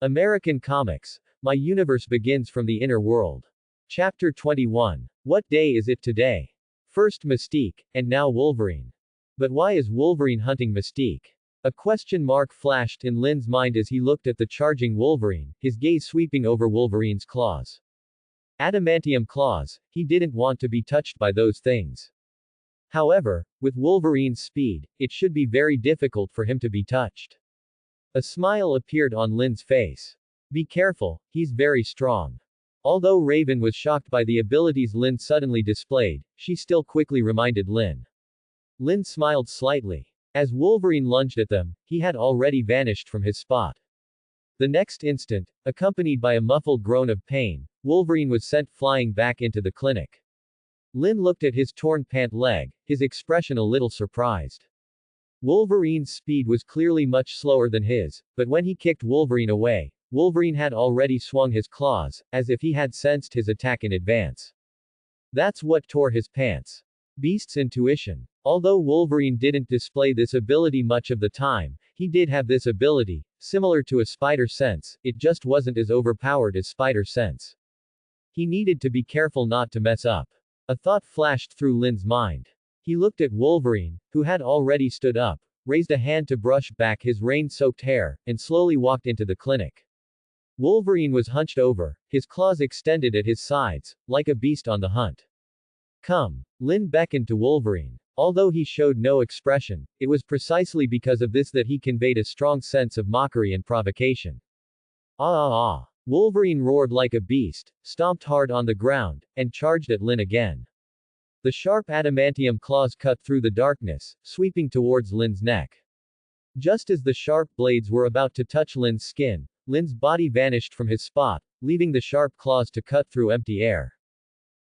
American Comics. My universe begins from the inner world. Chapter 21. What day is it today? First Mystique, and now Wolverine. But why is Wolverine hunting Mystique? A question mark flashed in Lin's mind as he looked at the charging Wolverine, his gaze sweeping over Wolverine's claws. Adamantium claws, he didn't want to be touched by those things. However, with Wolverine's speed, it should be very difficult for him to be touched. A smile appeared on Lin's face. Be careful, he's very strong. Although Raven was shocked by the abilities Lin suddenly displayed, she still quickly reminded Lin. Lin smiled slightly. As Wolverine lunged at them, he had already vanished from his spot. The next instant, accompanied by a muffled groan of pain, Wolverine was sent flying back into the clinic. Lin looked at his torn pant leg, his expression a little surprised. Wolverine's speed was clearly much slower than his, but when he kicked Wolverine away, Wolverine had already swung his claws, as if he had sensed his attack in advance. That's what tore his pants. Beast's intuition. Although Wolverine didn't display this ability much of the time, he did have this ability, similar to a spider sense, it just wasn't as overpowered as spider sense. He needed to be careful not to mess up. A thought flashed through Lin's mind. He looked at Wolverine, who had already stood up, raised a hand to brush back his rain-soaked hair, and slowly walked into the clinic. Wolverine was hunched over, his claws extended at his sides, like a beast on the hunt. Come. Lin beckoned to Wolverine. Although he showed no expression, it was precisely because of this that he conveyed a strong sense of mockery and provocation. Ah! Wolverine roared like a beast, stomped hard on the ground, and charged at Lin again. The sharp adamantium claws cut through the darkness, sweeping towards Lin's neck. Just as the sharp blades were about to touch Lin's skin, Lin's body vanished from his spot, leaving the sharp claws to cut through empty air.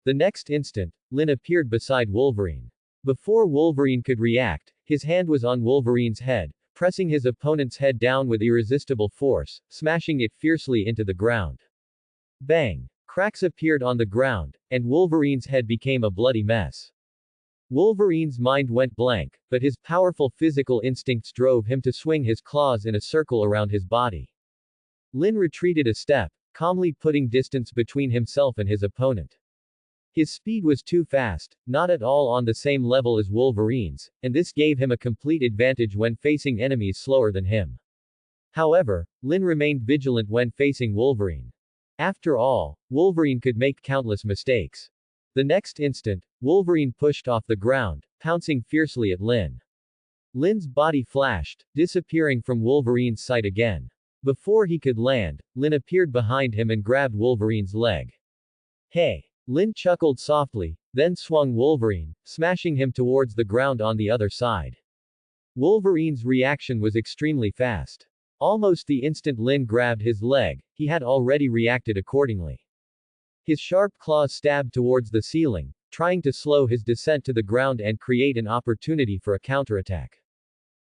The next instant, Lin appeared beside Wolverine. Before Wolverine could react, his hand was on Wolverine's head, pressing his opponent's head down with irresistible force, smashing it fiercely into the ground. Bang! Cracks appeared on the ground, and Wolverine's head became a bloody mess. Wolverine's mind went blank, but his powerful physical instincts drove him to swing his claws in a circle around his body. Lin retreated a step, calmly putting distance between himself and his opponent. His speed was too fast, not at all on the same level as Wolverine's, and this gave him a complete advantage when facing enemies slower than him. However, Lin remained vigilant when facing Wolverine. After all, Wolverine could make countless mistakes. The next instant, Wolverine pushed off the ground, pouncing fiercely at Lin. Lin's body flashed, disappearing from Wolverine's sight again. Before he could land, Lin appeared behind him and grabbed Wolverine's leg. Hey! Lin chuckled softly, then swung Wolverine, smashing him towards the ground on the other side. Wolverine's reaction was extremely fast. Almost the instant Lin grabbed his leg, he had already reacted accordingly. His sharp claws stabbed towards the ceiling, trying to slow his descent to the ground and create an opportunity for a counterattack.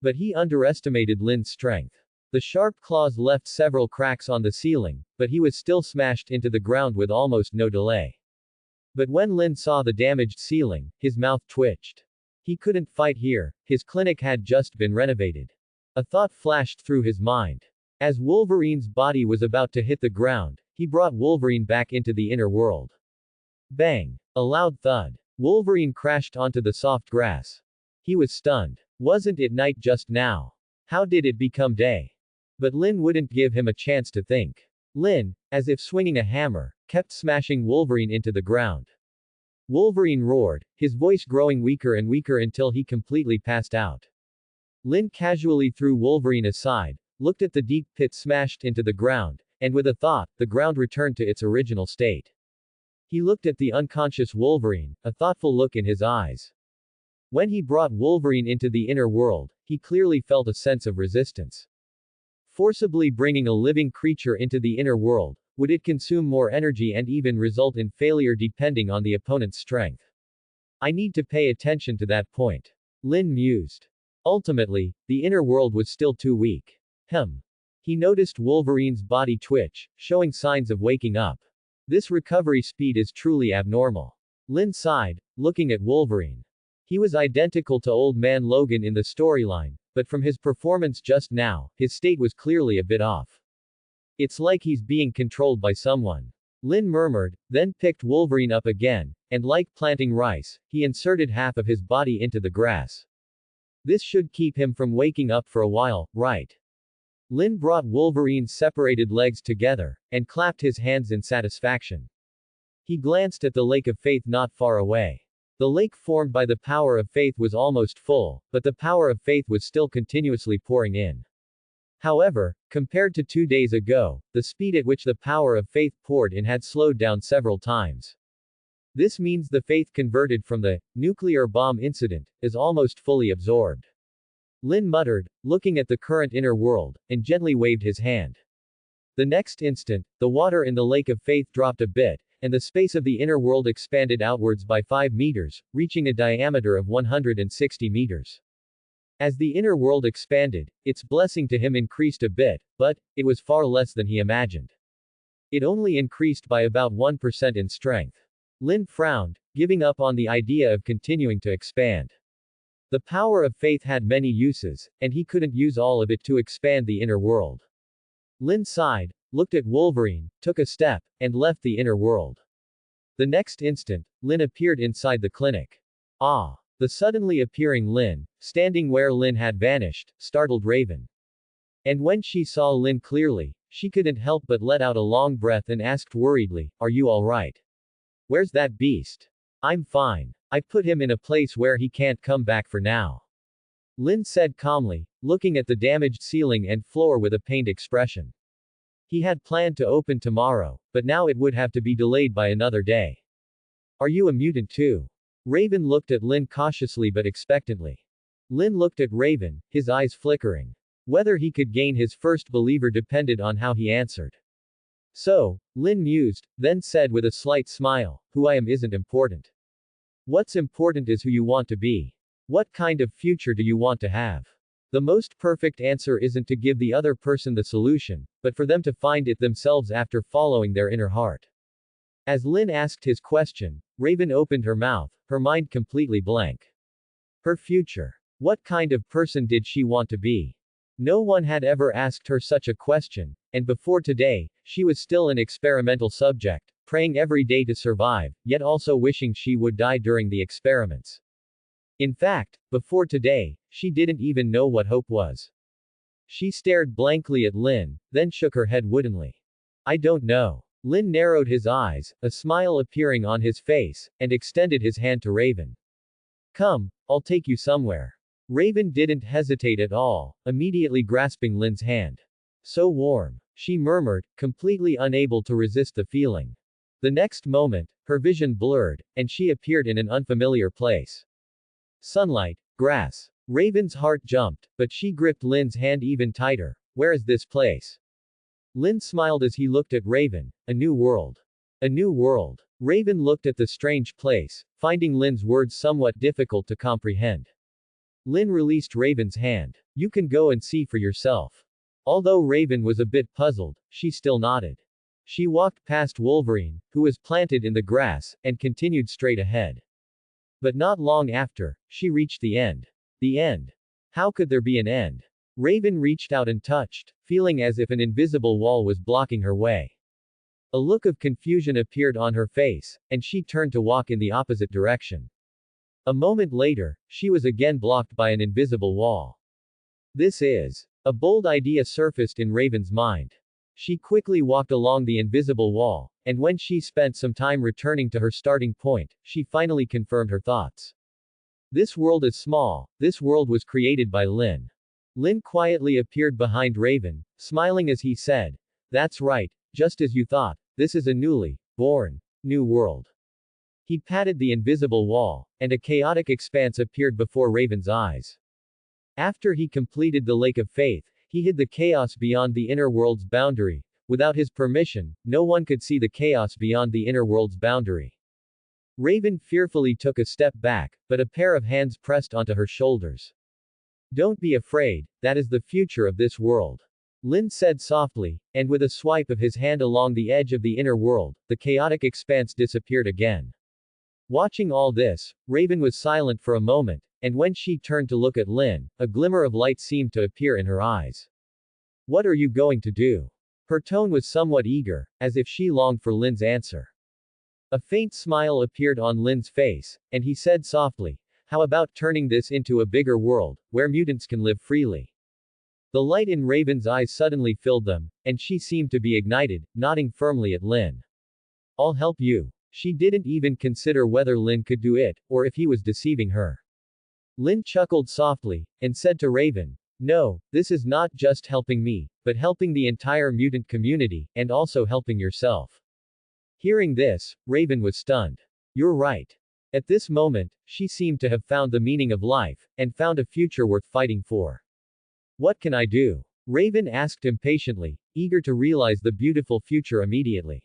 But he underestimated Lin's strength. The sharp claws left several cracks on the ceiling, but he was still smashed into the ground with almost no delay. But when Lin saw the damaged ceiling, his mouth twitched. He couldn't fight here, his clinic had just been renovated. A thought flashed through his mind. As Wolverine's body was about to hit the ground, he brought Wolverine back into the inner world. Bang! A loud thud. Wolverine crashed onto the soft grass. He was stunned. Wasn't it night just now? How did it become day? But Lin wouldn't give him a chance to think. Lin, as if swinging a hammer, kept smashing Wolverine into the ground. Wolverine roared, his voice growing weaker and weaker until he completely passed out. Lin casually threw Wolverine aside, looked at the deep pit smashed into the ground, and with a thought, the ground returned to its original state. He looked at the unconscious Wolverine, a thoughtful look in his eyes. When he brought Wolverine into the inner world, he clearly felt a sense of resistance. Forcibly bringing a living creature into the inner world, would it consume more energy and even result in failure depending on the opponent's strength? I need to pay attention to that point. Lin mused. Ultimately, the inner world was still too weak. He noticed Wolverine's body twitch, showing signs of waking up. This recovery speed is truly abnormal. Lin sighed, looking at Wolverine. He was identical to Old Man Logan in the storyline, but from his performance just now, his state was clearly a bit off. It's like he's being controlled by someone. Lin murmured, then picked Wolverine up again, and like planting rice, he inserted half of his body into the grass. This should keep him from waking up for a while, right? Lin brought Wolverine's separated legs together, and clapped his hands in satisfaction. He glanced at the lake of faith not far away. The lake formed by the power of faith was almost full, but the power of faith was still continuously pouring in. However, compared to 2 days ago, the speed at which the power of faith poured in had slowed down several times. This means the faith converted from the nuclear bomb incident is almost fully absorbed. Lin muttered, looking at the current inner world, and gently waved his hand. The next instant, the water in the lake of faith dropped a bit, and the space of the inner world expanded outwards by 5 meters, reaching a diameter of 160 meters. As the inner world expanded, its blessing to him increased a bit, but it was far less than he imagined. It only increased by about 1% in strength. Lin frowned, giving up on the idea of continuing to expand. The power of faith had many uses, and he couldn't use all of it to expand the inner world. Lin sighed, looked at Wolverine, took a step, and left the inner world. The next instant, Lin appeared inside the clinic. Ah! The suddenly appearing Lin, standing where Lin had vanished, startled Raven. And when she saw Lin clearly, she couldn't help but let out a long breath and asked worriedly, "Are you alright? Where's that beast?" "I'm fine. I put him in a place where he can't come back for now," Lin said calmly, looking at the damaged ceiling and floor with a pained expression. He had planned to open tomorrow, but now it would have to be delayed by another day. "Are you a mutant too?" Raven looked at Lin cautiously but expectantly. Lin looked at Raven, his eyes flickering. Whether he could gain his first believer depended on how he answered. "So," Lin mused, then said with a slight smile, "who I am isn't important. What's important is who you want to be. What kind of future do you want to have? The most perfect answer isn't to give the other person the solution, but for them to find it themselves after following their inner heart." As Lin asked his question, Raven opened her mouth, her mind completely blank. Her future. What kind of person did she want to be? No one had ever asked her such a question, and before today, she was still an experimental subject, praying every day to survive, yet also wishing she would die during the experiments. In fact, before today, she didn't even know what hope was. She stared blankly at Lin, then shook her head woodenly. "I don't know." Lin narrowed his eyes, a smile appearing on his face, and extended his hand to Raven. "Come, I'll take you somewhere." Raven didn't hesitate at all, immediately grasping Lin's hand. "So warm," she murmured, completely unable to resist the feeling. The next moment, her vision blurred, and she appeared in an unfamiliar place. Sunlight, grass. Raven's heart jumped, but she gripped Lin's hand even tighter. "Where is this place?" Lin smiled as he looked at Raven. "A new world." "A new world." Raven looked at the strange place, finding Lin's words somewhat difficult to comprehend. Lin released Raven's hand. "You can go and see for yourself." Although Raven was a bit puzzled, she still nodded. She walked past Wolverine, who was planted in the grass, and continued straight ahead. But not long after, she reached the end. The end. How could there be an end? Raven reached out and touched, feeling as if an invisible wall was blocking her way. A look of confusion appeared on her face, and she turned to walk in the opposite direction. A moment later, she was again blocked by an invisible wall. This is. A bold idea surfaced in Raven's mind. She quickly walked along the invisible wall, and when she spent some time returning to her starting point, she finally confirmed her thoughts. This world is small. This world was created by Lin. Lin quietly appeared behind Raven, smiling as he said, "That's right, just as you thought, this is a newly born new world." He patted the invisible wall, and a chaotic expanse appeared before Raven's eyes. After he completed the Lake of Faith, he hid the chaos beyond the inner world's boundary. Without his permission, no one could see the chaos beyond the inner world's boundary. Raven fearfully took a step back, but a pair of hands pressed onto her shoulders. "Don't be afraid, that is the future of this world," Lin said softly, and with a swipe of his hand along the edge of the inner world, the chaotic expanse disappeared again. Watching all this, Raven was silent for a moment, and when she turned to look at Lin, a glimmer of light seemed to appear in her eyes. "What are you going to do?" Her tone was somewhat eager, as if she longed for Lin's answer. A faint smile appeared on Lin's face, and he said softly, "How about turning this into a bigger world, where mutants can live freely?" The light in Raven's eyes suddenly filled them, and she seemed to be ignited, nodding firmly at Lin. "I'll help you." She didn't even consider whether Lin could do it, or if he was deceiving her. Lin chuckled softly, and said to Raven, "No, this is not just helping me, but helping the entire mutant community, and also helping yourself." Hearing this, Raven was stunned. "You're right." At this moment, she seemed to have found the meaning of life, and found a future worth fighting for. "What can I do?" Raven asked impatiently, eager to realize the beautiful future immediately.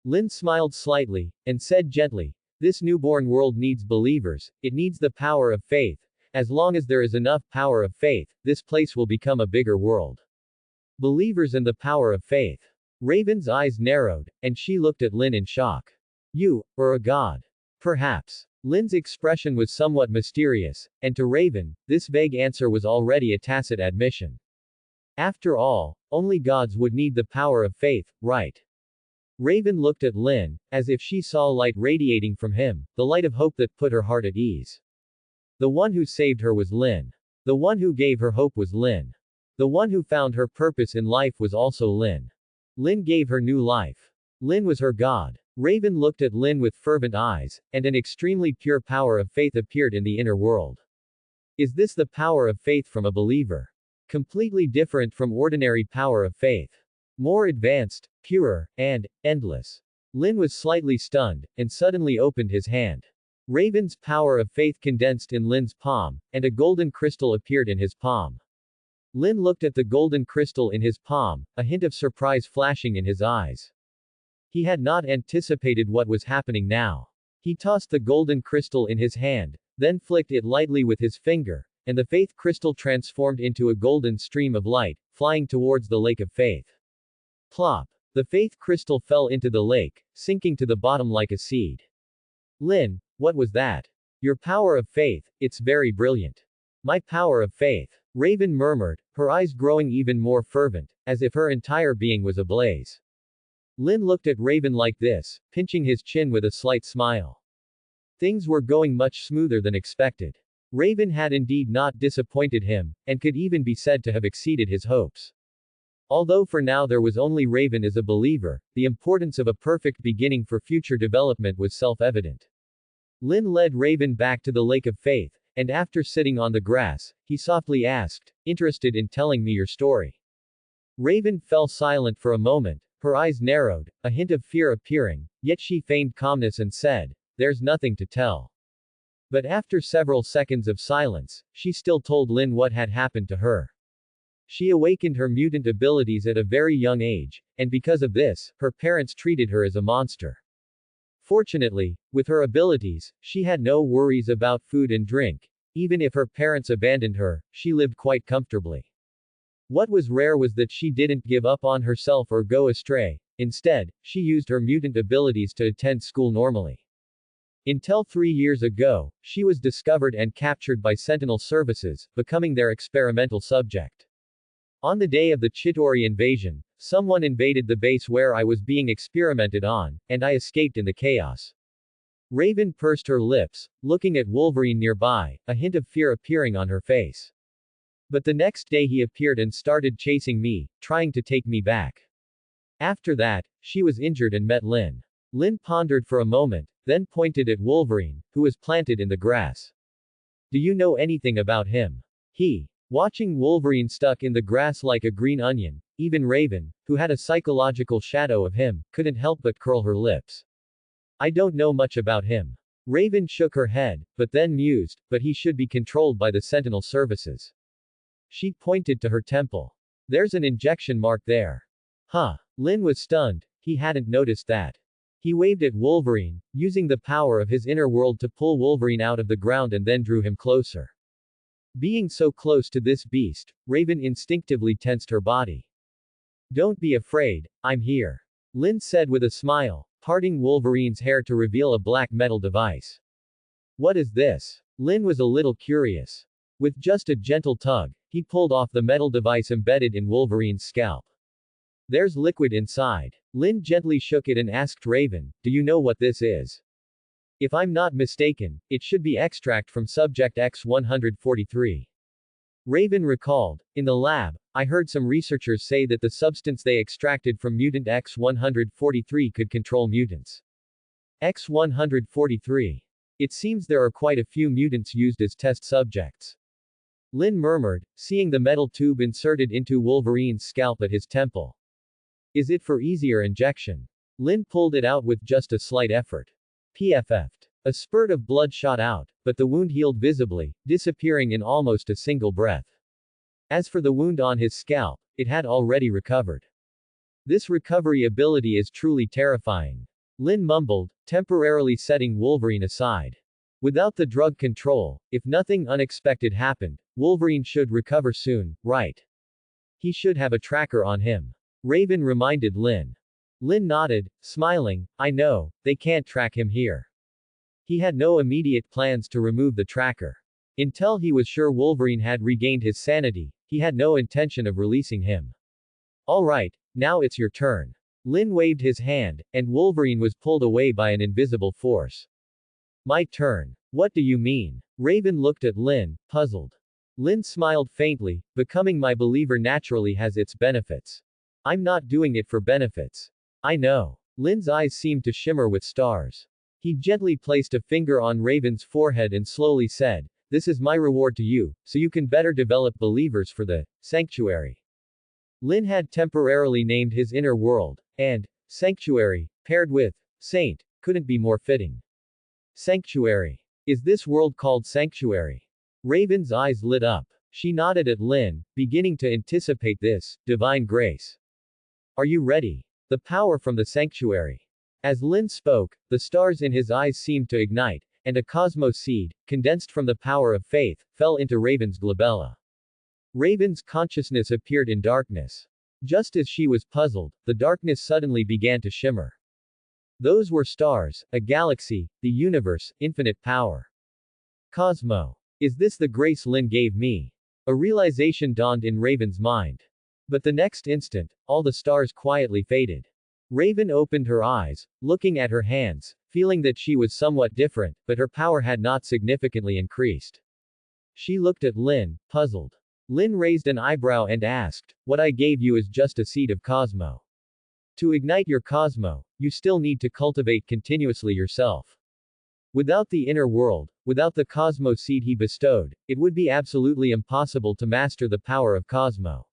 Lin smiled slightly, and said gently, "This newborn world needs believers, it needs the power of faith. As long as there is enough power of faith, this place will become a bigger world." Believers and the power of faith. Raven's eyes narrowed, and she looked at Lin in shock. "You, or a god?" "Perhaps." Lin's expression was somewhat mysterious, and to Raven, this vague answer was already a tacit admission. After all, only gods would need the power of faith, right? Raven looked at Lin, as if she saw light radiating from him, the light of hope that put her heart at ease. The one who saved her was Lin. The one who gave her hope was Lin. The one who found her purpose in life was also Lin. Lin gave her new life. Lin was her god. Raven looked at Lin with fervent eyes, and an extremely pure power of faith appeared in the inner world. Is this the power of faith from a believer? Completely different from ordinary power of faith. More advanced, purer, and endless. Lin was slightly stunned, and suddenly opened his hand. Raven's power of faith condensed in Lin's palm, and a golden crystal appeared in his palm. Lin looked at the golden crystal in his palm, a hint of surprise flashing in his eyes. He had not anticipated what was happening now. He tossed the golden crystal in his hand, then flicked it lightly with his finger, and the faith crystal transformed into a golden stream of light, flying towards the lake of faith. Plop! The faith crystal fell into the lake, sinking to the bottom like a seed. "Lin, what was that?" "Your power of faith, it's very brilliant." "My power of faith," Raven murmured, her eyes growing even more fervent, as if her entire being was ablaze. Lin looked at Raven like this, pinching his chin with a slight smile. Things were going much smoother than expected. Raven had indeed not disappointed him, and could even be said to have exceeded his hopes. Although for now there was only Raven as a believer, the importance of a perfect beginning for future development was self-evident. Lin led Raven back to the Lake of Faith, and after sitting on the grass, he softly asked, "Interested in telling me your story?" Raven fell silent for a moment, her eyes narrowed, a hint of fear appearing, yet she feigned calmness and said, "There's nothing to tell." But after several seconds of silence, she still told Lin what had happened to her. She awakened her mutant abilities at a very young age, and because of this, her parents treated her as a monster. Fortunately, with her abilities, she had no worries about food and drink. Even if her parents abandoned her, she lived quite comfortably. What was rare was that she didn't give up on herself or go astray. Instead, she used her mutant abilities to attend school normally. Until 3 years ago, she was discovered and captured by Sentinel Services, becoming their experimental subject. On the day of the Chitauri invasion, someone invaded the base where I was being experimented on, and I escaped in the chaos. Raven pursed her lips, looking at Wolverine nearby, a hint of fear appearing on her face. But the next day he appeared and started chasing me, trying to take me back. After that, she was injured and met Lin. Lin pondered for a moment, then pointed at Wolverine, who was planted in the grass. "Do you know anything about him?" Watching Wolverine stuck in the grass like a green onion, even Raven, who had a psychological shadow of him, couldn't help but curl her lips. "I don't know much about him." Raven shook her head, but then mused, "But he should be controlled by the Sentinel Services." She pointed to her temple. "There's an injection mark there." Huh. Lin was stunned, he hadn't noticed that. He waved at Wolverine, using the power of his inner world to pull Wolverine out of the ground and then drew him closer. Being so close to this beast, Raven instinctively tensed her body. "Don't be afraid, I'm here," Lin said with a smile, parting Wolverine's hair to reveal a black metal device. "What is this?" Lin was a little curious. With just a gentle tug, he pulled off the metal device embedded in Wolverine's scalp. There's liquid inside. Lin gently shook it and asked Raven, do you know what this is? If I'm not mistaken, it should be extract from subject X-143. Raven recalled, in the lab, I heard some researchers say that the substance they extracted from mutant X-143 could control mutants. X-143. It seems there are quite a few mutants used as test subjects. Lin murmured, seeing the metal tube inserted into Wolverine's scalp at his temple. Is it for easier injection? Lin pulled it out with just a slight effort. PFF'd. A spurt of blood shot out, but the wound healed visibly, disappearing in almost a single breath. As for the wound on his scalp, it had already recovered. This recovery ability is truly terrifying. Lin mumbled, temporarily setting Wolverine aside. Without the drug control, if nothing unexpected happened, Wolverine should recover soon, right? He should have a tracker on him. Raven reminded Lin. Lin nodded, smiling, I know, they can't track him here. He had no immediate plans to remove the tracker. Until he was sure Wolverine had regained his sanity, he had no intention of releasing him. Alright, now it's your turn. Lin waved his hand, and Wolverine was pulled away by an invisible force. My turn. What do you mean? Raven looked at Lin, puzzled. Lin smiled faintly, becoming my believer naturally has its benefits. I'm not doing it for benefits. I know. Lin's eyes seemed to shimmer with stars. He gently placed a finger on Raven's forehead and slowly said, this is my reward to you, so you can better develop believers for the sanctuary. Lin had temporarily named his inner world, and sanctuary, paired with saint, couldn't be more fitting. Sanctuary. Is this world called sanctuary? Raven's eyes lit up. She nodded at Lin, beginning to anticipate this divine grace. Are you ready? The power from the sanctuary. As Lin spoke, the stars in his eyes seemed to ignite, and a cosmos seed, condensed from the power of faith, fell into Raven's glabella. Raven's consciousness appeared in darkness. Just as she was puzzled, the darkness suddenly began to shimmer. Those were stars, a galaxy, the universe, infinite power. Cosmo. Is this the grace Lin gave me? A realization dawned in Raven's mind. But the next instant, all the stars quietly faded. Raven opened her eyes, looking at her hands, feeling that she was somewhat different, but her power had not significantly increased. She looked at Lin, puzzled. Lin raised an eyebrow and asked, what I gave you is just a seed of Cosmo. To ignite your Cosmo, you still need to cultivate continuously yourself. Without the inner world, without the Cosmo seed he bestowed, it would be absolutely impossible to master the power of Cosmo.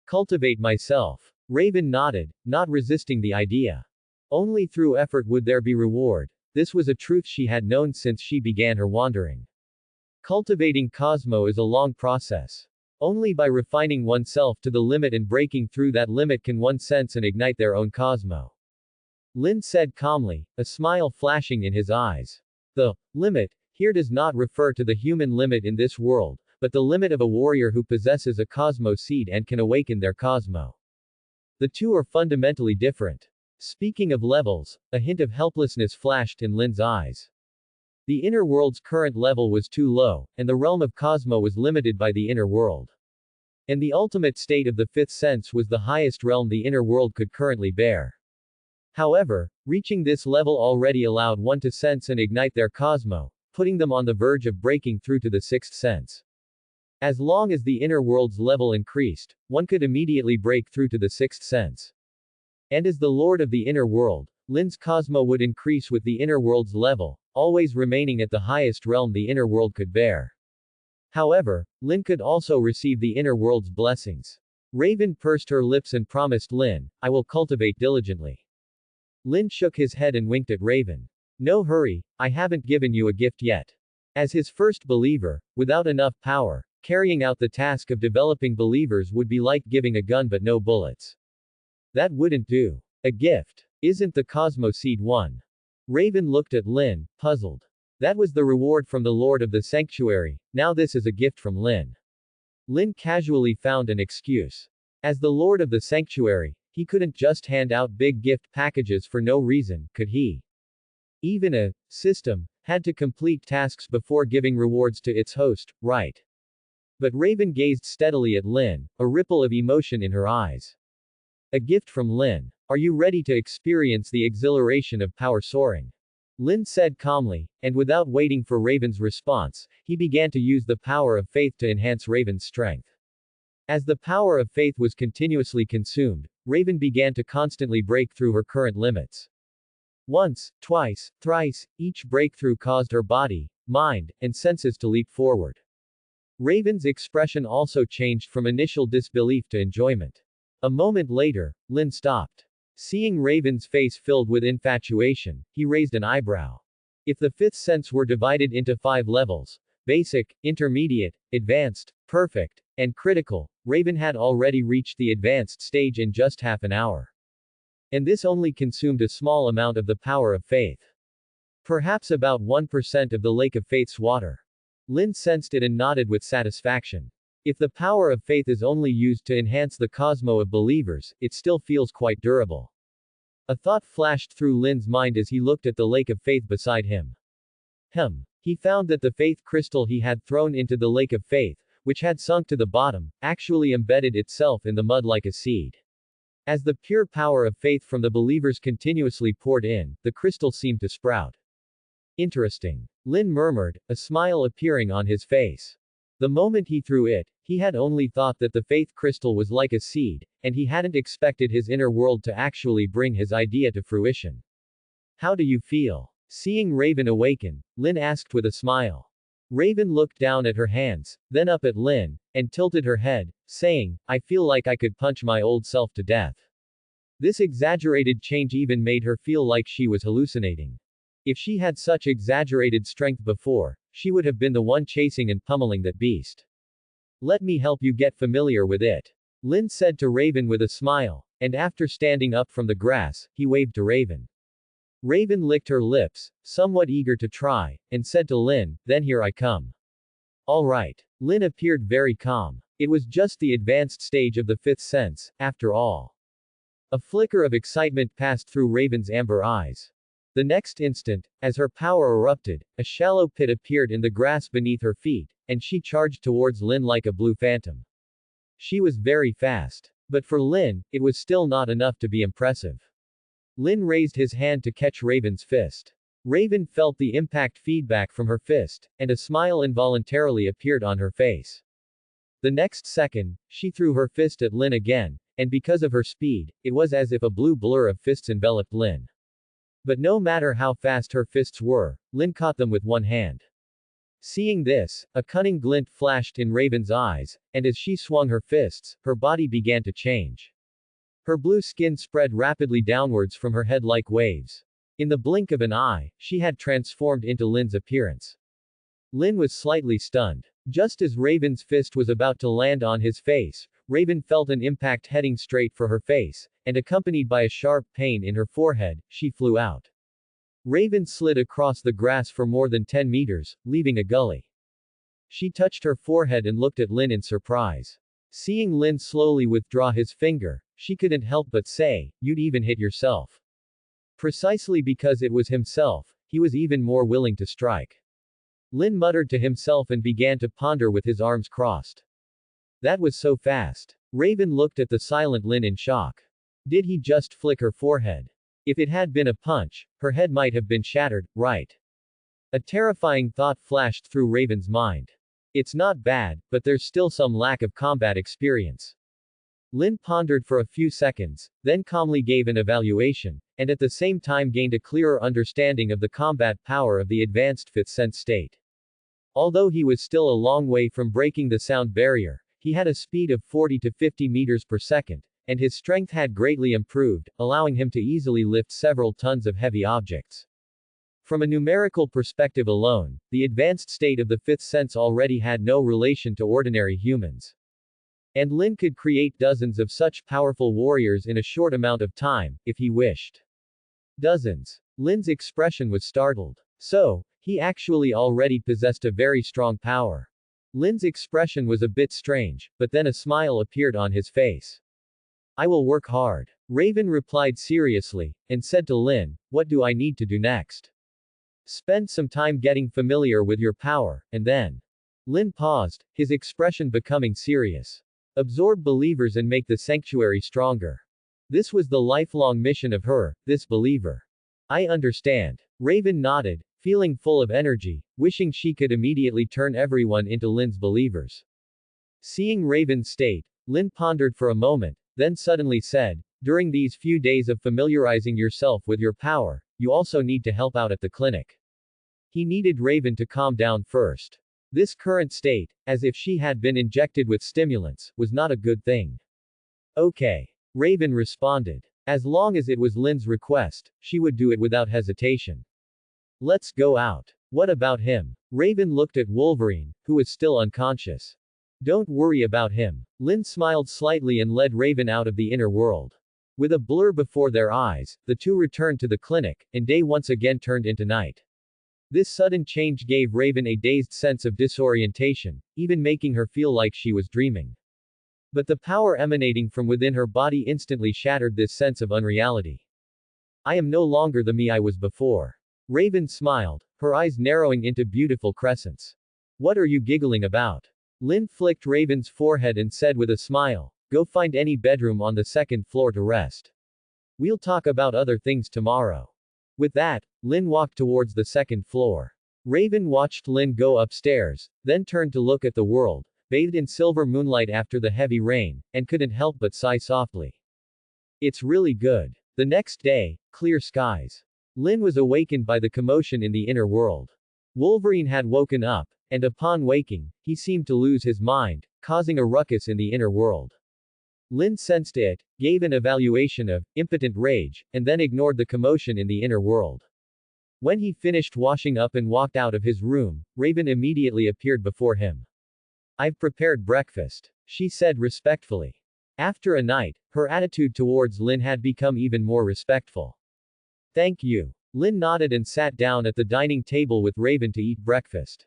Cultivate myself. Raven nodded, not resisting the idea. Only through effort would there be reward. This was a truth she had known since she began her wandering. Cultivating Cosmo is a long process. Only by refining oneself to the limit and breaking through that limit can one sense and ignite their own Cosmo. Lin said calmly, a smile flashing in his eyes. The limit here does not refer to the human limit in this world, but the limit of a warrior who possesses a Cosmo seed and can awaken their Cosmo. The two are fundamentally different. Speaking of levels, a hint of helplessness flashed in Lin's eyes. The inner world's current level was too low, and the realm of Cosmo was limited by the inner world. And the ultimate state of the fifth sense was the highest realm the inner world could currently bear. However, reaching this level already allowed one to sense and ignite their Cosmo, putting them on the verge of breaking through to the sixth sense. As long as the inner world's level increased, one could immediately break through to the sixth sense. And as the lord of the inner world, Lin's Cosmo would increase with the inner world's level, always remaining at the highest realm the inner world could bear. However, Lin could also receive the inner world's blessings. Raven pursed her lips and promised Lin, I will cultivate diligently. Lin shook his head and winked at Raven. No hurry, I haven't given you a gift yet. As his first believer, without enough power, carrying out the task of developing believers would be like giving a gun but no bullets. That wouldn't do. A gift. Isn't the Cosmo Seed one? Raven looked at Lin, puzzled. That was the reward from the Lord of the Sanctuary, now this is a gift from Lin. Lin casually found an excuse. As the Lord of the Sanctuary, he couldn't just hand out big gift packages for no reason, could he? Even a system had to complete tasks before giving rewards to its host, right? But Raven gazed steadily at Lin, a ripple of emotion in her eyes. A gift from Lin. Are you ready to experience the exhilaration of power soaring? Lin said calmly, and without waiting for Raven's response, he began to use the power of faith to enhance Raven's strength. As the power of faith was continuously consumed, Raven began to constantly break through her current limits. Once, twice, thrice, each breakthrough caused her body, mind, and senses to leap forward. Raven's expression also changed from initial disbelief to enjoyment. A moment later, Lin stopped. Seeing Raven's face filled with infatuation, he raised an eyebrow. If the fifth sense were divided into 5 levels, basic, intermediate, advanced, perfect, and critical, Raven had already reached the advanced stage in just half an hour. And this only consumed a small amount of the power of faith. Perhaps about 1% of the Lake of Faith's water. Lin sensed it and nodded with satisfaction. If the power of faith is only used to enhance the cosmos of believers, it still feels quite durable. A thought flashed through Lin's mind as he looked at the Lake of Faith beside him. He found that the faith crystal he had thrown into the Lake of Faith, which had sunk to the bottom, actually embedded itself in the mud like a seed. As the pure power of faith from the believers continuously poured in, the crystal seemed to sprout. Interesting. Lin murmured, a smile appearing on his face. The moment he threw it, he had only thought that the faith crystal was like a seed, and he hadn't expected his inner world to actually bring his idea to fruition. How do you feel? Seeing Raven awaken, Lin asked with a smile. Raven looked down at her hands, then up at Lin, and tilted her head, saying, I feel like I could punch my old self to death. This exaggerated change even made her feel like she was hallucinating. If she had such exaggerated strength before, she would have been the one chasing and pummeling that beast. Let me help you get familiar with it. Lin said to Raven with a smile, and after standing up from the grass, he waved to Raven. Raven licked her lips, somewhat eager to try, and said to Lin, then here I come. All right. Lin appeared very calm. It was just the advanced stage of the fifth sense, after all. A flicker of excitement passed through Raven's amber eyes. The next instant, as her power erupted, a shallow pit appeared in the grass beneath her feet, and she charged towards Lin like a blue phantom. She was very fast. But for Lin, it was still not enough to be impressive. Lin raised his hand to catch Raven's fist. Raven felt the impact feedback from her fist, and a smile involuntarily appeared on her face. The next second, she threw her fist at Lin again, and because of her speed, it was as if a blue blur of fists enveloped Lin. But no matter how fast her fists were, Lin caught them with one hand. Seeing this, a cunning glint flashed in Raven's eyes, and as she swung her fists, her body began to change. Her blue skin spread rapidly downwards from her head like waves. In the blink of an eye, she had transformed into Lin's appearance. Lin was slightly stunned. Just as Raven's fist was about to land on his face, Raven felt an impact heading straight for her face, and accompanied by a sharp pain in her forehead, she flew out. Raven slid across the grass for more than 10 meters, leaving a gully. She touched her forehead and looked at Lin in surprise. Seeing Lin slowly withdraw his finger, she couldn't help but say, you'd even hit yourself. Precisely because it was himself, he was even more willing to strike. Lin muttered to himself and began to ponder with his arms crossed. That was so fast. Raven looked at the silent Lin in shock. Did he just flick her forehead? If it had been a punch, her head might have been shattered, right? A terrifying thought flashed through Raven's mind. It's not bad, but there's still some lack of combat experience. Lin pondered for a few seconds, then calmly gave an evaluation, and at the same time gained a clearer understanding of the combat power of the advanced fifth sense state. Although he was still a long way from breaking the sound barrier, he had a speed of 40 to 50 meters per second, and his strength had greatly improved, allowing him to easily lift several tons of heavy objects. From a numerical perspective alone, the advanced state of the fifth sense already had no relation to ordinary humans. And Lin could create dozens of such powerful warriors in a short amount of time, if he wished. Dozens. Lin's expression was startled. So, he actually already possessed a very strong power. Lin's expression was a bit strange, but then a smile appeared on his face. I will work hard. Raven replied seriously, and said to Lin, what do I need to do next? Spend some time getting familiar with your power, and then. Lin paused, his expression becoming serious. Absorb believers and make the sanctuary stronger. This was the lifelong mission of her, this believer. I understand. Raven nodded, feeling full of energy, wishing she could immediately turn everyone into Lin's believers. Seeing Raven's state, Lin pondered for a moment, then suddenly said, during these few days of familiarizing yourself with your power, you also need to help out at the clinic. He needed Raven to calm down first. This current state, as if she had been injected with stimulants, was not a good thing. Okay. Raven responded. As long as it was Lin's request, she would do it without hesitation. Let's go out. What about him? Raven looked at Wolverine, who was still unconscious. Don't worry about him. Lin smiled slightly and led Raven out of the inner world. With a blur before their eyes, the two returned to the clinic, and day once again turned into night. This sudden change gave Raven a dazed sense of disorientation, even making her feel like she was dreaming. But the power emanating from within her body instantly shattered this sense of unreality. I am no longer the me I was before. Raven smiled, her eyes narrowing into beautiful crescents. What are you giggling about? Lin flicked Raven's forehead and said with a smile, go find any bedroom on the second floor to rest. We'll talk about other things tomorrow. With that, Lin walked towards the second floor. Raven watched Lin go upstairs, then turned to look at the world, bathed in silver moonlight after the heavy rain, and couldn't help but sigh softly. It's really good. The next day, clear skies. Lin was awakened by the commotion in the inner world. Wolverine had woken up, and upon waking, he seemed to lose his mind, causing a ruckus in the inner world. Lin sensed it, gave an evaluation of impotent rage, and then ignored the commotion in the inner world. When he finished washing up and walked out of his room, Raven immediately appeared before him. I've prepared breakfast, she said respectfully. After a night, her attitude towards Lin had become even more respectful. Thank you. Lin nodded and sat down at the dining table with Raven to eat breakfast.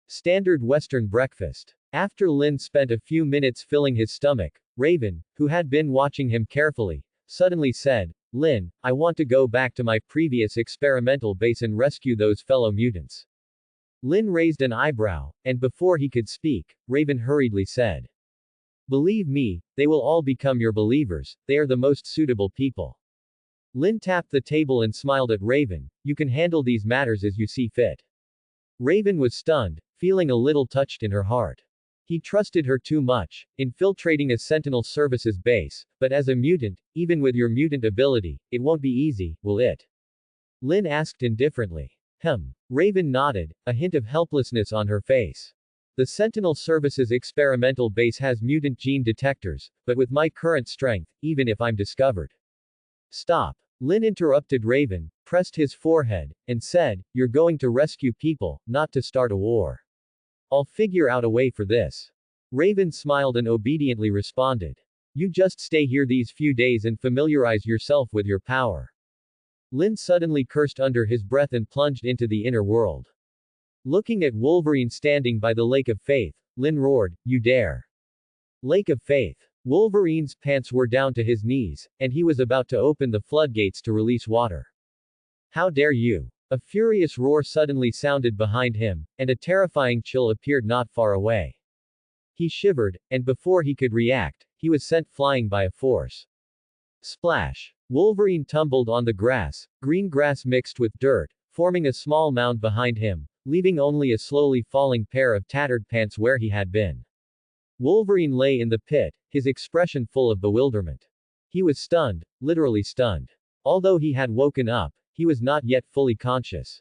Standard Western breakfast. After Lin spent a few minutes filling his stomach, Raven, who had been watching him carefully, suddenly said, Lin, I want to go back to my previous experimental base and rescue those fellow mutants. Lin raised an eyebrow, and before he could speak, Raven hurriedly said, believe me, they will all become your believers, they are the most suitable people. Lin tapped the table and smiled at Raven, you can handle these matters as you see fit. Raven was stunned, feeling a little touched in her heart. He trusted her too much, infiltrating a Sentinel Services base, but as a mutant, even with your mutant ability, it won't be easy, will it? Lin asked indifferently. Raven nodded, a hint of helplessness on her face. The Sentinel Services experimental base has mutant gene detectors, but with my current strength, even if I'm discovered. Stop. Lin interrupted Raven, pressed his forehead, and said, you're going to rescue people, not to start a war. I'll figure out a way for this. Raven smiled and obediently responded. You just stay here these few days and familiarize yourself with your power. Lin suddenly cursed under his breath and plunged into the inner world. Looking at Wolverine standing by the Lake of Faith, Lin roared, you dare. Lake of Faith. Wolverine's pants were down to his knees, and he was about to open the floodgates to release water. How dare you? A furious roar suddenly sounded behind him, and a terrifying chill appeared not far away. He shivered, and before he could react, he was sent flying by a force. Splash! Wolverine tumbled on the grass, green grass mixed with dirt, forming a small mound behind him, leaving only a slowly falling pair of tattered pants where he had been. Wolverine lay in the pit, his expression full of bewilderment. He was stunned, literally stunned. Although he had woken up, he was not yet fully conscious.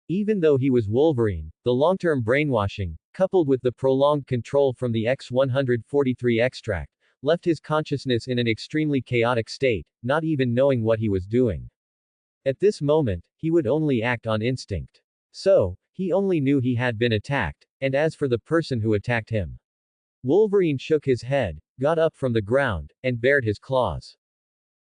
Even though he was Wolverine, the long-term brainwashing, coupled with the prolonged control from the X-143 extract, left his consciousness in an extremely chaotic state, not even knowing what he was doing. At this moment, he would only act on instinct. So, he only knew he had been attacked, and as for the person who attacked him. Wolverine shook his head, got up from the ground, and bared his claws.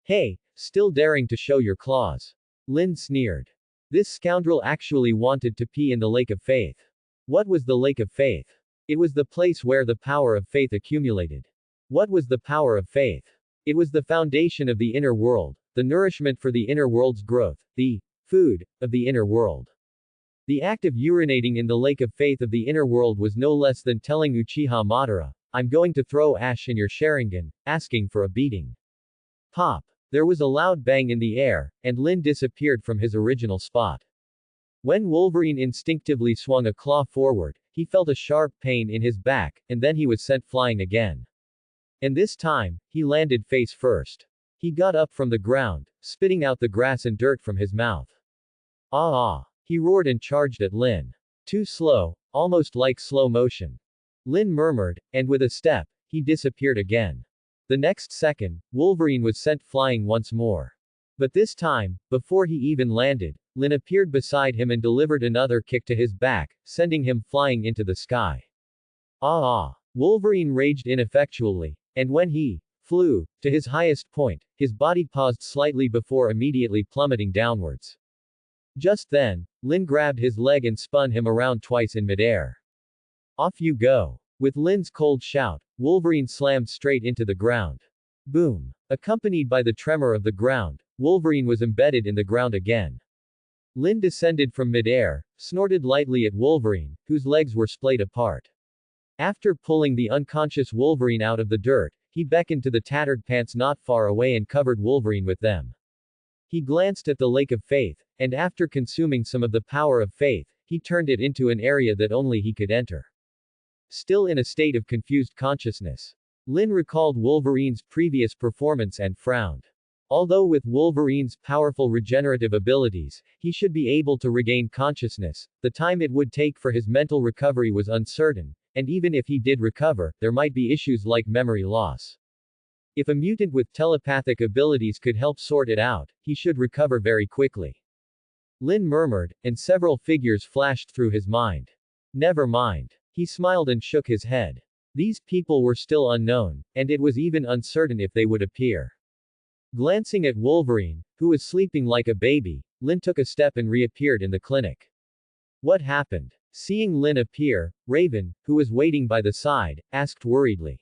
Hey, still daring to show your claws. Lin sneered. This scoundrel actually wanted to pee in the Lake of Faith. What was the Lake of Faith? It was the place where the power of faith accumulated. What was the power of faith? It was the foundation of the inner world, the nourishment for the inner world's growth, the food of the inner world. The act of urinating in the Lake of Faith of the inner world was no less than telling Uchiha Madara, I'm going to throw ash in your Sharingan, asking for a beating. Pop! There was a loud bang in the air, and Lin disappeared from his original spot. When Wolverine instinctively swung a claw forward, he felt a sharp pain in his back, and then he was sent flying again. And this time, he landed face first. He got up from the ground, spitting out the grass and dirt from his mouth. Ah ah! He roared and charged at Lin. Too slow, almost like slow motion. Lin murmured, and with a step, he disappeared again. The next second, Wolverine was sent flying once more. But this time, before he even landed, Lin appeared beside him and delivered another kick to his back, sending him flying into the sky. Ah ah! Wolverine raged ineffectually, and when he flew to his highest point, his body paused slightly before immediately plummeting downwards. Just then, Lin grabbed his leg and spun him around twice in midair. Off you go! With Lin's cold shout, Wolverine slammed straight into the ground. Boom! Accompanied by the tremor of the ground, Wolverine was embedded in the ground again. Lin descended from midair, snorted lightly at Wolverine, whose legs were splayed apart. After pulling the unconscious Wolverine out of the dirt, he beckoned to the tattered pants not far away and covered Wolverine with them. He glanced at the Lake of Faith, and after consuming some of the power of faith, he turned it into an area that only he could enter. Still in a state of confused consciousness, Lin recalled Wolverine's previous performance and frowned. Although with Wolverine's powerful regenerative abilities, he should be able to regain consciousness, the time it would take for his mental recovery was uncertain, and even if he did recover, there might be issues like memory loss. If a mutant with telepathic abilities could help sort it out, he should recover very quickly. Lin murmured, and several figures flashed through his mind. Never mind. He smiled and shook his head. These people were still unknown, and it was even uncertain if they would appear. Glancing at Wolverine, who was sleeping like a baby, Lin took a step and reappeared in the clinic. What happened? Seeing Lin appear, Raven, who was waiting by the side, asked worriedly.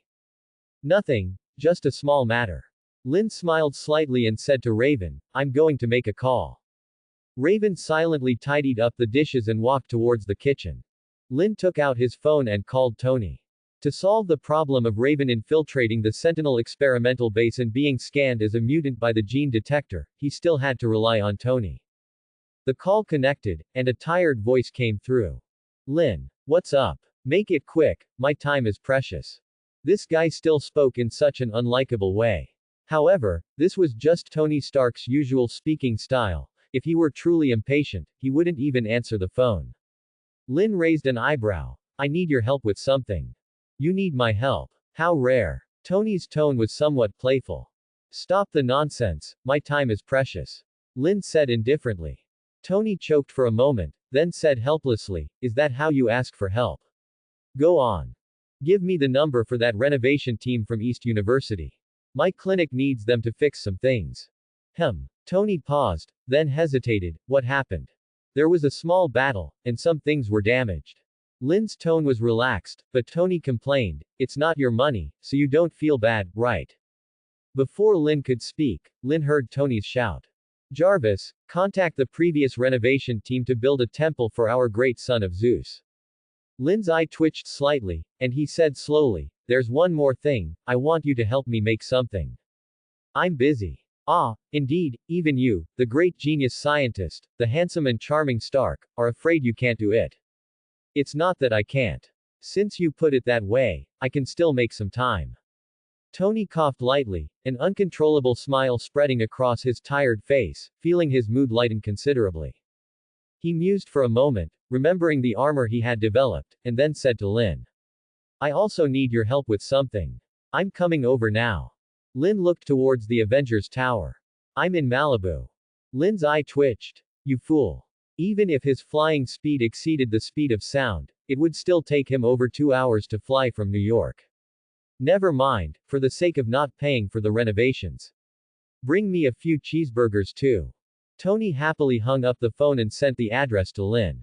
Nothing, just a small matter. Lin smiled slightly and said to Raven, I'm going to make a call. Raven silently tidied up the dishes and walked towards the kitchen. Lin took out his phone and called Tony. To solve the problem of Raven infiltrating the Sentinel experimental base and being scanned as a mutant by the gene detector, he still had to rely on Tony. The call connected, and a tired voice came through. Lin, what's up? Make it quick, my time is precious. This guy still spoke in such an unlikable way. However, this was just Tony Stark's usual speaking style. If he were truly impatient, he wouldn't even answer the phone. Lin raised an eyebrow. I need your help with something. You need my help. How rare. Tony's tone was somewhat playful. Stop the nonsense, my time is precious. Lin said indifferently. Tony choked for a moment, then said helplessly, is that how you ask for help? Go on. Give me the number for that renovation team from East University. My clinic needs them to fix some things. Tony paused, then hesitated. What happened? There was a small battle, and some things were damaged. Lin's tone was relaxed, but Tony complained, it's not your money, so you don't feel bad, right? Before Lin could speak, Lin heard Tony's shout. Jarvis, contact the previous renovation team to build a temple for our great son of Zeus. Lin's eye twitched slightly, and he said slowly, there's one more thing, I want you to help me make something. I'm busy. Ah, indeed, even you, the great genius scientist, the handsome and charming Stark, are afraid you can't do it. It's not that I can't. Since you put it that way, I can still make some time. Tony coughed lightly, an uncontrollable smile spreading across his tired face, feeling his mood lighten considerably. He mused for a moment, remembering the armor he had developed, and then said to Lin. I also need your help with something. I'm coming over now. Lin looked towards the Avengers Tower. I'm in Malibu. Lin's eye twitched. You fool. Even if his flying speed exceeded the speed of sound, it would still take him over 2 hours to fly from New York. Never mind, for the sake of not paying for the renovations. Bring me a few cheeseburgers too. Tony happily hung up the phone and sent the address to Lin.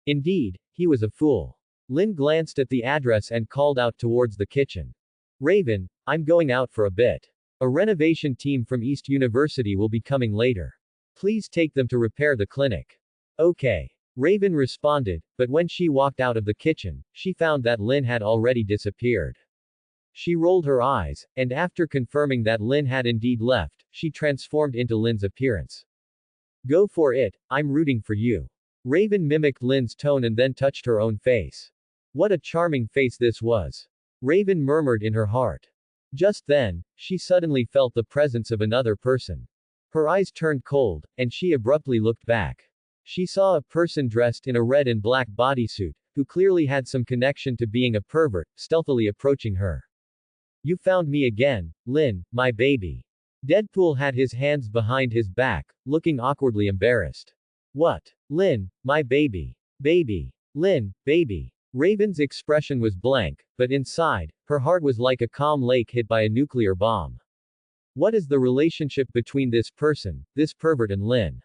Indeed, he was a fool. Lin glanced at the address and called out towards the kitchen. Raven, I'm going out for a bit. A renovation team from East University will be coming later. Please take them to repair the clinic. Okay. Raven responded, but when she walked out of the kitchen, she found that Lin had already disappeared. She rolled her eyes, and after confirming that Lin had indeed left, she transformed into Lin's appearance. Go for it, I'm rooting for you. Raven mimicked Lin's tone and then touched her own face. What a charming face this was. Raven murmured in her heart. Just then, she suddenly felt the presence of another person. Her eyes turned cold, and she abruptly looked back. She saw a person dressed in a red and black bodysuit, who clearly had some connection to being a pervert, stealthily approaching her. You found me again, Lin, my baby. Deadpool had his hands behind his back, looking awkwardly embarrassed. What? Lin, my baby. Baby. Lin, baby. Raven's expression was blank, but inside, her heart was like a calm lake hit by a nuclear bomb. What is the relationship between this person, this pervert and Lin?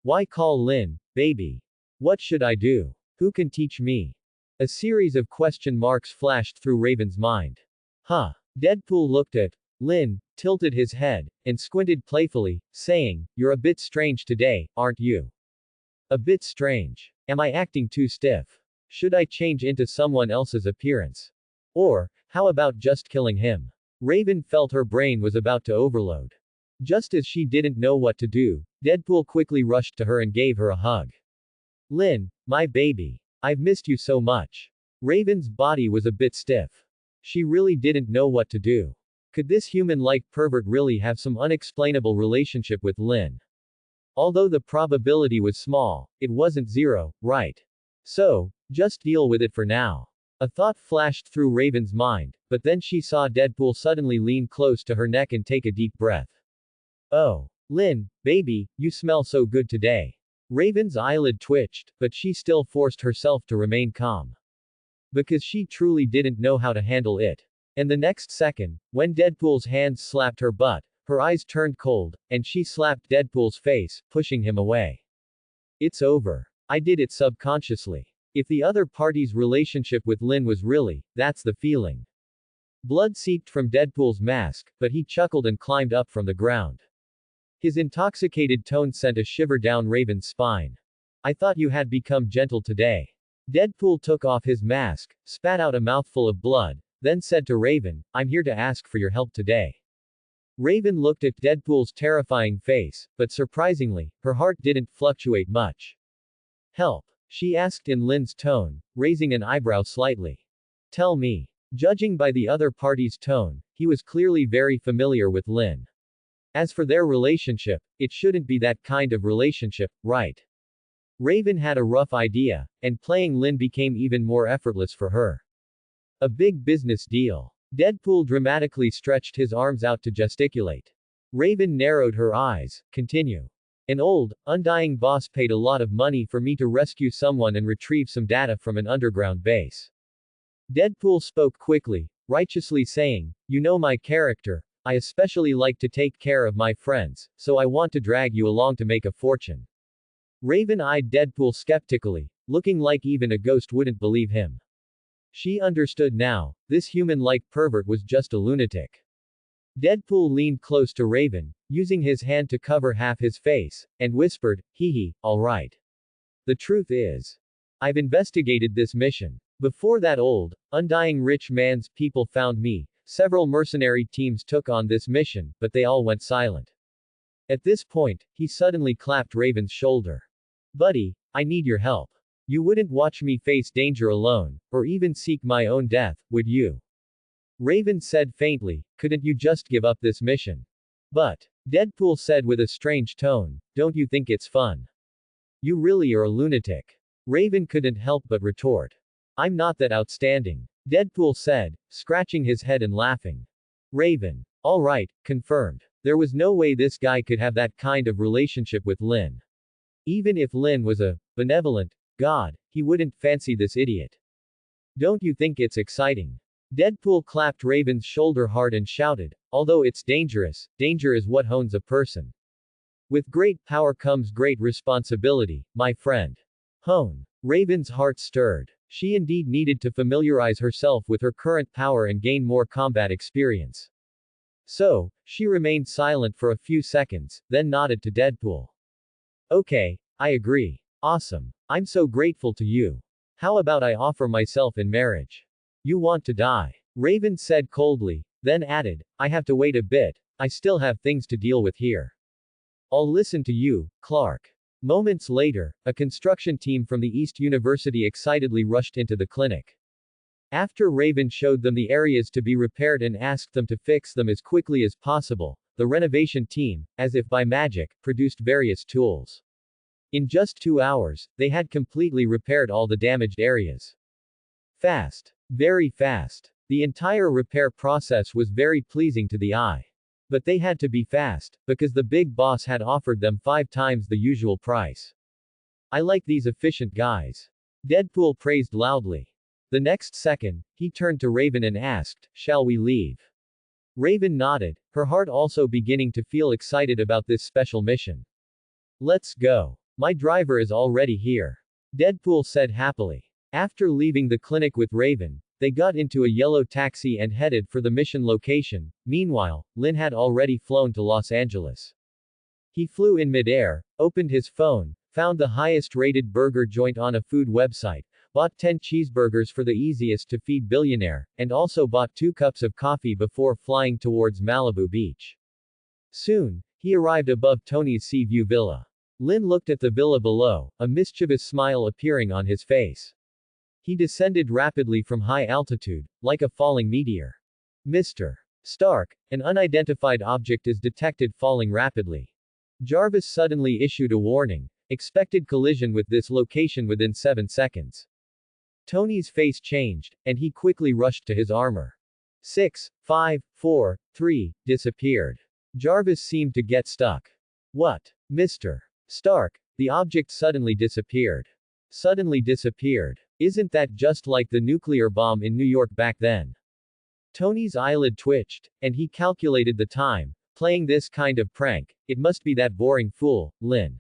Why call Lin, baby? What should I do? Who can teach me? A series of question marks flashed through Raven's mind. Huh. Deadpool looked at Lin, tilted his head, and squinted playfully, saying, You're a bit strange today, aren't you? A bit strange. Am I acting too stiff? Should I change into someone else's appearance? Or, how about just killing him? Raven felt her brain was about to overload. Just as she didn't know what to do, Deadpool quickly rushed to her and gave her a hug. Lin, my baby. I've missed you so much. Raven's body was a bit stiff. She really didn't know what to do. Could this human-like pervert really have some unexplainable relationship with Lin? Although the probability was small, it wasn't zero, right? So, just deal with it for now. A thought flashed through Raven's mind, but then she saw Deadpool suddenly lean close to her neck and take a deep breath. Oh, Lin, baby, you smell so good today. Raven's eyelid twitched, but she still forced herself to remain calm. Because she truly didn't know how to handle it. And the next second, when Deadpool's hands slapped her butt, her eyes turned cold, and she slapped Deadpool's face, pushing him away. It's over. I did it subconsciously. If the other party's relationship with Lin was really, that's the feeling. Blood seeped from Deadpool's mask, but he chuckled and climbed up from the ground. His intoxicated tone sent a shiver down Raven's spine. I thought you had become gentle today. Deadpool took off his mask, spat out a mouthful of blood, then said to Raven, I'm here to ask for your help today. Raven looked at Deadpool's terrifying face, but surprisingly, her heart didn't fluctuate much. Help? She asked in Lin's tone, raising an eyebrow slightly. Tell me. Judging by the other party's tone, he was clearly very familiar with Lin. As for their relationship, it shouldn't be that kind of relationship, right? Raven had a rough idea, and playing Lin became even more effortless for her. A big business deal. Deadpool dramatically stretched his arms out to gesticulate. Raven narrowed her eyes. Continue. An old, undying boss paid a lot of money for me to rescue someone and retrieve some data from an underground base. Deadpool spoke quickly, righteously saying, You know my character, I especially like to take care of my friends, so I want to drag you along to make a fortune. Raven eyed Deadpool skeptically, looking like even a ghost wouldn't believe him. She understood now, this human-like pervert was just a lunatic. Deadpool leaned close to Raven, using his hand to cover half his face, and whispered, Hee hee, alright. The truth is, I've investigated this mission. Before that old, undying rich man's people found me, several mercenary teams took on this mission, but they all went silent. At this point, he suddenly clapped Raven's shoulder. Buddy, I need your help. You wouldn't watch me face danger alone, or even seek my own death, would you? Raven said faintly, couldn't you just give up this mission? But, Deadpool said with a strange tone, don't you think it's fun? You really are a lunatic. Raven couldn't help but retort. I'm not that outstanding. Deadpool said, scratching his head and laughing. Raven. Alright, confirmed. There was no way this guy could have that kind of relationship with Lin. Even if Lin was a benevolent god, he wouldn't fancy this idiot. Don't you think it's exciting? Deadpool clapped Raven's shoulder hard and shouted, although it's dangerous, danger is what hones a person. With great power comes great responsibility, my friend. Hone. Raven's heart stirred. She indeed needed to familiarize herself with her current power and gain more combat experience. So, she remained silent for a few seconds, then nodded to Deadpool. Okay, I agree. Awesome. I'm so grateful to you. How about I offer myself in marriage? You want to die? Raven said coldly, then added, I have to wait a bit, I still have things to deal with here. I'll listen to you, Clark. Moments later, a construction team from the East University excitedly rushed into the clinic. After Raven showed them the areas to be repaired and asked them to fix them as quickly as possible, the renovation team, as if by magic, produced various tools. In just 2 hours, they had completely repaired all the damaged areas. Fast. Very fast. The entire repair process was very pleasing to the eye. But they had to be fast, because the big boss had offered them 5 times the usual price. I like these efficient guys. Deadpool praised loudly. The next second, he turned to Raven and asked, shall we leave? Raven nodded, her heart also beginning to feel excited about this special mission. Let's go. My driver is already here. Deadpool said happily. After leaving the clinic with Raven, they got into a yellow taxi and headed for the mission location. Meanwhile, Lin had already flown to Los Angeles. He flew in midair, opened his phone, found the highest rated burger joint on a food website, bought 10 cheeseburgers for the easiest to feed billionaire, and also bought 2 cups of coffee before flying towards Malibu Beach. Soon, he arrived above Tony's sea view villa. Lin looked at the villa below, a mischievous smile appearing on his face. He descended rapidly from high altitude, like a falling meteor. Mr. Stark, an unidentified object is detected falling rapidly. Jarvis suddenly issued a warning, expected collision with this location within 7 seconds. Tony's face changed, and he quickly rushed to his armor. 6, 5, 4, 3, disappeared. Jarvis seemed to get stuck. What? Mr. Stark, the object suddenly disappeared. Suddenly disappeared. Isn't that just like the nuclear bomb in New York back then? Tony's eyelid twitched, and he calculated the time. Playing this kind of prank, it must be that boring fool, Lin.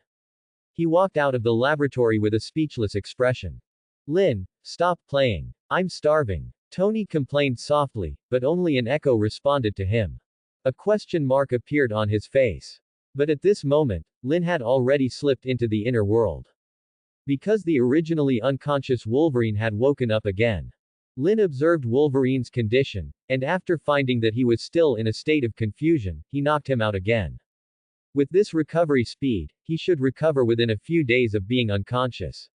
He walked out of the laboratory with a speechless expression. Lin, stop playing. I'm starving. Tony complained softly, but only an echo responded to him. A question mark appeared on his face. But at this moment, Lin had already slipped into the inner world. Because the originally unconscious Wolverine had woken up again. Lin observed Wolverine's condition, and after finding that he was still in a state of confusion, he knocked him out again. With this recovery speed, he should recover within a few days of being unconscious.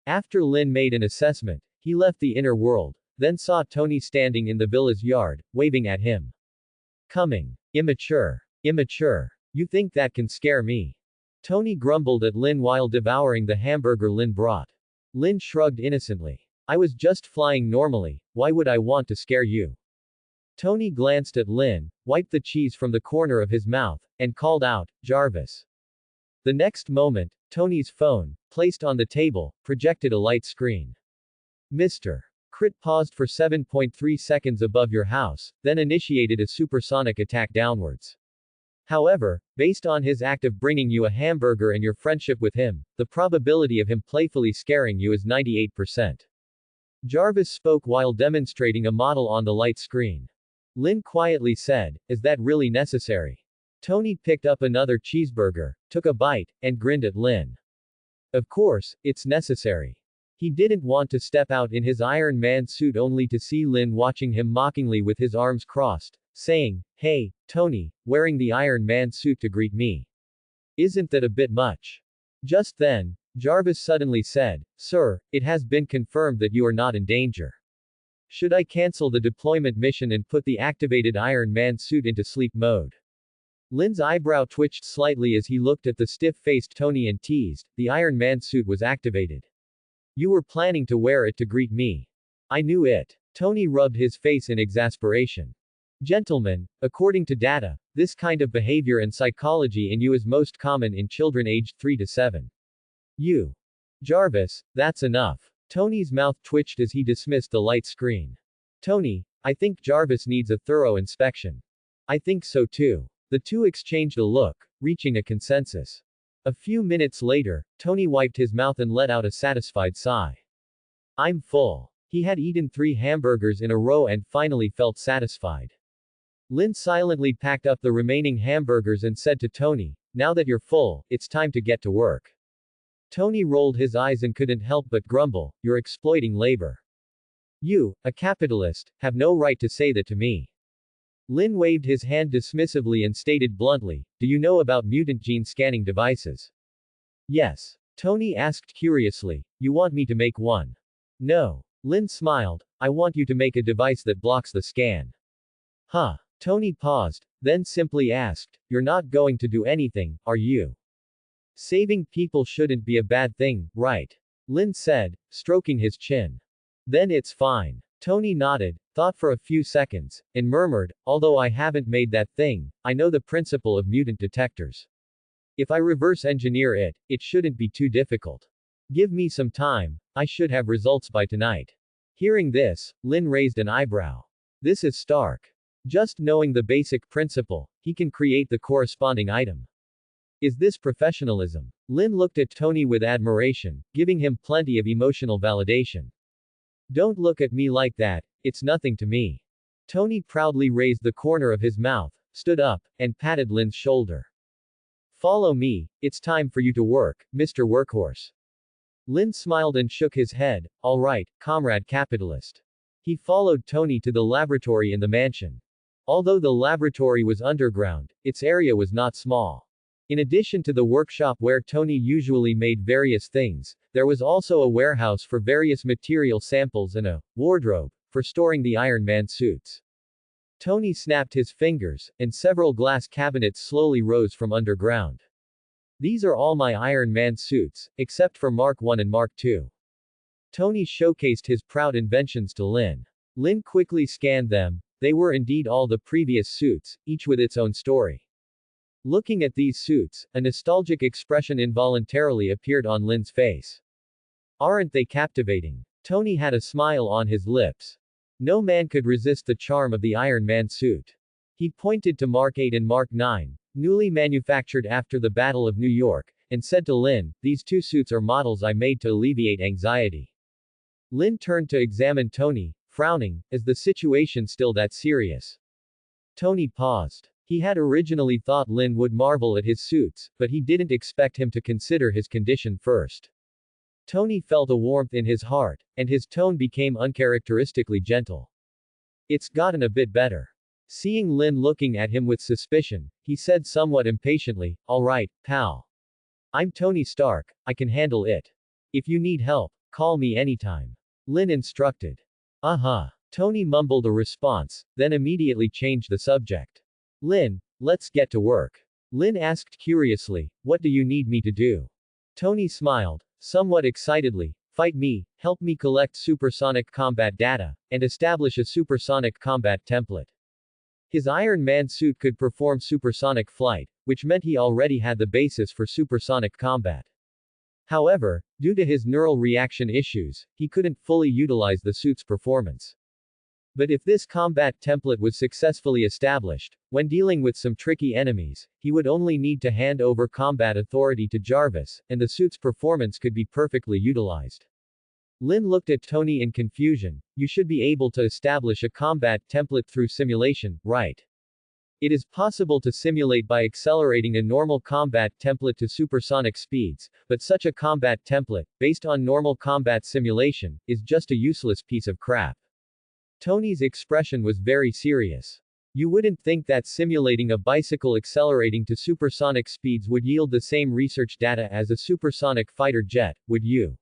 After Lin made an assessment, he left the inner world, then saw Tony standing in the villa's yard, waving at him. Coming. Immature. Immature. You think that can scare me? Tony grumbled at Lin while devouring the hamburger Lin brought. Lin shrugged innocently. I was just flying normally, why would I want to scare you? Tony glanced at Lin, wiped the cheese from the corner of his mouth, and called out, Jarvis. The next moment, Tony's phone, placed on the table, projected a light screen. Mr. Crit paused for 7.3 seconds above your house, then initiated a supersonic attack downwards. However, based on his act of bringing you a hamburger and your friendship with him, the probability of him playfully scaring you is 98%. Jarvis spoke while demonstrating a model on the light screen. Lin quietly said, is that really necessary? Tony picked up another cheeseburger, took a bite, and grinned at Lin. Of course, it's necessary. He didn't want to step out in his Iron Man suit only to see Lin watching him mockingly with his arms crossed, saying, hey, Tony, wearing the Iron Man suit to greet me. Isn't that a bit much? Just then, Jarvis suddenly said, Sir, it has been confirmed that you are not in danger. Should I cancel the deployment mission and put the activated Iron Man suit into sleep mode? Lin's eyebrow twitched slightly as he looked at the stiff-faced Tony and teased, the Iron Man suit was activated. You were planning to wear it to greet me. I knew it. Tony rubbed his face in exasperation. Gentlemen, according to data, this kind of behavior and psychology in you is most common in children aged 3 to 7. You. Jarvis, that's enough. Tony's mouth twitched as he dismissed the light screen. Tony, I think Jarvis needs a thorough inspection. I think so too. The two exchanged a look, reaching a consensus. A few minutes later, Tony wiped his mouth and let out a satisfied sigh. I'm full. He had eaten 3 hamburgers in a row and finally felt satisfied. Lin silently packed up the remaining hamburgers and said to Tony, now that you're full, it's time to get to work. Tony rolled his eyes and couldn't help but grumble, you're exploiting labor. You, a capitalist, have no right to say that to me. Lin waved his hand dismissively and stated bluntly, do you know about mutant gene scanning devices? Yes. Tony asked curiously, you want me to make one? No. Lin smiled, I want you to make a device that blocks the scan. Huh. Tony paused, then simply asked, you're not going to do anything, are you? Saving people shouldn't be a bad thing, right? Lin said, stroking his chin. Then it's fine. Tony nodded, thought for a few seconds, and murmured, although I haven't made that thing, I know the principle of mutant detectors. If I reverse engineer it, it shouldn't be too difficult. Give me some time, I should have results by tonight. Hearing this, Lin raised an eyebrow. This is stark. Just knowing the basic principle, he can create the corresponding item. Is this professionalism? Lin looked at Tony with admiration, giving him plenty of emotional validation. Don't look at me like that, it's nothing to me. Tony proudly raised the corner of his mouth, stood up, and patted Lin's shoulder. Follow me, it's time for you to work, Mr. Workhorse. Lin smiled and shook his head, all right, comrade capitalist. He followed Tony to the laboratory in the mansion. Although the laboratory was underground, its area was not small. In addition to the workshop where Tony usually made various things, there was also a warehouse for various material samples and a wardrobe for storing the Iron Man suits. Tony snapped his fingers, and several glass cabinets slowly rose from underground. These are all my Iron Man suits, except for Mark I and Mark II. Tony showcased his proud inventions to Lin. Lin quickly scanned them, they were indeed all the previous suits, each with its own story. Looking at these suits, a nostalgic expression involuntarily appeared on Lin's face. Aren't they captivating? Tony had a smile on his lips. No man could resist the charm of the Iron Man suit. He pointed to Mark 8 and Mark 9, newly manufactured after the Battle of New York, and said to Lin, these two suits are models I made to alleviate anxiety. Lin turned to examine Tony, frowning, is the situation still that serious? Tony paused. He had originally thought Lin would marvel at his suits, but he didn't expect him to consider his condition first. Tony felt a warmth in his heart, and his tone became uncharacteristically gentle. It's gotten a bit better. Seeing Lin looking at him with suspicion, he said somewhat impatiently, all right, pal. I'm Tony Stark, I can handle it. If you need help, call me anytime. Lin instructed. Uh-huh. Tony mumbled a response, then immediately changed the subject. Lin, let's get to work. Lin asked curiously, what do you need me to do? Tony smiled, somewhat excitedly, fight me, help me collect supersonic combat data, and establish a supersonic combat template. His Iron Man suit could perform supersonic flight, which meant he already had the basis for supersonic combat. However, due to his neural reaction issues, he couldn't fully utilize the suit's performance. But if this combat template was successfully established, when dealing with some tricky enemies, he would only need to hand over combat authority to Jarvis, and the suit's performance could be perfectly utilized. Lin looked at Tony in confusion, you should be able to establish a combat template through simulation, right? It is possible to simulate by accelerating a normal combat template to supersonic speeds, but such a combat template, based on normal combat simulation, is just a useless piece of crap. Tony's expression was very serious. You wouldn't think that simulating a bicycle accelerating to supersonic speeds would yield the same research data as a supersonic fighter jet, would you?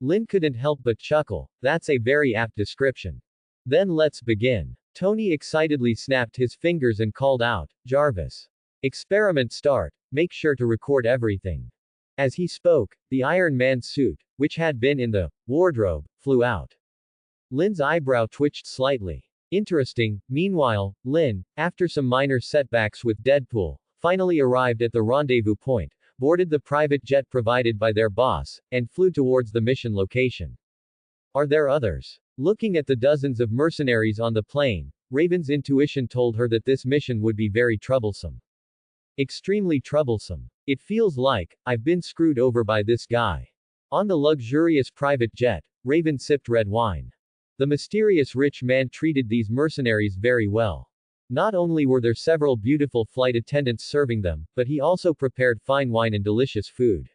Lin couldn't help but chuckle, that's a very apt description. Then let's begin. Tony excitedly snapped his fingers and called out, Jarvis. Experiment start, make sure to record everything. As he spoke, the Iron Man suit, which had been in the wardrobe, flew out. Lin's eyebrow twitched slightly. Interesting. Meanwhile, Lin, after some minor setbacks with Deadpool, finally arrived at the rendezvous point, boarded the private jet provided by their boss, and flew towards the mission location. Are there others? Looking at the dozens of mercenaries on the plane, Raven's intuition told her that this mission would be very troublesome. Extremely troublesome. It feels like, I've been screwed over by this guy. On the luxurious private jet, Raven sipped red wine. The mysterious rich man treated these mercenaries very well. Not only were there several beautiful flight attendants serving them, but he also prepared fine wine and delicious food.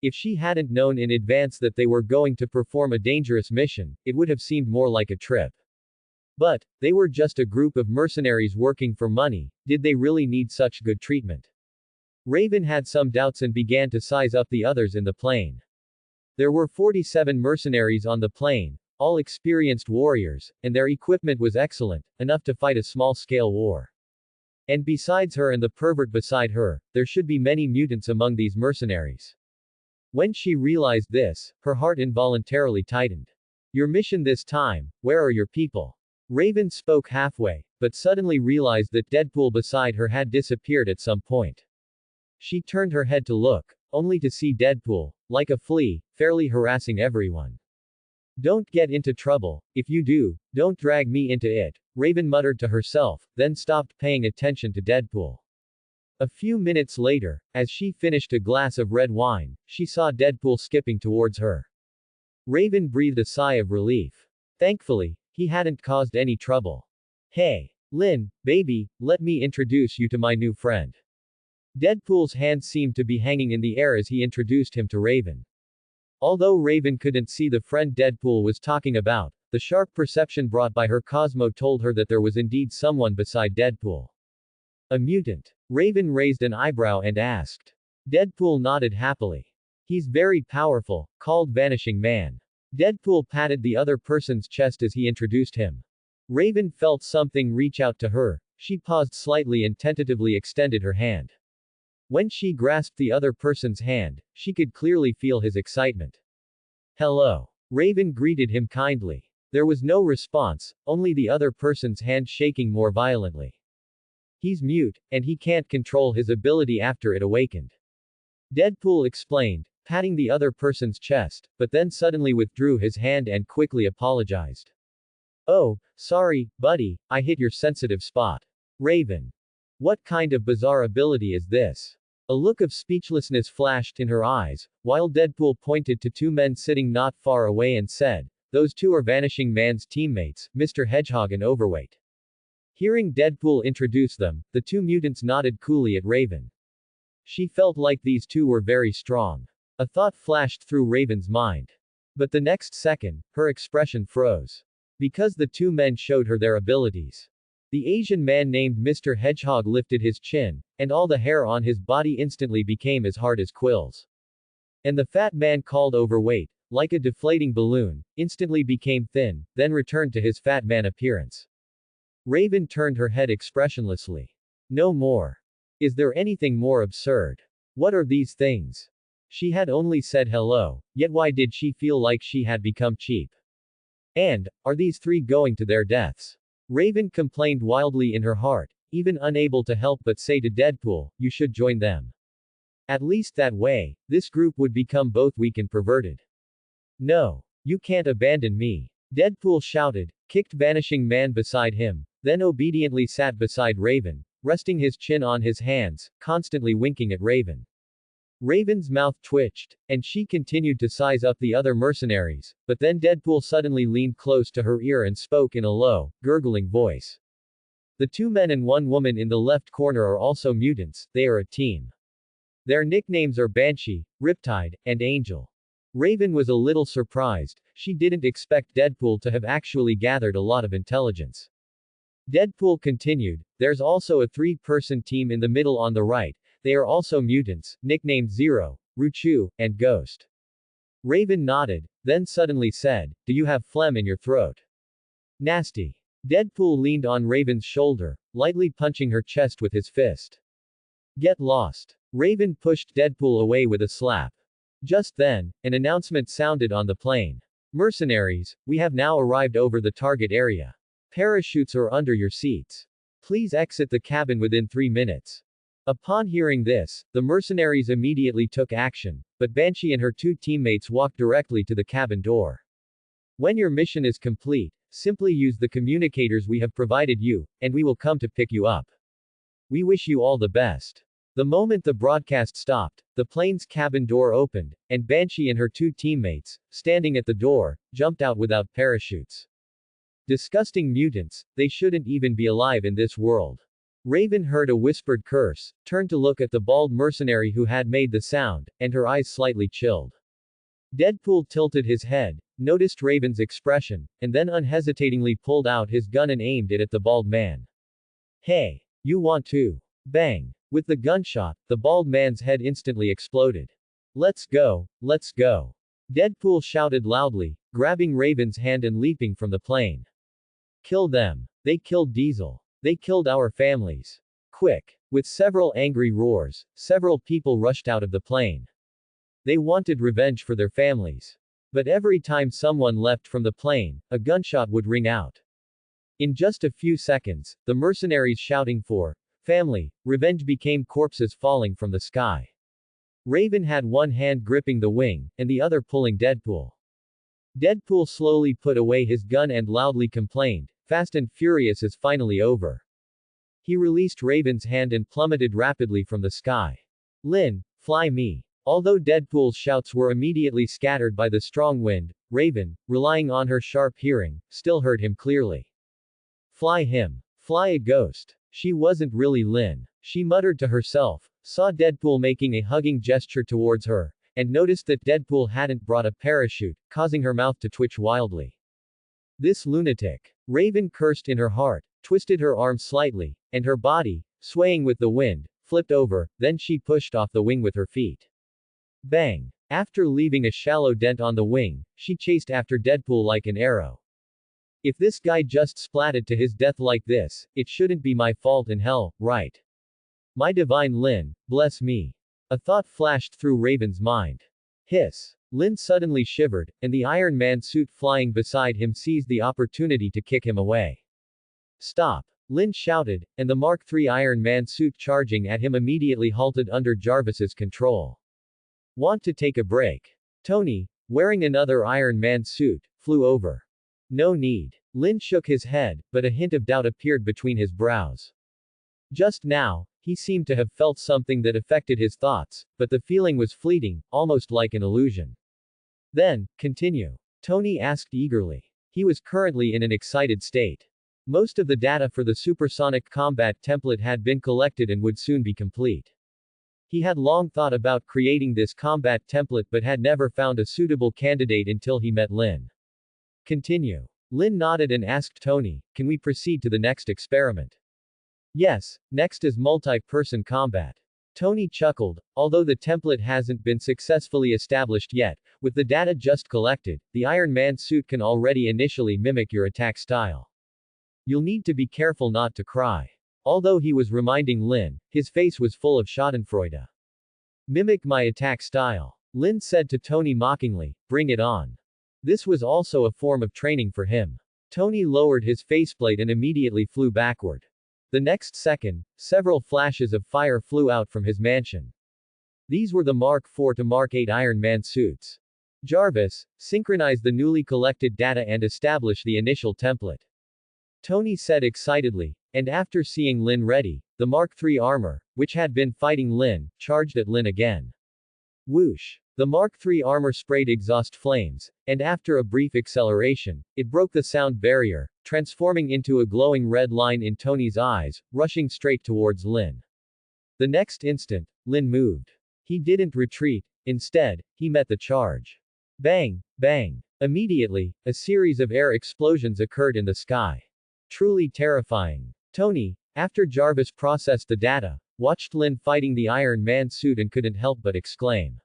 If she hadn't known in advance that they were going to perform a dangerous mission, it would have seemed more like a trip. But, they were just a group of mercenaries working for money. Did they really need such good treatment? Raven had some doubts and began to size up the others in the plane. There were 47 mercenaries on the plane, all experienced warriors, and their equipment was excellent, enough to fight a small-scale war. And besides her and the pervert beside her, there should be many mutants among these mercenaries. When she realized this, her heart involuntarily tightened. Your mission this time, where are your people? Raven spoke halfway, but suddenly realized that Deadpool beside her had disappeared at some point. She turned her head to look, only to see Deadpool, like a flea, fairly harassing everyone. Don't get into trouble. If you do, don't drag me into it, Raven muttered to herself, then stopped paying attention to Deadpool. A few minutes later, as she finished a glass of red wine, she saw Deadpool skipping towards her. Raven breathed a sigh of relief. Thankfully, he hadn't caused any trouble. Hey, Lynn, baby, let me introduce you to my new friend. Deadpool's hand seemed to be hanging in the air as he introduced him to Raven. Although Raven couldn't see the friend Deadpool was talking about, the sharp perception brought by her Cosmo told her that there was indeed someone beside Deadpool. A mutant. Raven raised an eyebrow and asked. Deadpool nodded happily. He's very powerful, called Vanishing Man. Deadpool patted the other person's chest as he introduced him. Raven felt something reach out to her. She paused slightly and tentatively extended her hand. When she grasped the other person's hand, she could clearly feel his excitement. Hello. Raven greeted him kindly. There was no response, only the other person's hand shaking more violently. He's mute, and he can't control his ability after it awakened. Deadpool explained, patting the other person's chest, but then suddenly withdrew his hand and quickly apologized. Oh, sorry, buddy, I hit your sensitive spot. Raven. What kind of bizarre ability is this? A look of speechlessness flashed in her eyes, while Deadpool pointed to two men sitting not far away and said, those two are Vanishing Man's teammates, Mr. Hedgehog and Overweight. Hearing Deadpool introduce them, the two mutants nodded coolly at Raven. She felt like these two were very strong. A thought flashed through Raven's mind. But the next second, her expression froze. Because the two men showed her their abilities. The Asian man named Mr. Hedgehog lifted his chin, and all the hair on his body instantly became as hard as quills. And the fat man called Overweight, like a deflating balloon, instantly became thin, then returned to his fat man appearance. Raven turned her head expressionlessly. No more. Is there anything more absurd? What are these things? She had only said hello, yet why did she feel like she had become cheap? And, are these three going to their deaths? Raven complained wildly in her heart, even unable to help but say to Deadpool, you should join them. At least that way, this group would become both weak and perverted. No. You can't abandon me. Deadpool shouted, kicked Vanishing Man beside him, then obediently sat beside Raven, resting his chin on his hands, constantly winking at Raven. Raven's mouth twitched, and she continued to size up the other mercenaries, but then Deadpool suddenly leaned close to her ear and spoke in a low, gurgling voice. The two men and one woman in the left corner are also mutants, they are a team. Their nicknames are Banshee, Riptide, and Angel. Raven was a little surprised, she didn't expect Deadpool to have actually gathered a lot of intelligence. Deadpool continued, there's also a three-person team in the middle on the right, they are also mutants, nicknamed Zero, Ruchu, and Ghost. Raven nodded, then suddenly said, do you have phlegm in your throat? Nasty. Deadpool leaned on Raven's shoulder, lightly punching her chest with his fist. Get lost. Raven pushed Deadpool away with a slap. Just then, an announcement sounded on the plane. Mercenaries, we have now arrived over the target area. Parachutes are under your seats. Please exit the cabin within 3 minutes. Upon hearing this, the mercenaries immediately took action, but Banshee and her two teammates walked directly to the cabin door. When your mission is complete, simply use the communicators we have provided you, and we will come to pick you up. We wish you all the best. The moment the broadcast stopped, the plane's cabin door opened, and Banshee and her two teammates, standing at the door, jumped out without parachutes. Disgusting mutants, they shouldn't even be alive in this world. Raven heard a whispered curse, turned to look at the bald mercenary who had made the sound, and her eyes slightly chilled. Deadpool tilted his head, noticed Raven's expression, and then unhesitatingly pulled out his gun and aimed it at the bald man. Hey! You want to? Bang! With the gunshot, the bald man's head instantly exploded. Let's go, let's go. Deadpool shouted loudly, grabbing Raven's hand and leaping from the plane. Kill them. They killed Diesel. They killed our families. Quick! With several angry roars, several people rushed out of the plane. They wanted revenge for their families. But every time someone left from the plane, a gunshot would ring out. In just a few seconds, the mercenaries shouting for family, revenge became corpses falling from the sky. Raven had one hand gripping the wing, and the other pulling Deadpool. Deadpool slowly put away his gun and loudly complained, Fast and Furious is finally over. He released Raven's hand and plummeted rapidly from the sky. Lin, fly me. Although Deadpool's shouts were immediately scattered by the strong wind, Raven, relying on her sharp hearing, still heard him clearly. Fly him. Fly a ghost. She wasn't really Lin. She muttered to herself, saw Deadpool making a hugging gesture towards her, and noticed that Deadpool hadn't brought a parachute, causing her mouth to twitch wildly. This lunatic. Raven cursed in her heart, twisted her arm slightly, and her body, swaying with the wind, flipped over, then she pushed off the wing with her feet. Bang! After leaving a shallow dent on the wing, she chased after Deadpool like an arrow. If this guy just splatted to his death like this, it shouldn't be my fault in hell, right? My divine Lin, bless me. A thought flashed through Raven's mind. Hiss. Lin suddenly shivered, and the Iron Man suit flying beside him seized the opportunity to kick him away. Stop! Lin shouted, and the Mark III Iron Man suit charging at him immediately halted under Jarvis's control. Want to take a break? Tony, wearing another Iron Man suit, flew over. No need. Lin shook his head, but a hint of doubt appeared between his brows. Just now, he seemed to have felt something that affected his thoughts, but the feeling was fleeting, almost like an illusion. Then, continue. Tony asked eagerly. He was currently in an excited state. Most of the data for the supersonic combat template had been collected and would soon be complete. He had long thought about creating this combat template but had never found a suitable candidate until he met Lin. Continue. Lin nodded and asked Tony, can we proceed to the next experiment? Yes, next is multi-person combat. Tony chuckled, although the template hasn't been successfully established yet, with the data just collected, the Iron Man suit can already initially mimic your attack style. You'll need to be careful not to cry. Although he was reminding Lin, his face was full of schadenfreude. Mimic my attack style. Lin said to Tony mockingly, bring it on. This was also a form of training for him. Tony lowered his faceplate and immediately flew backward. The next second, several flashes of fire flew out from his mansion. These were the Mark IV to Mark VIII Iron Man suits. Jarvis, synchronize the newly collected data and establish the initial template. Tony said excitedly, and after seeing Lin ready, the Mark III armor, which had been fighting Lin, charged at Lin again. Whoosh! The Mark III armor sprayed exhaust flames, and after a brief acceleration, it broke the sound barrier, transforming into a glowing red line in Tony's eyes, rushing straight towards Lin. The next instant, Lin moved. He didn't retreat, instead, he met the charge. Bang! Bang! Immediately, a series of air explosions occurred in the sky. Truly terrifying. Tony, after Jarvis processed the data, watched Lin fighting the Iron Man suit and couldn't help but exclaim.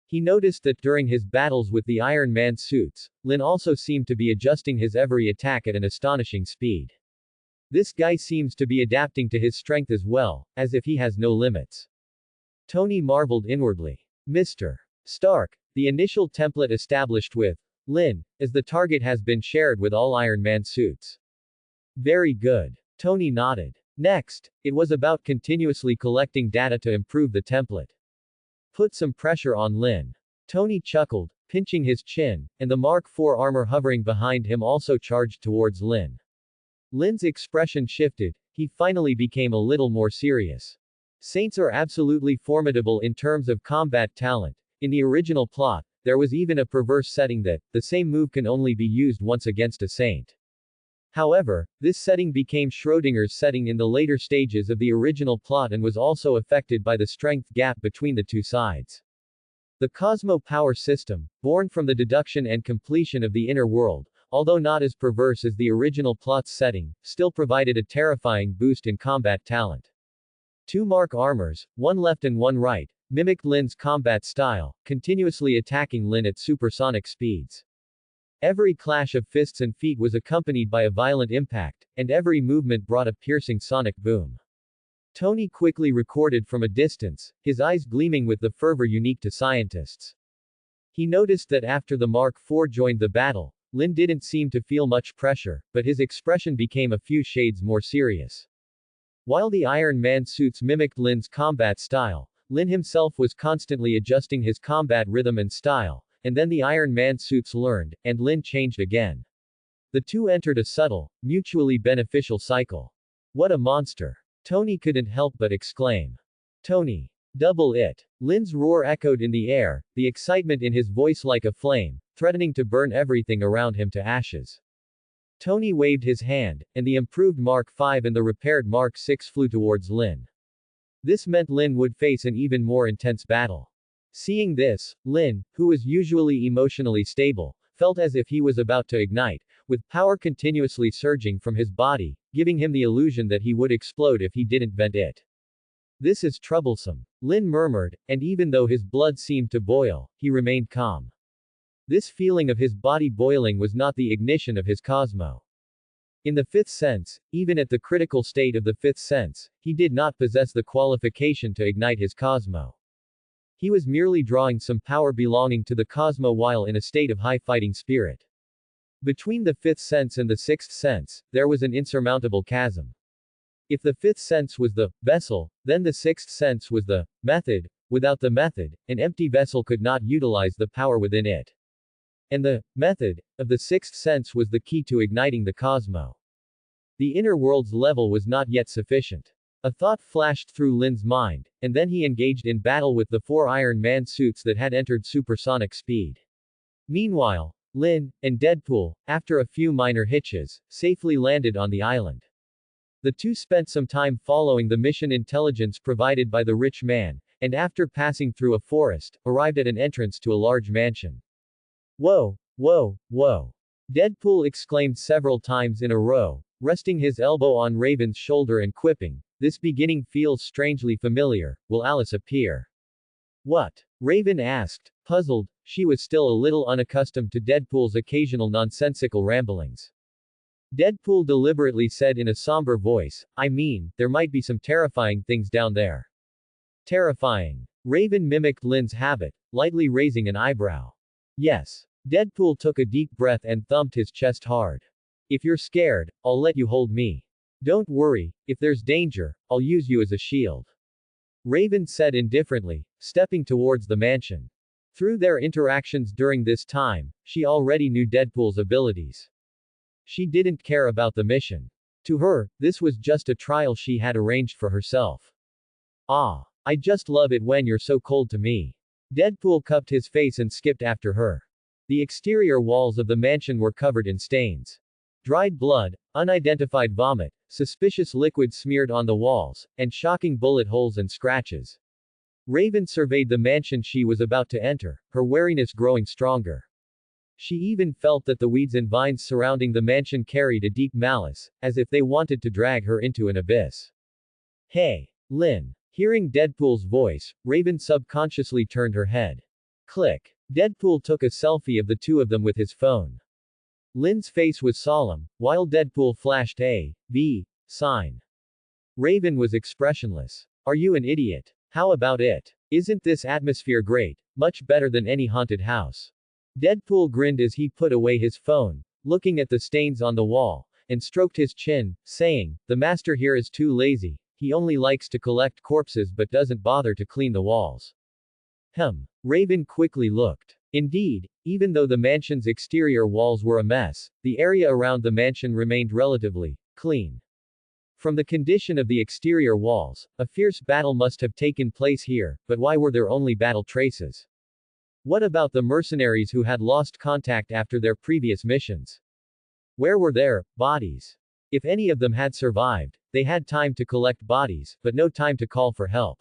He noticed that during his battles with the Iron Man suits, Lin also seemed to be adjusting his every attack at an astonishing speed. This guy seems to be adapting to his strength as well, as if he has no limits. Tony marveled inwardly. Mr. Stark, the initial template established with Lin as the target has been shared with all Iron Man suits. Very good. Tony nodded. Next, it was about continuously collecting data to improve the template. Put some pressure on Lin. Tony chuckled, pinching his chin, and the Mark IV armor hovering behind him also charged towards Lin. Lin's expression shifted, he finally became a little more serious. Saints are absolutely formidable in terms of combat talent. In the original plot, there was even a perverse setting that, the same move can only be used once against a saint. However, this setting became Schrödinger's setting in the later stages of the original plot and was also affected by the strength gap between the two sides. The Cosmo power system, born from the deduction and completion of the inner world, although not as perverse as the original plot's setting, still provided a terrifying boost in combat talent. Two Mark armors, one left and one right, mimicked Lin's combat style, continuously attacking Lin at supersonic speeds. Every clash of fists and feet was accompanied by a violent impact, and every movement brought a piercing sonic boom. Tony quickly recorded from a distance, his eyes gleaming with the fervor unique to scientists. He noticed that after the Mark IV joined the battle, Lin didn't seem to feel much pressure, but his expression became a few shades more serious. While the Iron Man suits mimicked Lin's combat style, Lin himself was constantly adjusting his combat rhythm and style, and then the Iron Man suits learned, and Lin changed again. The two entered a subtle, mutually beneficial cycle. What a monster! Tony couldn't help but exclaim. Tony! Double it! Lin's roar echoed in the air, the excitement in his voice like a flame, threatening to burn everything around him to ashes. Tony waved his hand, and the improved Mark V and the repaired Mark VI flew towards Lin. This meant Lin would face an even more intense battle. Seeing this, Lin, who was usually emotionally stable, felt as if he was about to ignite, with power continuously surging from his body, giving him the illusion that he would explode if he didn't vent it. This is troublesome, Lin murmured, and even though his blood seemed to boil, he remained calm. This feeling of his body boiling was not the ignition of his Cosmo. In the fifth sense, even at the critical state of the fifth sense, he did not possess the qualification to ignite his Cosmo. He was merely drawing some power belonging to the Cosmo while in a state of high fighting spirit. Between the fifth sense and the sixth sense, there was an insurmountable chasm. If the fifth sense was the vessel, then the sixth sense was the method. Without the method, an empty vessel could not utilize the power within it. And the method of the sixth sense was the key to igniting the Cosmo. The inner world's level was not yet sufficient. A thought flashed through Lin's mind, and then he engaged in battle with the 4 Iron Man suits that had entered supersonic speed. Meanwhile, Lin and Deadpool, after a few minor hitches, safely landed on the island. The two spent some time following the mission intelligence provided by the rich man, and after passing through a forest, arrived at an entrance to a large mansion. Whoa, whoa, whoa! Deadpool exclaimed several times in a row, resting his elbow on Raven's shoulder and quipping, "This beginning feels strangely familiar, will Alice appear?" What? Raven asked, puzzled, she was still a little unaccustomed to Deadpool's occasional nonsensical ramblings. Deadpool deliberately said in a somber voice, "I mean, there might be some terrifying things down there." Terrifying. Raven mimicked Lin's habit, lightly raising an eyebrow. Yes. Deadpool took a deep breath and thumped his chest hard. "If you're scared, I'll let you hold me. Don't worry, if there's danger, I'll use you as a shield." Raven said indifferently, stepping towards the mansion. Through their interactions during this time, she already knew Deadpool's abilities. She didn't care about the mission. To her, this was just a trial she had arranged for herself. "Ah, I just love it when you're so cold to me." Deadpool cupped his face and skipped after her. The exterior walls of the mansion were covered in stains. Dried blood, unidentified vomit, suspicious liquid smeared on the walls, and shocking bullet holes and scratches. Raven surveyed the mansion she was about to enter, her wariness growing stronger. She even felt that the weeds and vines surrounding the mansion carried a deep malice, as if they wanted to drag her into an abyss. "Hey, Lin." Hearing Deadpool's voice, Raven subconsciously turned her head. Click. Deadpool took a selfie of the two of them with his phone. Lin's face was solemn, while Deadpool flashed a V sign. Raven was expressionless. "Are you an idiot? How about it? Isn't this atmosphere great? Much better than any haunted house." Deadpool grinned as he put away his phone, looking at the stains on the wall, and stroked his chin, saying, "The master here is too lazy. He only likes to collect corpses but doesn't bother to clean the walls." Raven quickly looked. Indeed, even though the mansion's exterior walls were a mess, the area around the mansion remained relatively clean. From the condition of the exterior walls, a fierce battle must have taken place here, but why were there only battle traces? What about the mercenaries who had lost contact after their previous missions? Where were their bodies? If any of them had survived, they had time to collect bodies, but no time to call for help.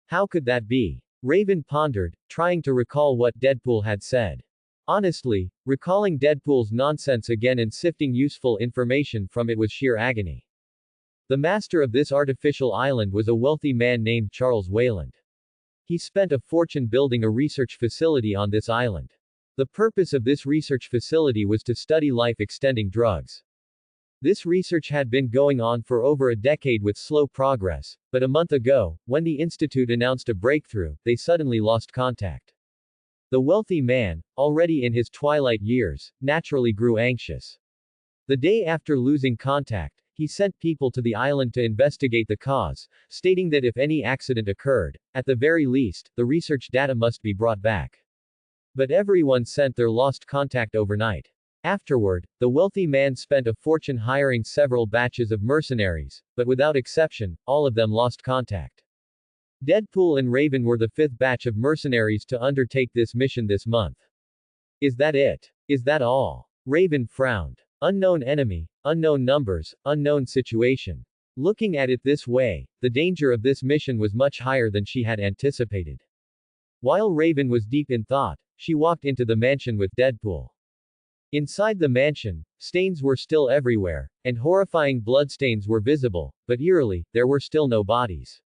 How could that be? Raven pondered, trying to recall what Deadpool had said. Honestly, recalling Deadpool's nonsense again and sifting useful information from it was sheer agony. The master of this artificial island was a wealthy man named Charles Wayland. He spent a fortune building a research facility on this island. The purpose of this research facility was to study life-extending drugs. This research had been going on for over a decade with slow progress, but a month ago, when the institute announced a breakthrough, they suddenly lost contact. The wealthy man, already in his twilight years, naturally grew anxious. The day after losing contact, he sent people to the island to investigate the cause, stating that if any accident occurred, at the very least, the research data must be brought back. But everyone sent their lost contact overnight. Afterward, the wealthy man spent a fortune hiring several batches of mercenaries, but without exception, all of them lost contact. Deadpool and Raven were the fifth batch of mercenaries to undertake this mission this month. Is that it? Is that all? Raven frowned. Unknown enemy, unknown numbers, unknown situation. Looking at it this way, the danger of this mission was much higher than she had anticipated. While Raven was deep in thought, she walked into the mansion with Deadpool. Inside the mansion, stains were still everywhere, and horrifying bloodstains were visible, but eerily, there were still no bodies.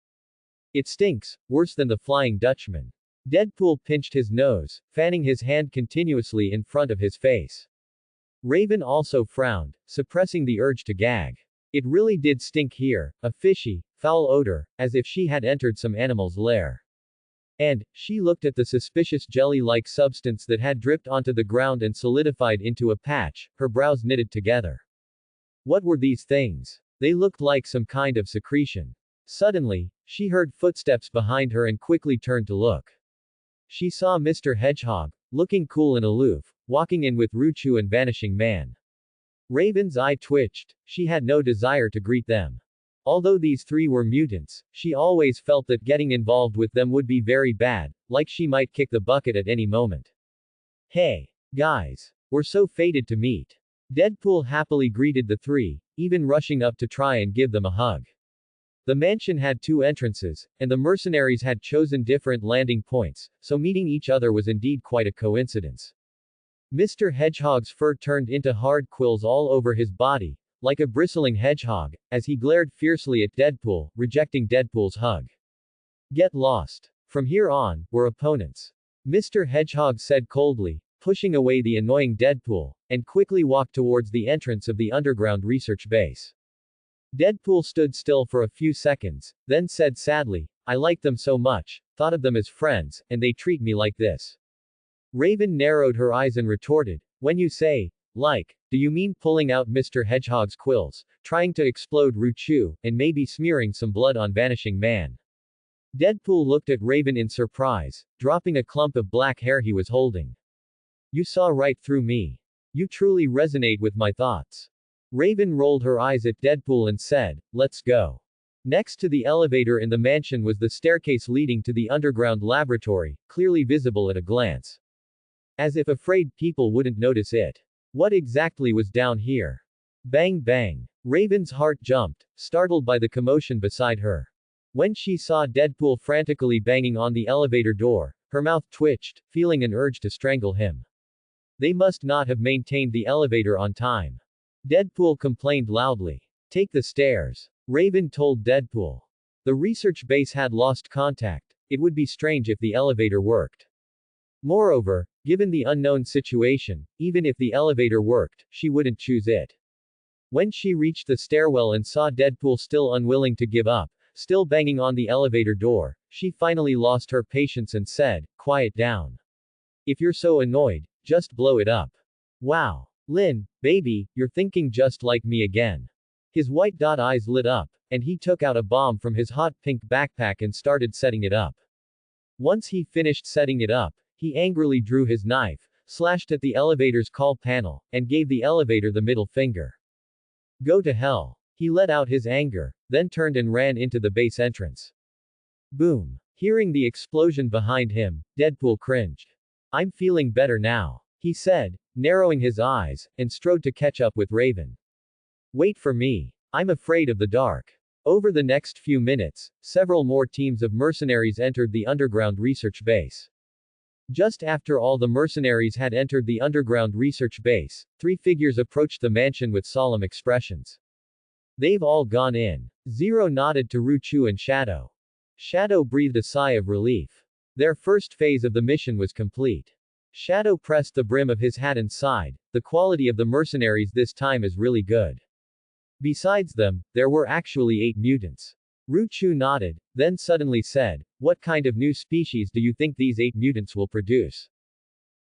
It stinks, worse than the Flying Dutchman. Deadpool pinched his nose, fanning his hand continuously in front of his face. Raven also frowned, suppressing the urge to gag. It really did stink here, a fishy, foul odor, as if she had entered some animal's lair. And, she looked at the suspicious jelly-like substance that had dripped onto the ground and solidified into a patch, her brows knitted together. What were these things? They looked like some kind of secretion. Suddenly, she heard footsteps behind her and quickly turned to look. She saw Mr. Hedgehog, looking cool and aloof, walking in with Ruchu and Vanishing Man. Raven's eye twitched, she had no desire to greet them. Although these three were mutants, she always felt that getting involved with them would be very bad, like she might kick the bucket at any moment. Hey, guys. We're so fated to meet. Deadpool happily greeted the three, even rushing up to try and give them a hug. The mansion had two entrances, and the mercenaries had chosen different landing points, so meeting each other was indeed quite a coincidence. Mr. Hedgehog's fur turned into hard quills all over his body, like a bristling hedgehog, as he glared fiercely at Deadpool, rejecting Deadpool's hug. Get lost. From here on, we're opponents. Mr. Hedgehog said coldly, pushing away the annoying Deadpool, and quickly walked towards the entrance of the underground research base. Deadpool stood still for a few seconds, then said sadly, I like them so much, thought of them as friends, and they treat me like this. Raven narrowed her eyes and retorted, when you say, like, do you mean pulling out Mr. Hedgehog's quills, trying to explode Ruchu, and maybe smearing some blood on Vanishing Man? Deadpool looked at Raven in surprise, dropping a clump of black hair he was holding. You saw right through me. You truly resonate with my thoughts. Raven rolled her eyes at Deadpool and said, let's go. Next to the elevator in the mansion was the staircase leading to the underground laboratory, clearly visible at a glance. As if afraid people wouldn't notice it. What exactly was down here? Bang bang. Raven's heart jumped, startled by the commotion beside her. When she saw Deadpool frantically banging on the elevator door, her mouth twitched, feeling an urge to strangle him. They must not have maintained the elevator on time. Deadpool complained loudly. Take the stairs. Raven told Deadpool. The research base had lost contact. It would be strange if the elevator worked. Moreover, given the unknown situation, even if the elevator worked, she wouldn't choose it. When she reached the stairwell and saw Deadpool still unwilling to give up, still banging on the elevator door, she finally lost her patience and said, quiet down. If you're so annoyed, just blow it up. Wow. Lynn, baby, you're thinking just like me again. His white dot eyes lit up, and he took out a bomb from his hot pink backpack and started setting it up. Once he finished setting it up, he angrily drew his knife, slashed at the elevator's call panel, and gave the elevator the middle finger. Go to hell. He let out his anger, then turned and ran into the base entrance. Boom. Hearing the explosion behind him, Deadpool cringed. I'm feeling better now, he said, narrowing his eyes, and strode to catch up with Raven. Wait for me. I'm afraid of the dark. Over the next few minutes, several more teams of mercenaries entered the underground research base. Just after all the mercenaries had entered the underground research base, three figures approached the mansion with solemn expressions. They've all gone in. Zero nodded to Ruchu and Shadow. Shadow breathed a sigh of relief. Their first phase of the mission was complete. Shadow pressed the brim of his hat and sighed. The quality of the mercenaries this time is really good. Besides them, there were actually 8 mutants. Ruchu nodded, then suddenly said, "What kind of new species do you think these 8 mutants will produce?"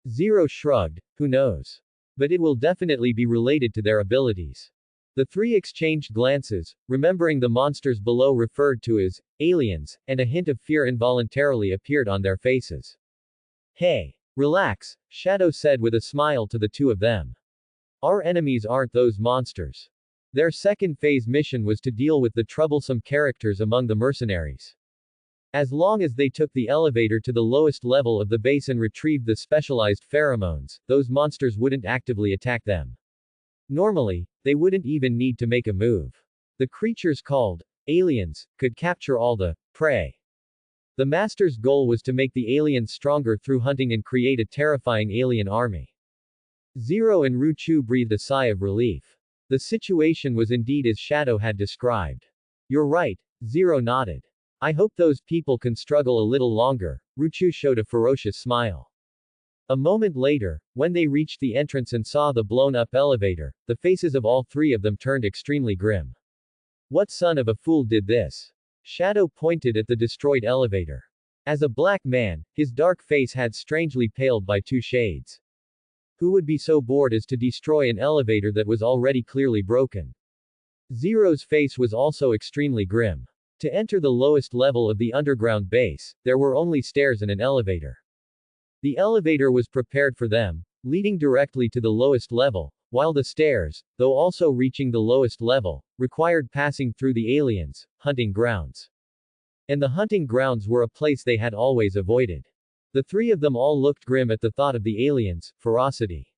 Zero shrugged, "Who knows? But it will definitely be related to their abilities." The three exchanged glances, remembering the monsters below referred to as aliens, and a hint of fear involuntarily appeared on their faces. "Hey, relax," Shadow said with a smile to the two of them. "Our enemies aren't those monsters." Their second phase mission was to deal with the troublesome characters among the mercenaries. As long as they took the elevator to the lowest level of the base and retrieved the specialized pheromones, those monsters wouldn't actively attack them. Normally, they wouldn't even need to make a move. The creatures called aliens could capture all the prey. The master's goal was to make the aliens stronger through hunting and create a terrifying alien army. Zero and Ruchu breathed a sigh of relief. The situation was indeed as Shadow had described. "You're right," Zero nodded. "I hope those people can struggle a little longer." Ruchu showed a ferocious smile. A moment later, when they reached the entrance and saw the blown-up elevator, the faces of all three of them turned extremely grim. "What son of a fool did this?" Shadow pointed at the destroyed elevator. As a black man, his dark face had strangely paled by 2 shades. Who would be so bored as to destroy an elevator that was already clearly broken? Zero's face was also extremely grim. To enter the lowest level of the underground base, there were only stairs and an elevator. The elevator was prepared for them, leading directly to the lowest level, while the stairs, though also reaching the lowest level, required passing through the aliens' hunting grounds. And the hunting grounds were a place they had always avoided. The three of them all looked grim at the thought of the aliens' ferocity.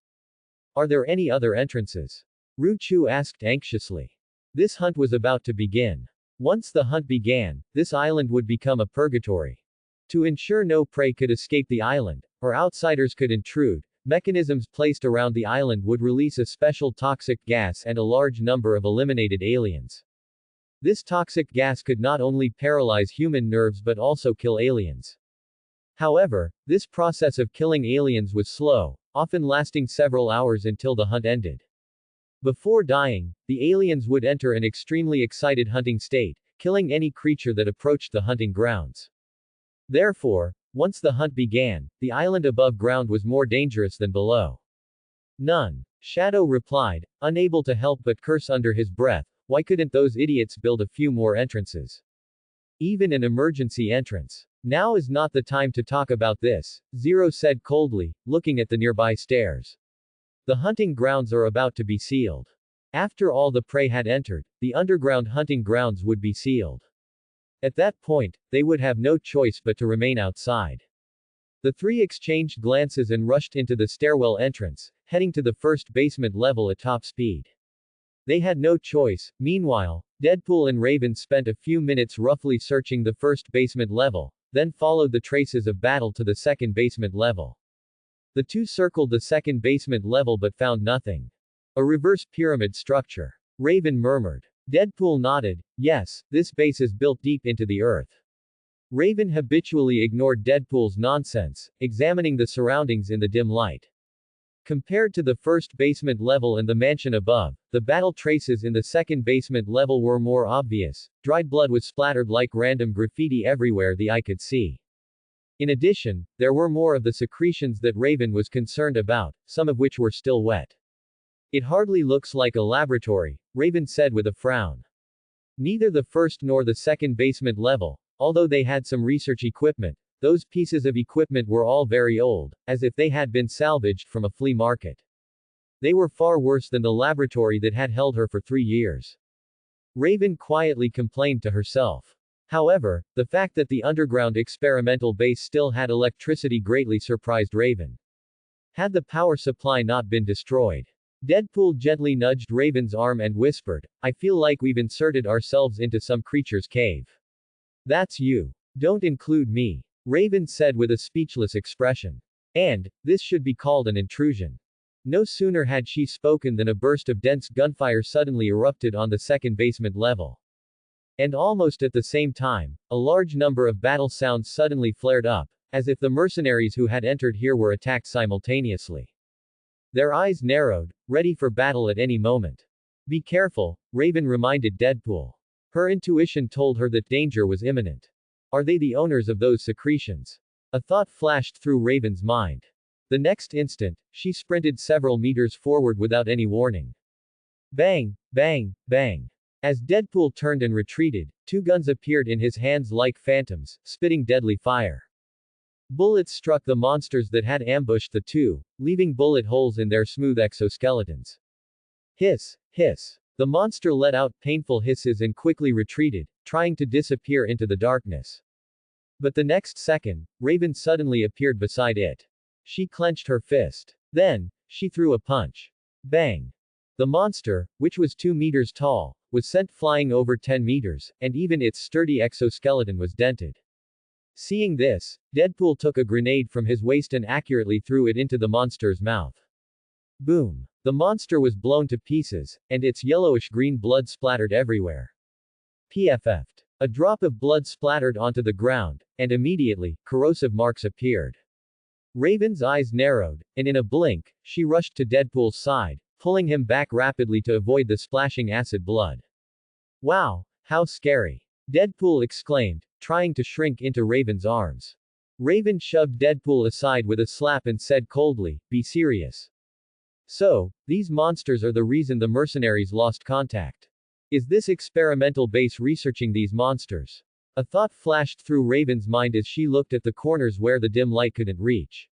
"Are there any other entrances?" Ruchu asked anxiously. This hunt was about to begin. Once the hunt began, this island would become a purgatory. To ensure no prey could escape the island, or outsiders could intrude, mechanisms placed around the island would release a special toxic gas and a large number of eliminated aliens. This toxic gas could not only paralyze human nerves but also kill aliens. However, this process of killing aliens was slow, often lasting several hours until the hunt ended. Before dying, the aliens would enter an extremely excited hunting state, killing any creature that approached the hunting grounds. Therefore, once the hunt began, the island above ground was more dangerous than below. "None," Shadow replied, unable to help but curse under his breath. Why couldn't those idiots build a few more entrances? Even an emergency entrance. "Now is not the time to talk about this," Zero said coldly, looking at the nearby stairs. "The hunting grounds are about to be sealed. After all the prey had entered, the underground hunting grounds would be sealed. At that point, they would have no choice but to remain outside." The three exchanged glances and rushed into the stairwell entrance, heading to the first basement level at top speed. They had no choice. Meanwhile, Deadpool and Raven spent a few minutes roughly searching the first basement level, then followed the traces of battle to the second basement level. The two circled the second basement level but found nothing. "A reverse pyramid structure," Raven murmured. Deadpool nodded. "Yes, this base is built deep into the earth." Raven habitually ignored Deadpool's nonsense, examining the surroundings in the dim light. Compared to the first basement level and the mansion above, the battle traces in the second basement level were more obvious. Dried blood was splattered like random graffiti everywhere the eye could see. In addition, there were more of the secretions that Raven was concerned about, some of which were still wet. "It hardly looks like a laboratory," Raven said with a frown. Neither the first nor the second basement level, although they had some research equipment, those pieces of equipment were all very old, as if they had been salvaged from a flea market. They were far worse than the laboratory that had held her for 3 years. Raven quietly complained to herself. However, the fact that the underground experimental base still had electricity greatly surprised Raven. Had the power supply not been destroyed? Deadpool gently nudged Raven's arm and whispered, I feel like we've inserted ourselves into some creature's cave. That's you. Don't include me. Raven said with a speechless expression. And, this should be called an intrusion. No sooner had she spoken than a burst of dense gunfire suddenly erupted on the second basement level. And almost at the same time, a large number of battle sounds suddenly flared up, as if the mercenaries who had entered here were attacked simultaneously. Their eyes narrowed, ready for battle at any moment. Be careful, Raven reminded Deadpool. Her intuition told her that danger was imminent. Are they the owners of those secretions? A thought flashed through Raven's mind. The next instant, she sprinted several meters forward without any warning. Bang, bang, bang. As Deadpool turned and retreated, two guns appeared in his hands like phantoms, spitting deadly fire. Bullets struck the monsters that had ambushed the two, leaving bullet holes in their smooth exoskeletons. Hiss, hiss. The monster let out painful hisses and quickly retreated, trying to disappear into the darkness. But the next second, Raven suddenly appeared beside it. She clenched her fist. Then, she threw a punch. Bang. The monster, which was 2 meters tall, was sent flying over 10 meters, and even its sturdy exoskeleton was dented. Seeing this, Deadpool took a grenade from his waist and accurately threw it into the monster's mouth. Boom. The monster was blown to pieces, and its yellowish-green blood splattered everywhere. PFF'd. A drop of blood splattered onto the ground, and immediately, corrosive marks appeared. Raven's eyes narrowed, and in a blink, she rushed to Deadpool's side, pulling him back rapidly to avoid the splashing acid blood. Wow, how scary! Deadpool exclaimed, trying to shrink into Raven's arms. Raven shoved Deadpool aside with a slap and said coldly, be serious. So, these monsters are the reason the mercenaries lost contact. Is this experimental base researching these monsters? A thought flashed through Raven's mind as she looked at the corners where the dim light couldn't reach.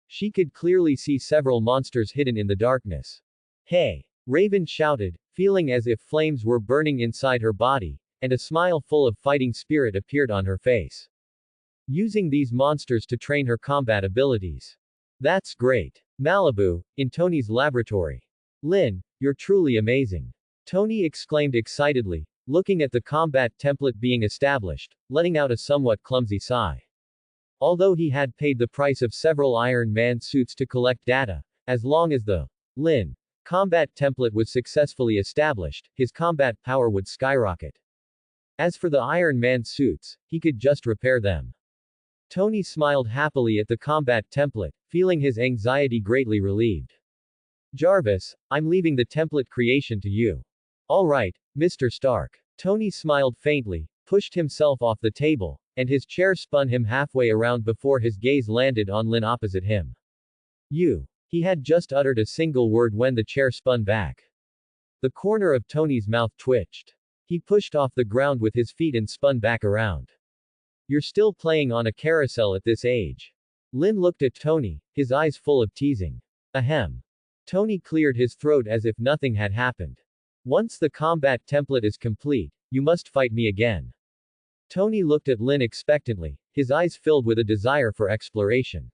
She could clearly see several monsters hidden in the darkness. Hey! Raven shouted, feeling as if flames were burning inside her body, and a smile full of fighting spirit appeared on her face. Using these monsters to train her combat abilities. That's great. Malibu, in Tony's laboratory. Lynn, you're truly amazing. Tony exclaimed excitedly, looking at the combat template being established, letting out a somewhat clumsy sigh. Although he had paid the price of several Iron Man suits to collect data, as long as the Lynn combat template was successfully established, his combat power would skyrocket. As for the Iron Man suits, he could just repair them. Tony smiled happily at the combat template, feeling his anxiety greatly relieved. Jarvis, I'm leaving the template creation to you. All right, Mr. Stark. Tony smiled faintly, pushed himself off the table, and his chair spun him halfway around before his gaze landed on Lynn opposite him. You. He had just uttered a single word when the chair spun back. The corner of Tony's mouth twitched. He pushed off the ground with his feet and spun back around. You're still playing on a carousel at this age. Lynn looked at Tony, his eyes full of teasing. Ahem. Tony cleared his throat as if nothing had happened. Once the combat template is complete, you must fight me again. Tony looked at Lynn expectantly, his eyes filled with a desire for exploration.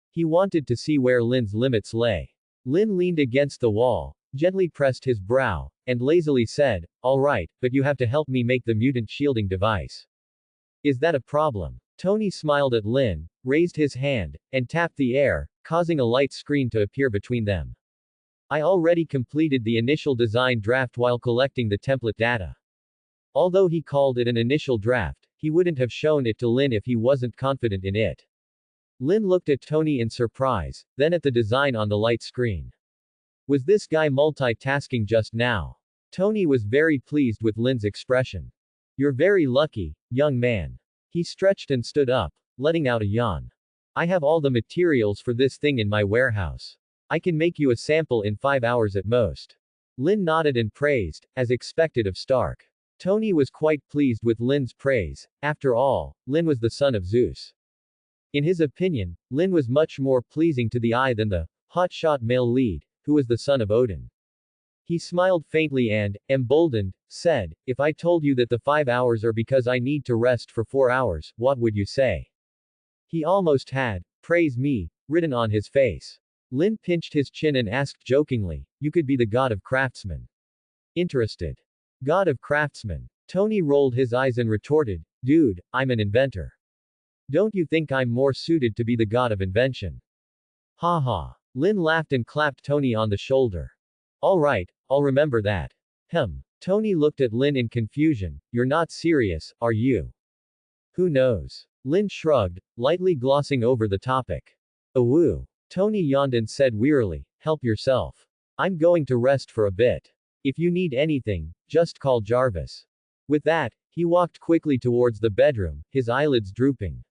He wanted to see where Lynn's limits lay. Lynn leaned against the wall, gently pressed his brow, and lazily said, all right, but you have to help me make the mutant shielding device. Is that a problem? Tony smiled at Lynn, raised his hand, and tapped the air, causing a light screen to appear between them. I already completed the initial design draft while collecting the template data. Although he called it an initial draft, he wouldn't have shown it to Lynn if he wasn't confident in it. Lynn looked at Tony in surprise, then at the design on the light screen. Was this guy multitasking just now? Tony was very pleased with Lynn's expression. You're very lucky, young man. He stretched and stood up, letting out a yawn. I have all the materials for this thing in my warehouse. I can make you a sample in 5 hours at most. Lynn nodded and praised, as expected of Stark. Tony was quite pleased with Lynn's praise. After all, Lynn was the son of Zeus. In his opinion, Lynn was much more pleasing to the eye than the hotshot male lead, who was the son of Odin. He smiled faintly and, emboldened, said, if I told you that the 5 hours are because I need to rest for 4 hours, what would you say? He almost had, praise me, written on his face. Lin pinched his chin and asked jokingly, you could be the god of craftsmen. Interested. God of craftsmen. Tony rolled his eyes and retorted, dude, I'm an inventor. Don't you think I'm more suited to be the god of invention? Ha ha. Lin laughed and clapped Tony on the shoulder. Alright, I'll remember that. Tony looked at Lin in confusion, you're not serious, are you? Who knows? Lin shrugged, lightly glossing over the topic. Awoo. Tony yawned and said wearily, help yourself. I'm going to rest for a bit. If you need anything, just call Jarvis. With that, he walked quickly towards the bedroom, his eyelids drooping.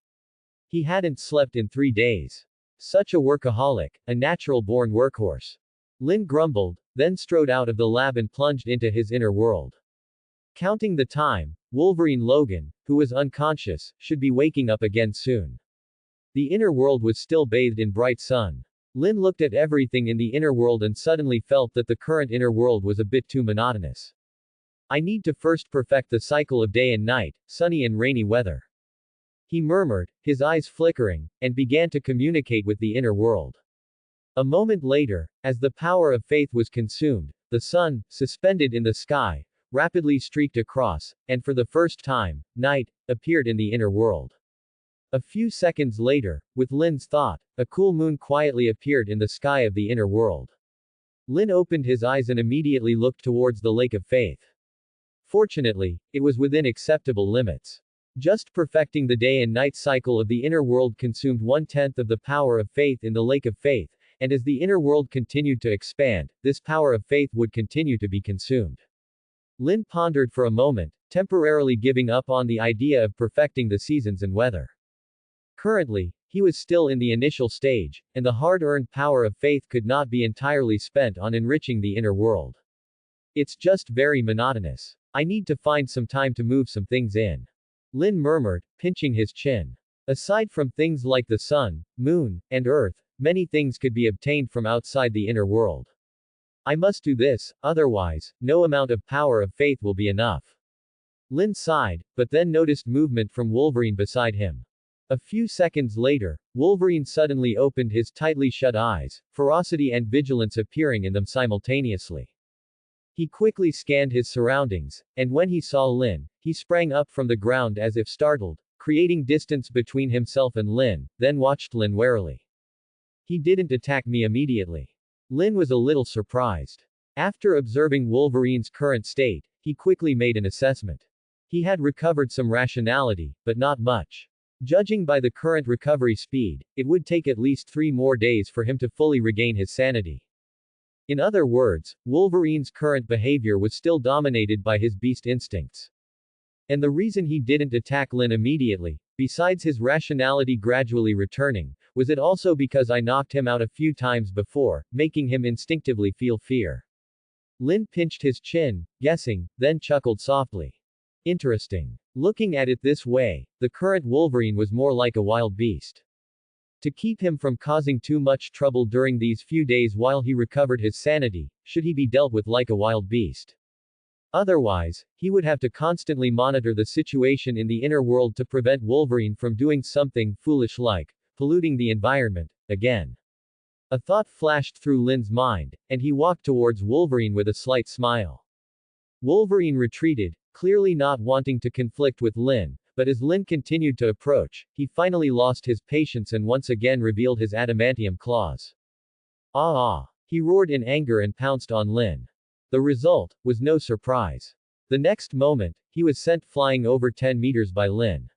He hadn't slept in 3 days. Such a workaholic, a natural-born workhorse. Lin grumbled, then strode out of the lab and plunged into his inner world. Counting the time, Wolverine Logan, who was unconscious, should be waking up again soon. The inner world was still bathed in bright sun. Lin looked at everything in the inner world and suddenly felt that the current inner world was a bit too monotonous. I need to first perfect the cycle of day and night, sunny and rainy weather. He murmured, his eyes flickering, and began to communicate with the inner world. A moment later, as the power of faith was consumed, the sun, suspended in the sky, rapidly streaked across, and for the first time, night, appeared in the inner world. A few seconds later, with Lin's thought, a cool moon quietly appeared in the sky of the inner world. Lin opened his eyes and immediately looked towards the lake of faith. Fortunately, it was within acceptable limits. Just perfecting the day and night cycle of the inner world consumed 1/10 of the power of faith in the lake of faith, and as the inner world continued to expand, this power of faith would continue to be consumed. Lin pondered for a moment, temporarily giving up on the idea of perfecting the seasons and weather. Currently, he was still in the initial stage, and the hard-earned power of faith could not be entirely spent on enriching the inner world. It's just very monotonous. I need to find some time to move some things in. Lin murmured, pinching his chin. Aside from things like the sun, moon, and earth, many things could be obtained from outside the inner world. I must do this, otherwise, no amount of power of faith will be enough. Lin sighed, but then noticed movement from Wolverine beside him. A few seconds later, Wolverine suddenly opened his tightly shut eyes, ferocity and vigilance appearing in them simultaneously. He quickly scanned his surroundings, and when he saw Lin, he sprang up from the ground as if startled, creating distance between himself and Lin, then watched Lin warily. He didn't attack me immediately. Lin was a little surprised. After observing Wolverine's current state, he quickly made an assessment. He had recovered some rationality, but not much. Judging by the current recovery speed, it would take at least 3 more days for him to fully regain his sanity. In other words, Wolverine's current behavior was still dominated by his beast instincts. And the reason he didn't attack Lin immediately, besides his rationality gradually returning, was it also because I knocked him out a few times before, making him instinctively feel fear. Lin pinched his chin, guessing, then chuckled softly. Interesting. Looking at it this way, the current Wolverine was more like a wild beast. To keep him from causing too much trouble during these few days while he recovered his sanity, should he be dealt with like a wild beast. Otherwise, he would have to constantly monitor the situation in the inner world to prevent Wolverine from doing something foolish like polluting the environment again. A thought flashed through Lin's mind, and he walked towards Wolverine with a slight smile. Wolverine retreated, clearly not wanting to conflict with Lin, but as Lin continued to approach, he finally lost his patience and once again revealed his adamantium claws. Ah! He roared in anger and pounced on Lin. The result was no surprise. The next moment, he was sent flying over 10 meters by Lin.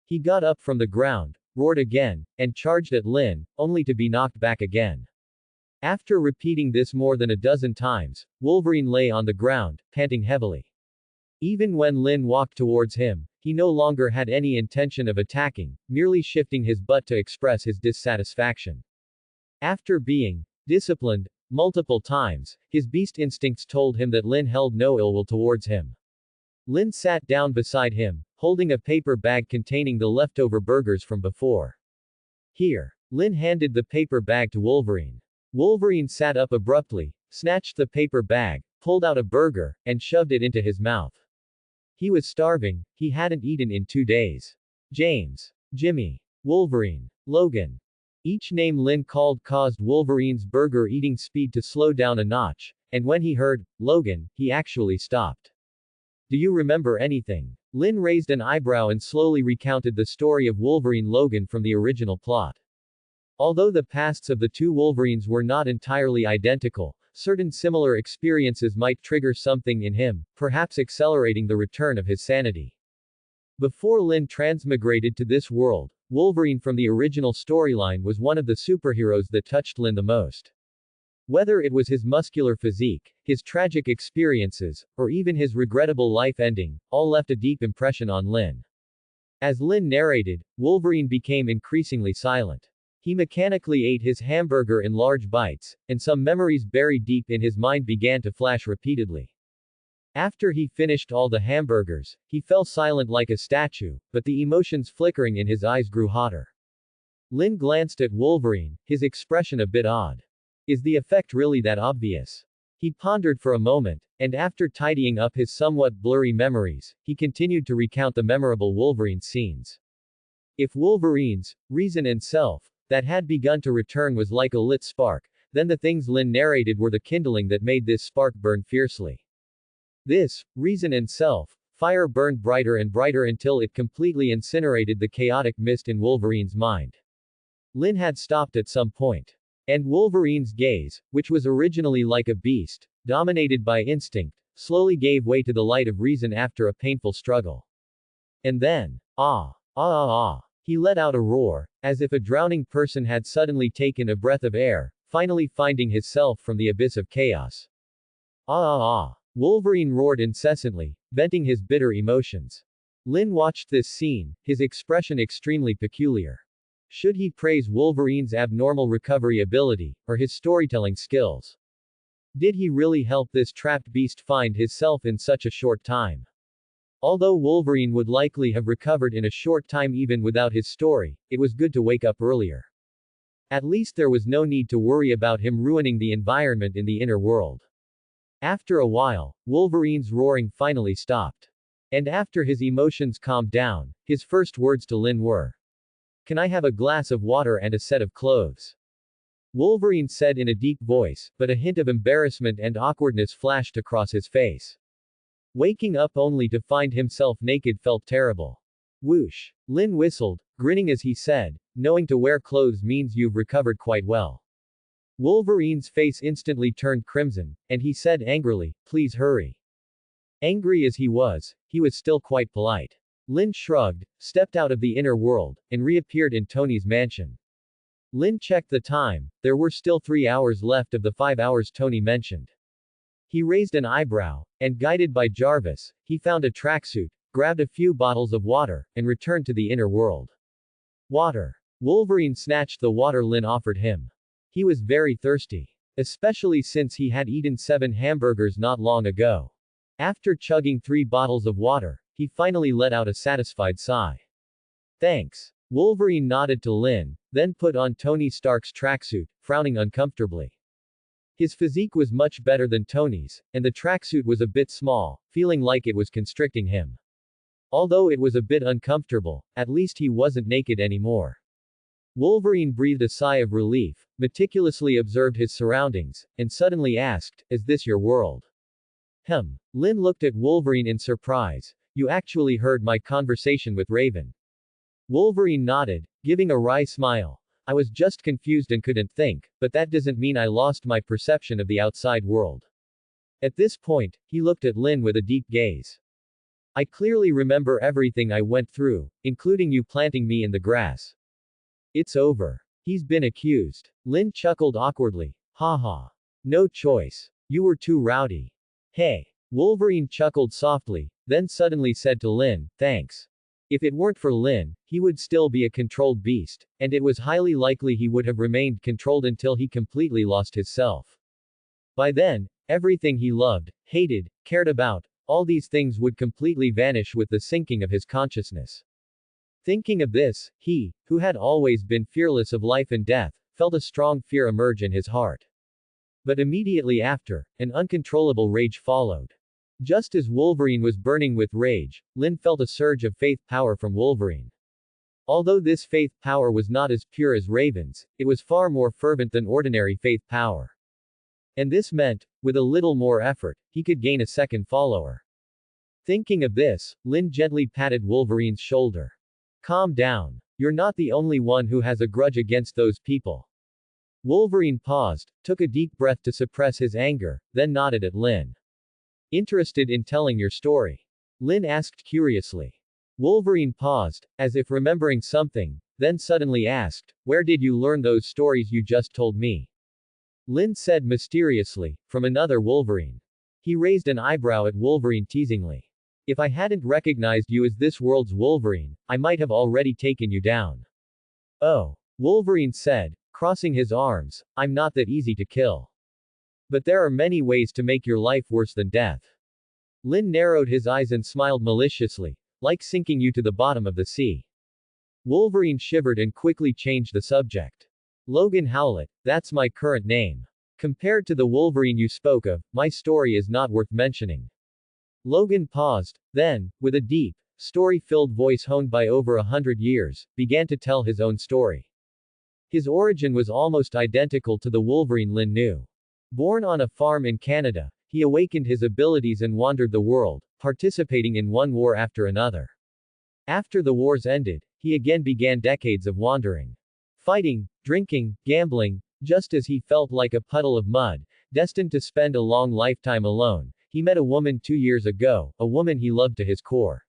He got up from the ground, roared again, and charged at Lin, only to be knocked back again. After repeating this more than a dozen times, Wolverine lay on the ground, panting heavily. Even when Lin walked towards him, he no longer had any intention of attacking, merely shifting his butt to express his dissatisfaction. After being disciplined multiple times, his beast instincts told him that Lin held no ill will towards him. Lin sat down beside him, holding a paper bag containing the leftover burgers from before. Here. Lin handed the paper bag to Wolverine. Wolverine sat up abruptly, snatched the paper bag, pulled out a burger, and shoved it into his mouth. He was starving, he hadn't eaten in 2 days. James. Jimmy. Wolverine. Logan. Each name Lin called caused Wolverine's burger-eating speed to slow down a notch, and when he heard, Logan, he actually stopped. Do you remember anything? Lin raised an eyebrow and slowly recounted the story of Wolverine Logan from the original plot. Although the pasts of the two Wolverines were not entirely identical, certain similar experiences might trigger something in him, perhaps accelerating the return of his sanity. Before Lin transmigrated to this world, Wolverine from the original storyline was one of the superheroes that touched Lin the most. Whether it was his muscular physique, his tragic experiences, or even his regrettable life ending, all left a deep impression on Lin. As Lin narrated, Wolverine became increasingly silent. He mechanically ate his hamburger in large bites, and some memories buried deep in his mind began to flash repeatedly. After he finished all the hamburgers, he fell silent like a statue, but the emotions flickering in his eyes grew hotter. Lin glanced at Wolverine, his expression a bit odd. Is the effect really that obvious? He pondered for a moment, and after tidying up his somewhat blurry memories, he continued to recount the memorable Wolverine scenes. If Wolverine's reason and self that had begun to return was like a lit spark, then the things Lin narrated were the kindling that made this spark burn fiercely. This reason and self fire burned brighter and brighter until it completely incinerated the chaotic mist in Wolverine's mind. Lin had stopped at some point. And Wolverine's gaze, which was originally like a beast, dominated by instinct, slowly gave way to the light of reason after a painful struggle. And then, he let out a roar, as if a drowning person had suddenly taken a breath of air, finally finding himself from the abyss of chaos. Wolverine roared incessantly, venting his bitter emotions. Lin watched this scene, his expression extremely peculiar. Should he praise Wolverine's abnormal recovery ability, or his storytelling skills? Did he really help this trapped beast find himself in such a short time? Although Wolverine would likely have recovered in a short time even without his story, it was good to wake up earlier. At least there was no need to worry about him ruining the environment in the inner world. After a while, Wolverine's roaring finally stopped. And after his emotions calmed down, his first words to Lin were, "Can I have a glass of water and a set of clothes?" Wolverine said in a deep voice, but a hint of embarrassment and awkwardness flashed across his face. Waking up only to find himself naked felt terrible. Whoosh! Lin whistled, grinning as he said, "Knowing to wear clothes means you've recovered quite well." Wolverine's face instantly turned crimson, and he said angrily, "Please hurry." Angry as he was still quite polite. Lin shrugged, stepped out of the inner world, and reappeared in Tony's mansion. Lin checked the time, there were still 3 hours left of the 5 hours Tony mentioned. He raised an eyebrow, and guided by Jarvis, he found a tracksuit, grabbed a few bottles of water, and returned to the inner world. Water. Wolverine snatched the water Lin offered him. He was very thirsty. Especially since he had eaten 7 hamburgers not long ago. After chugging 3 bottles of water, he finally let out a satisfied sigh. Thanks. Wolverine nodded to Lin, then put on Tony Stark's tracksuit, frowning uncomfortably. His physique was much better than Tony's, and the tracksuit was a bit small, feeling like it was constricting him. Although it was a bit uncomfortable, at least he wasn't naked anymore. Wolverine breathed a sigh of relief, meticulously observed his surroundings, and suddenly asked, "Is this your world?" Lin looked at Wolverine in surprise. "You actually heard my conversation with Raven." Wolverine nodded, giving a wry smile. "I was just confused and couldn't think, but that doesn't mean I lost my perception of the outside world." At this point, he looked at Lin with a deep gaze. "I clearly remember everything I went through, including you planting me in the grass." "It's over. He's been accused." Lin chuckled awkwardly. "Haha. No choice. You were too rowdy." "Hey." Wolverine chuckled softly, then suddenly said to Lin, "Thanks." If it weren't for Lin, he would still be a controlled beast, and it was highly likely he would have remained controlled until he completely lost his self. By then, everything he loved, hated, cared about, all these things would completely vanish with the sinking of his consciousness. Thinking of this, he, who had always been fearless of life and death, felt a strong fear emerge in his heart. But immediately after, an uncontrollable rage followed. Just as Wolverine was burning with rage, Lin felt a surge of faith power from Wolverine. Although this faith power was not as pure as Raven's, it was far more fervent than ordinary faith power. And this meant, with a little more effort, he could gain a second follower. Thinking of this, Lin gently patted Wolverine's shoulder. Calm down. You're not the only one who has a grudge against those people. Wolverine paused, took a deep breath to suppress his anger, then nodded at Lin. Interested in telling your story? Lin asked curiously. Wolverine paused, as if remembering something, then suddenly asked, where did you learn those stories you just told me? Lin said mysteriously, from another Wolverine. He raised an eyebrow at Wolverine teasingly. If I hadn't recognized you as this world's Wolverine, I might have already taken you down. Oh. Wolverine said, crossing his arms, I'm not that easy to kill. But there are many ways to make your life worse than death. Lin narrowed his eyes and smiled maliciously, like sinking you to the bottom of the sea. Wolverine shivered and quickly changed the subject. Logan Howlett, that's my current name. Compared to the Wolverine you spoke of, my story is not worth mentioning. Logan paused, then, with a deep, story-filled voice honed by over 100 years, began to tell his own story. His origin was almost identical to the Wolverine Lin knew. Born on a farm in Canada, he awakened his abilities and wandered the world, participating in one war after another. After the wars ended, he again began decades of wandering. Fighting, drinking, gambling, just as he felt like a puddle of mud, destined to spend a long lifetime alone. He met a woman 2 years ago, a woman he loved to his core.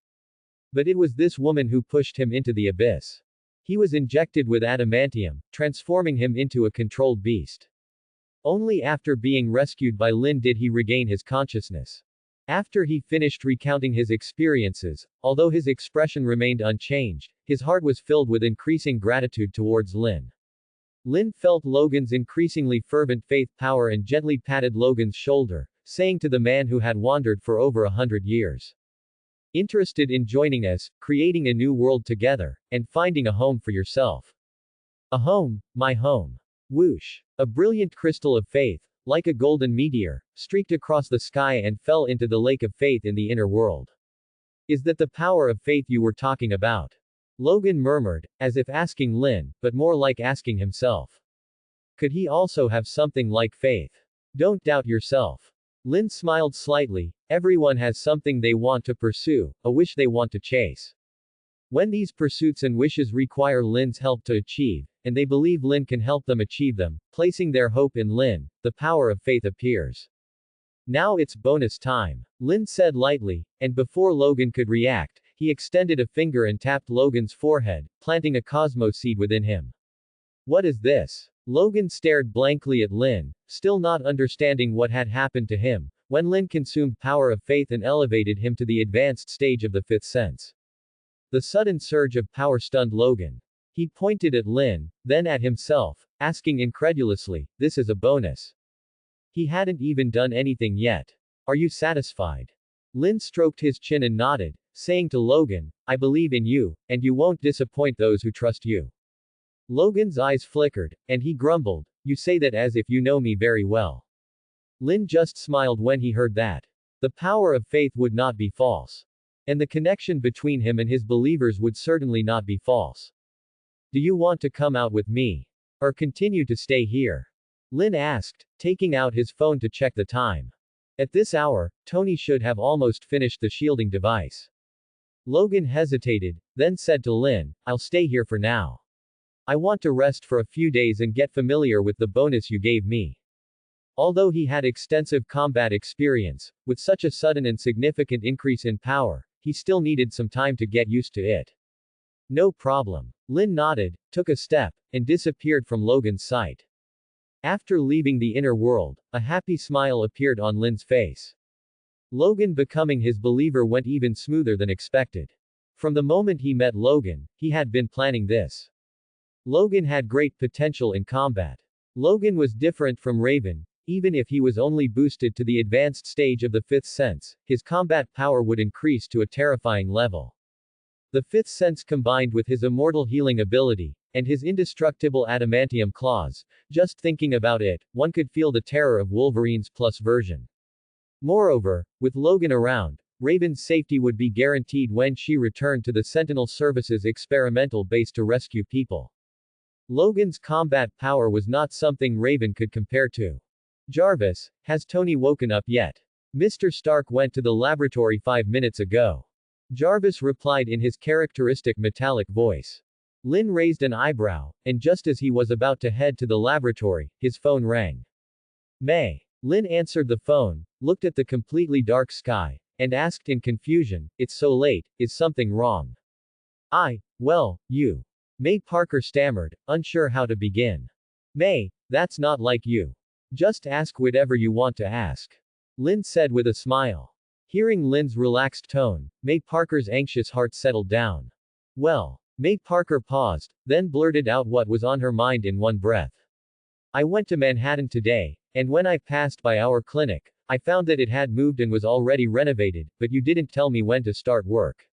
But it was this woman who pushed him into the abyss. He was injected with adamantium, transforming him into a controlled beast. Only after being rescued by Lin did he regain his consciousness. After he finished recounting his experiences, although his expression remained unchanged, his heart was filled with increasing gratitude towards Lin. Lin felt Logan's increasingly fervent faith power and gently patted Logan's shoulder, saying to the man who had wandered for over 100 years. Interested in joining us, creating a new world together, and finding a home for yourself. A home, my home. Whoosh. A brilliant crystal of faith, like a golden meteor, streaked across the sky and fell into the lake of faith in the inner world. Is that the power of faith you were talking about? Logan murmured, as if asking Lin, but more like asking himself. Could he also have something like faith? Don't doubt yourself. Lin smiled slightly. Everyone has something they want to pursue, a wish they want to chase. When these pursuits and wishes require Lin's help to achieve, and they believe Lin can help them achieve them, placing their hope in Lin, the power of faith appears. Now it's bonus time. Lin said lightly, and before Logan could react, he extended a finger and tapped Logan's forehead, planting a cosmos seed within him. What is this? Logan stared blankly at Lin, still not understanding what had happened to him, when Lin consumed power of faith and elevated him to the advanced stage of the fifth sense. The sudden surge of power stunned Logan. He pointed at Lin, then at himself, asking incredulously, this is a bonus. He hadn't even done anything yet. Are you satisfied? Lin stroked his chin and nodded, saying to Logan, I believe in you, and you won't disappoint those who trust you. Logan's eyes flickered, and he grumbled, you say that as if you know me very well. Lin just smiled when he heard that. The power of faith would not be false. And the connection between him and his believers would certainly not be false. Do you want to come out with me? Or continue to stay here? Lin asked, taking out his phone to check the time. At this hour, Tony should have almost finished the shielding device. Logan hesitated, then said to Lin, I'll stay here for now. I want to rest for a few days and get familiar with the bonus you gave me. Although he had extensive combat experience, with such a sudden and significant increase in power, he still needed some time to get used to it. No problem. Lin nodded, took a step, and disappeared from Logan's sight. After leaving the inner world, a happy smile appeared on Lin's face. Logan becoming his believer went even smoother than expected. From the moment he met Logan, he had been planning this. Logan had great potential in combat. Logan was different from Raven. Even if he was only boosted to the advanced stage of the fifth sense, his combat power would increase to a terrifying level. The fifth sense combined with his immortal healing ability, and his indestructible adamantium claws, just thinking about it, one could feel the terror of Wolverine's plus version. Moreover, with Logan around, Raven's safety would be guaranteed when she returned to the Sentinel Service's experimental base to rescue people. Logan's combat power was not something Raven could compare to. Jarvis, has Tony woken up yet? Mr. Stark went to the laboratory 5 minutes ago. Jarvis replied in his characteristic metallic voice. Lynn raised an eyebrow, and just as he was about to head to the laboratory, his phone rang. May. Lynn answered the phone, looked at the completely dark sky, and asked in confusion, "It's so late, is something wrong?" Well, you. May Parker stammered, unsure how to begin. May, that's not like you. Just ask whatever you want to ask. Lynn said with a smile. Hearing Lynn's relaxed tone, May Parker's anxious heart settled down. Well. May Parker paused, then blurted out what was on her mind in one breath. I went to Manhattan today, and when I passed by our clinic, I found that it had moved and was already renovated, but you didn't tell me when to start work.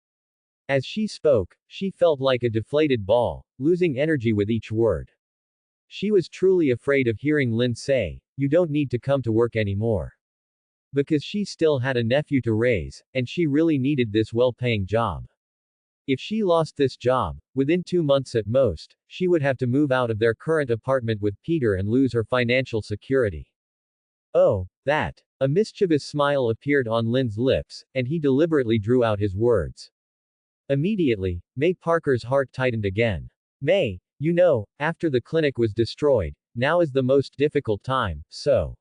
As she spoke, she felt like a deflated ball, losing energy with each word. She was truly afraid of hearing Lynn say, "You don't need to come to work anymore." Because she still had a nephew to raise, and she really needed this well-paying job. If she lost this job, within 2 months at most, she would have to move out of their current apartment with Peter and lose her financial security. Oh, that. A mischievous smile appeared on Lynn's lips, and he deliberately drew out his words. Immediately, May Parker's heart tightened again. May, you know, after the clinic was destroyed, now is the most difficult time, so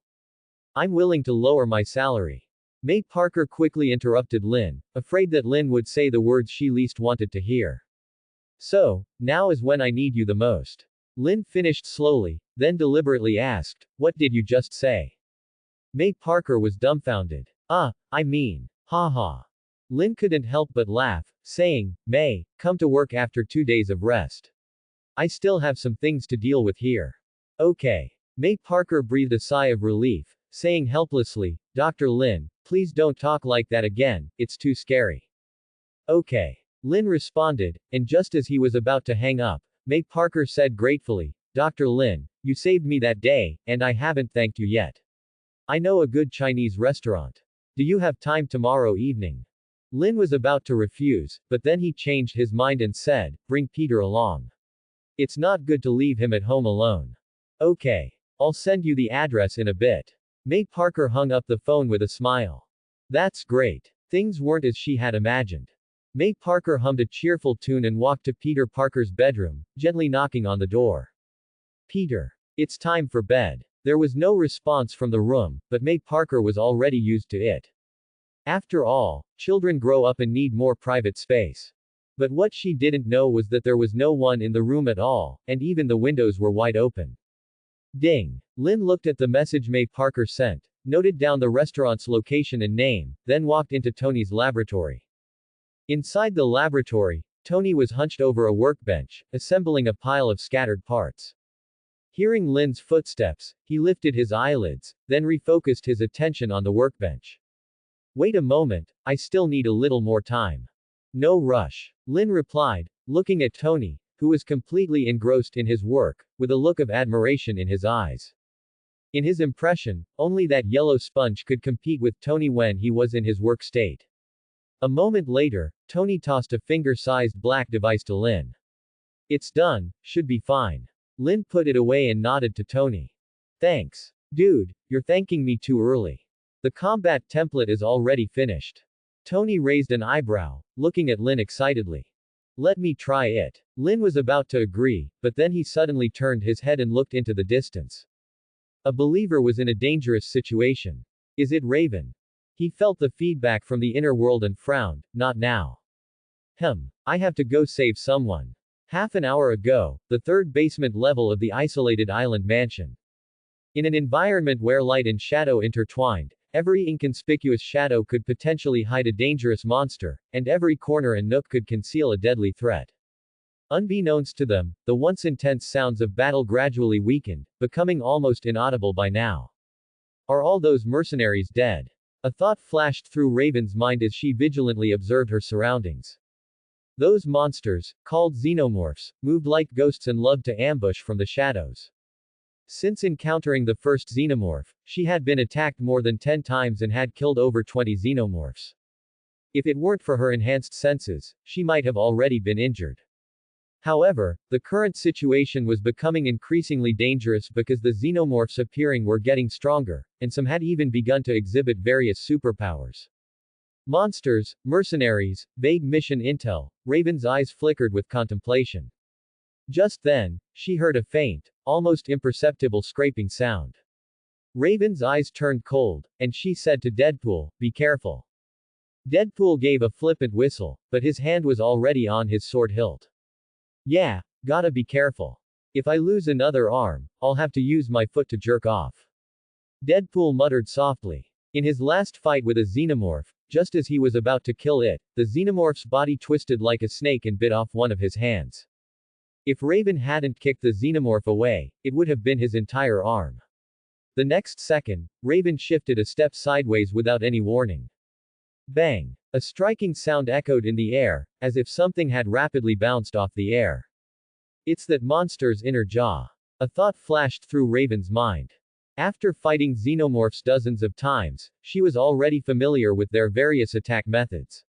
I'm willing to lower my salary. May Parker quickly interrupted Lynn, afraid that Lynn would say the words she least wanted to hear. So, now is when I need you the most. Lynn finished slowly, then deliberately asked, what did you just say? May Parker was dumbfounded. Haha. Lynn couldn't help but laugh, saying, May, come to work after 2 days of rest. I still have some things to deal with here. Okay. May Parker breathed a sigh of relief, saying helplessly, Dr. Lynn, please don't talk like that again, it's too scary. Okay. Lynn responded, and just as he was about to hang up, May Parker said gratefully, Dr. Lynn, you saved me that day, and I haven't thanked you yet. I know a good Chinese restaurant. Do you have time tomorrow evening? Lynn was about to refuse, but then he changed his mind and said, bring Peter along. It's not good to leave him at home alone. Okay. I'll send you the address in a bit. May Parker hung up the phone with a smile. That's great. Things weren't as she had imagined. May Parker hummed a cheerful tune and walked to Peter Parker's bedroom, gently knocking on the door. Peter. It's time for bed. There was no response from the room, but May Parker was already used to it. After all, children grow up and need more private space. But what she didn't know was that there was no one in the room at all, and even the windows were wide open. Ding. Lynn looked at the message May Parker sent, noted down the restaurant's location and name, then walked into Tony's laboratory. Inside the laboratory, Tony was hunched over a workbench, assembling a pile of scattered parts. Hearing Lynn's footsteps, he lifted his eyelids, then refocused his attention on the workbench. Wait a moment, I still need a little more time. No rush. Lynn replied, looking at Tony, who was completely engrossed in his work, with a look of admiration in his eyes. In his impression, only that yellow sponge could compete with Tony when he was in his work state. A moment later, Tony tossed a finger-sized black device to Lynn. It's done, should be fine. Lynn put it away and nodded to Tony. Thanks. Dude, you're thanking me too early. The combat template is already finished. Tony raised an eyebrow, looking at Lynn excitedly. Let me try it. Lynn was about to agree, but then he suddenly turned his head and looked into the distance. A believer was in a dangerous situation. Is it Raven? He felt the feedback from the inner world and frowned, not now. I have to go save someone. Half an hour ago, the third basement level of the isolated island mansion. In an environment where light and shadow intertwined, every inconspicuous shadow could potentially hide a dangerous monster, and every corner and nook could conceal a deadly threat. Unbeknownst to them, the once intense sounds of battle gradually weakened, becoming almost inaudible by now. Are all those mercenaries dead? A thought flashed through Raven's mind as she vigilantly observed her surroundings. Those monsters, called xenomorphs, moved like ghosts and loved to ambush from the shadows. Since encountering the first xenomorph, she had been attacked more than 10 times and had killed over 20 xenomorphs. If it weren't for her enhanced senses, she might have already been injured. However, the current situation was becoming increasingly dangerous because the xenomorphs appearing were getting stronger, and some had even begun to exhibit various superpowers. Monsters, mercenaries, vague mission intel. Raven's eyes flickered with contemplation. Just then, she heard a faint, almost imperceptible scraping sound. Raven's eyes turned cold, and she said to Deadpool, "Be careful." Deadpool gave a flippant whistle, but his hand was already on his sword hilt. "Yeah, gotta be careful. If I lose another arm, I'll have to use my foot to jerk off." Deadpool muttered softly. In his last fight with a xenomorph, just as he was about to kill it, the xenomorph's body twisted like a snake and bit off one of his hands. If Raven hadn't kicked the xenomorph away, it would have been his entire arm. The next second, Raven shifted a step sideways without any warning. Bang! A striking sound echoed in the air, as if something had rapidly bounced off the air. It's that monster's inner jaw. A thought flashed through Raven's mind. After fighting xenomorphs dozens of times, she was already familiar with their various attack methods.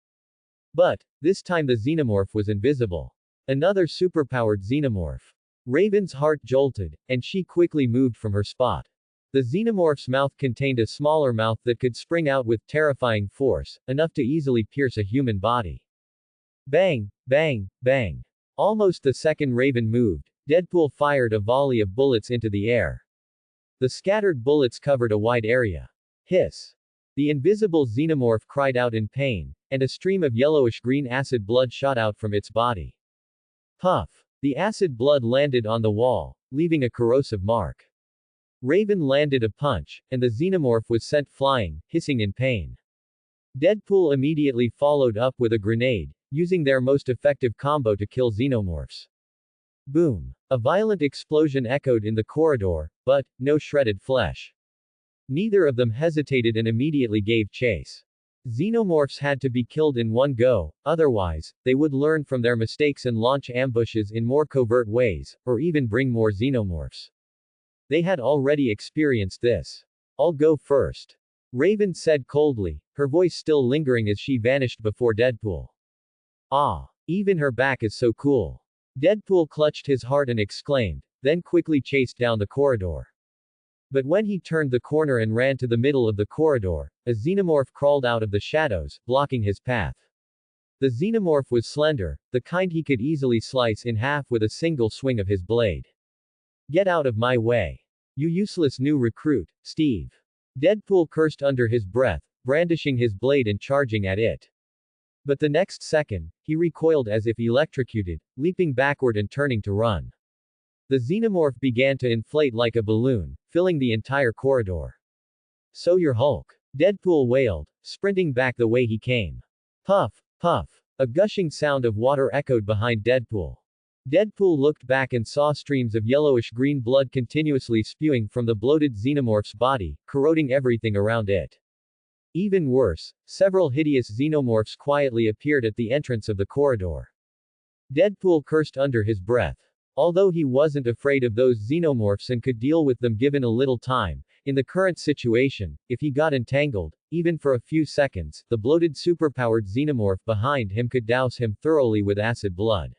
But, this time the xenomorph was invisible. Another superpowered xenomorph. Raven's heart jolted, and she quickly moved from her spot. The xenomorph's mouth contained a smaller mouth that could spring out with terrifying force, enough to easily pierce a human body. Bang, bang, bang. Almost the second Raven moved, Deadpool fired a volley of bullets into the air. The scattered bullets covered a wide area. Hiss. The invisible xenomorph cried out in pain, and a stream of yellowish-green acid blood shot out from its body. Puff. The acid blood landed on the wall, leaving a corrosive mark. Raven landed a punch, and the xenomorph was sent flying, hissing in pain. Deadpool immediately followed up with a grenade, using their most effective combo to kill xenomorphs. Boom. A violent explosion echoed in the corridor, but no shredded flesh. Neither of them hesitated and immediately gave chase. Xenomorphs had to be killed in one go, otherwise, they would learn from their mistakes and launch ambushes in more covert ways, or even bring more xenomorphs. They had already experienced this. "I'll go first," Raven said coldly, her voice still lingering as she vanished before Deadpool. "Ah, even her back is so cool." Deadpool clutched his heart and exclaimed, then quickly chased down the corridor. But when he turned the corner and ran to the middle of the corridor, a xenomorph crawled out of the shadows, blocking his path. The xenomorph was slender, the kind he could easily slice in half with a single swing of his blade. "Get out of my way. You useless new recruit, Steve." Deadpool cursed under his breath, brandishing his blade and charging at it. But the next second, he recoiled as if electrocuted, leaping backward and turning to run. The xenomorph began to inflate like a balloon, filling the entire corridor. "So you're Hulk," Deadpool wailed, sprinting back the way he came. Puff, puff. A gushing sound of water echoed behind Deadpool. Deadpool looked back and saw streams of yellowish-green blood continuously spewing from the bloated xenomorph's body, corroding everything around it. Even worse, several hideous xenomorphs quietly appeared at the entrance of the corridor. Deadpool cursed under his breath. Although he wasn't afraid of those xenomorphs and could deal with them given a little time, in the current situation, if he got entangled, even for a few seconds, the bloated superpowered xenomorph behind him could douse him thoroughly with acid blood.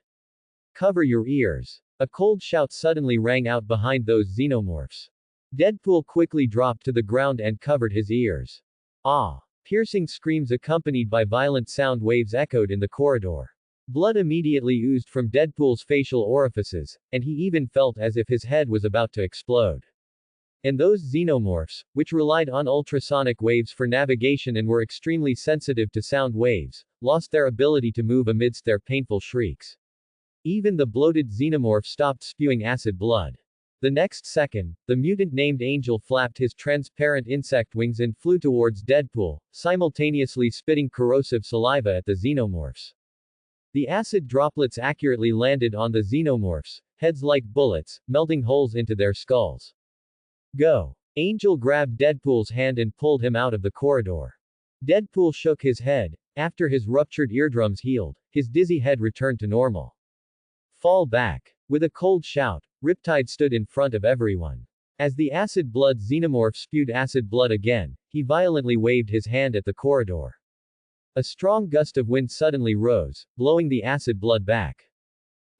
"Cover your ears." A cold shout suddenly rang out behind those xenomorphs. Deadpool quickly dropped to the ground and covered his ears. Ah! Piercing screams accompanied by violent sound waves echoed in the corridor. Blood immediately oozed from Deadpool's facial orifices, and he even felt as if his head was about to explode. And those xenomorphs, which relied on ultrasonic waves for navigation and were extremely sensitive to sound waves, lost their ability to move amidst their painful shrieks. Even the bloated xenomorph stopped spewing acid blood. The next second, the mutant named Angel flapped his transparent insect wings and flew towards Deadpool, simultaneously spitting corrosive saliva at the xenomorphs. The acid droplets accurately landed on the xenomorphs, heads like bullets, melting holes into their skulls. "Go." Angel grabbed Deadpool's hand and pulled him out of the corridor. Deadpool shook his head. After his ruptured eardrums healed, his dizzy head returned to normal. "Fall back." With a cold shout, Riptide stood in front of everyone. As the acid blood xenomorph spewed acid blood again, he violently waved his hand at the corridor. A strong gust of wind suddenly rose, blowing the acid blood back.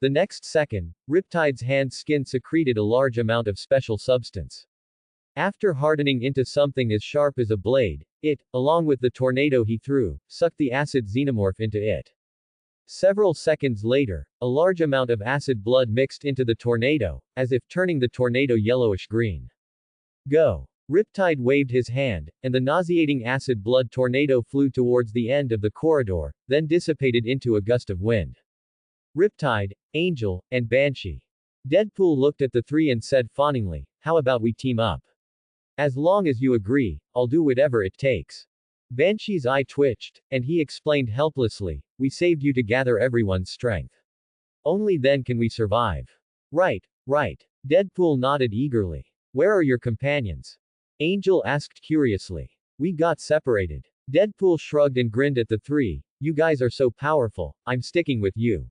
The next second, Riptide's hand's skin secreted a large amount of special substance. After hardening into something as sharp as a blade, it, along with the tornado he threw, sucked the acid xenomorph into it. Several seconds later, a large amount of acid blood mixed into the tornado, as if turning the tornado yellowish-green. Go! Riptide waved his hand, and the nauseating acid blood tornado flew towards the end of the corridor, then dissipated into a gust of wind. Riptide, Angel, and Banshee. Deadpool looked at the three and said fawningly, "How about we team up? As long as you agree, I'll do whatever it takes." Banshee's eye twitched, and he explained helplessly, "We saved you to gather everyone's strength. Only then can we survive." Right. Deadpool nodded eagerly. "Where are your companions?" Angel asked curiously. "We got separated." Deadpool shrugged and grinned at the three. "You guys are so powerful, I'm sticking with you."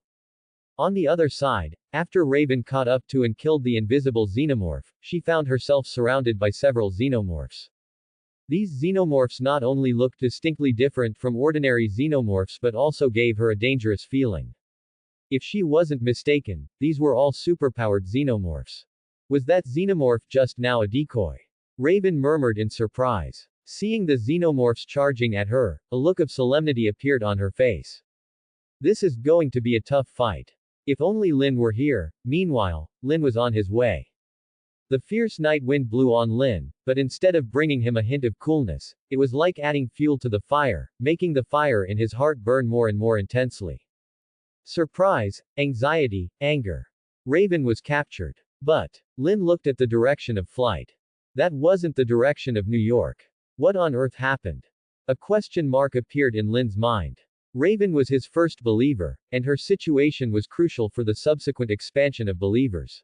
On the other side, after Raven caught up to and killed the invisible xenomorph, she found herself surrounded by several xenomorphs. These xenomorphs not only looked distinctly different from ordinary xenomorphs but also gave her a dangerous feeling. If she wasn't mistaken, these were all superpowered xenomorphs. Was that xenomorph just now a decoy? Raven murmured in surprise. Seeing the xenomorphs charging at her, a look of solemnity appeared on her face. This is going to be a tough fight. If only Lin were here. Meanwhile, Lin was on his way. The fierce night wind blew on Lin, but instead of bringing him a hint of coolness, it was like adding fuel to the fire, making the fire in his heart burn more and more intensely. Surprise, anxiety, anger. Raven was captured. But Lin looked at the direction of flight. That wasn't the direction of New York. What on earth happened? A question mark appeared in Lin's mind. Raven was his first believer, and her situation was crucial for the subsequent expansion of believers.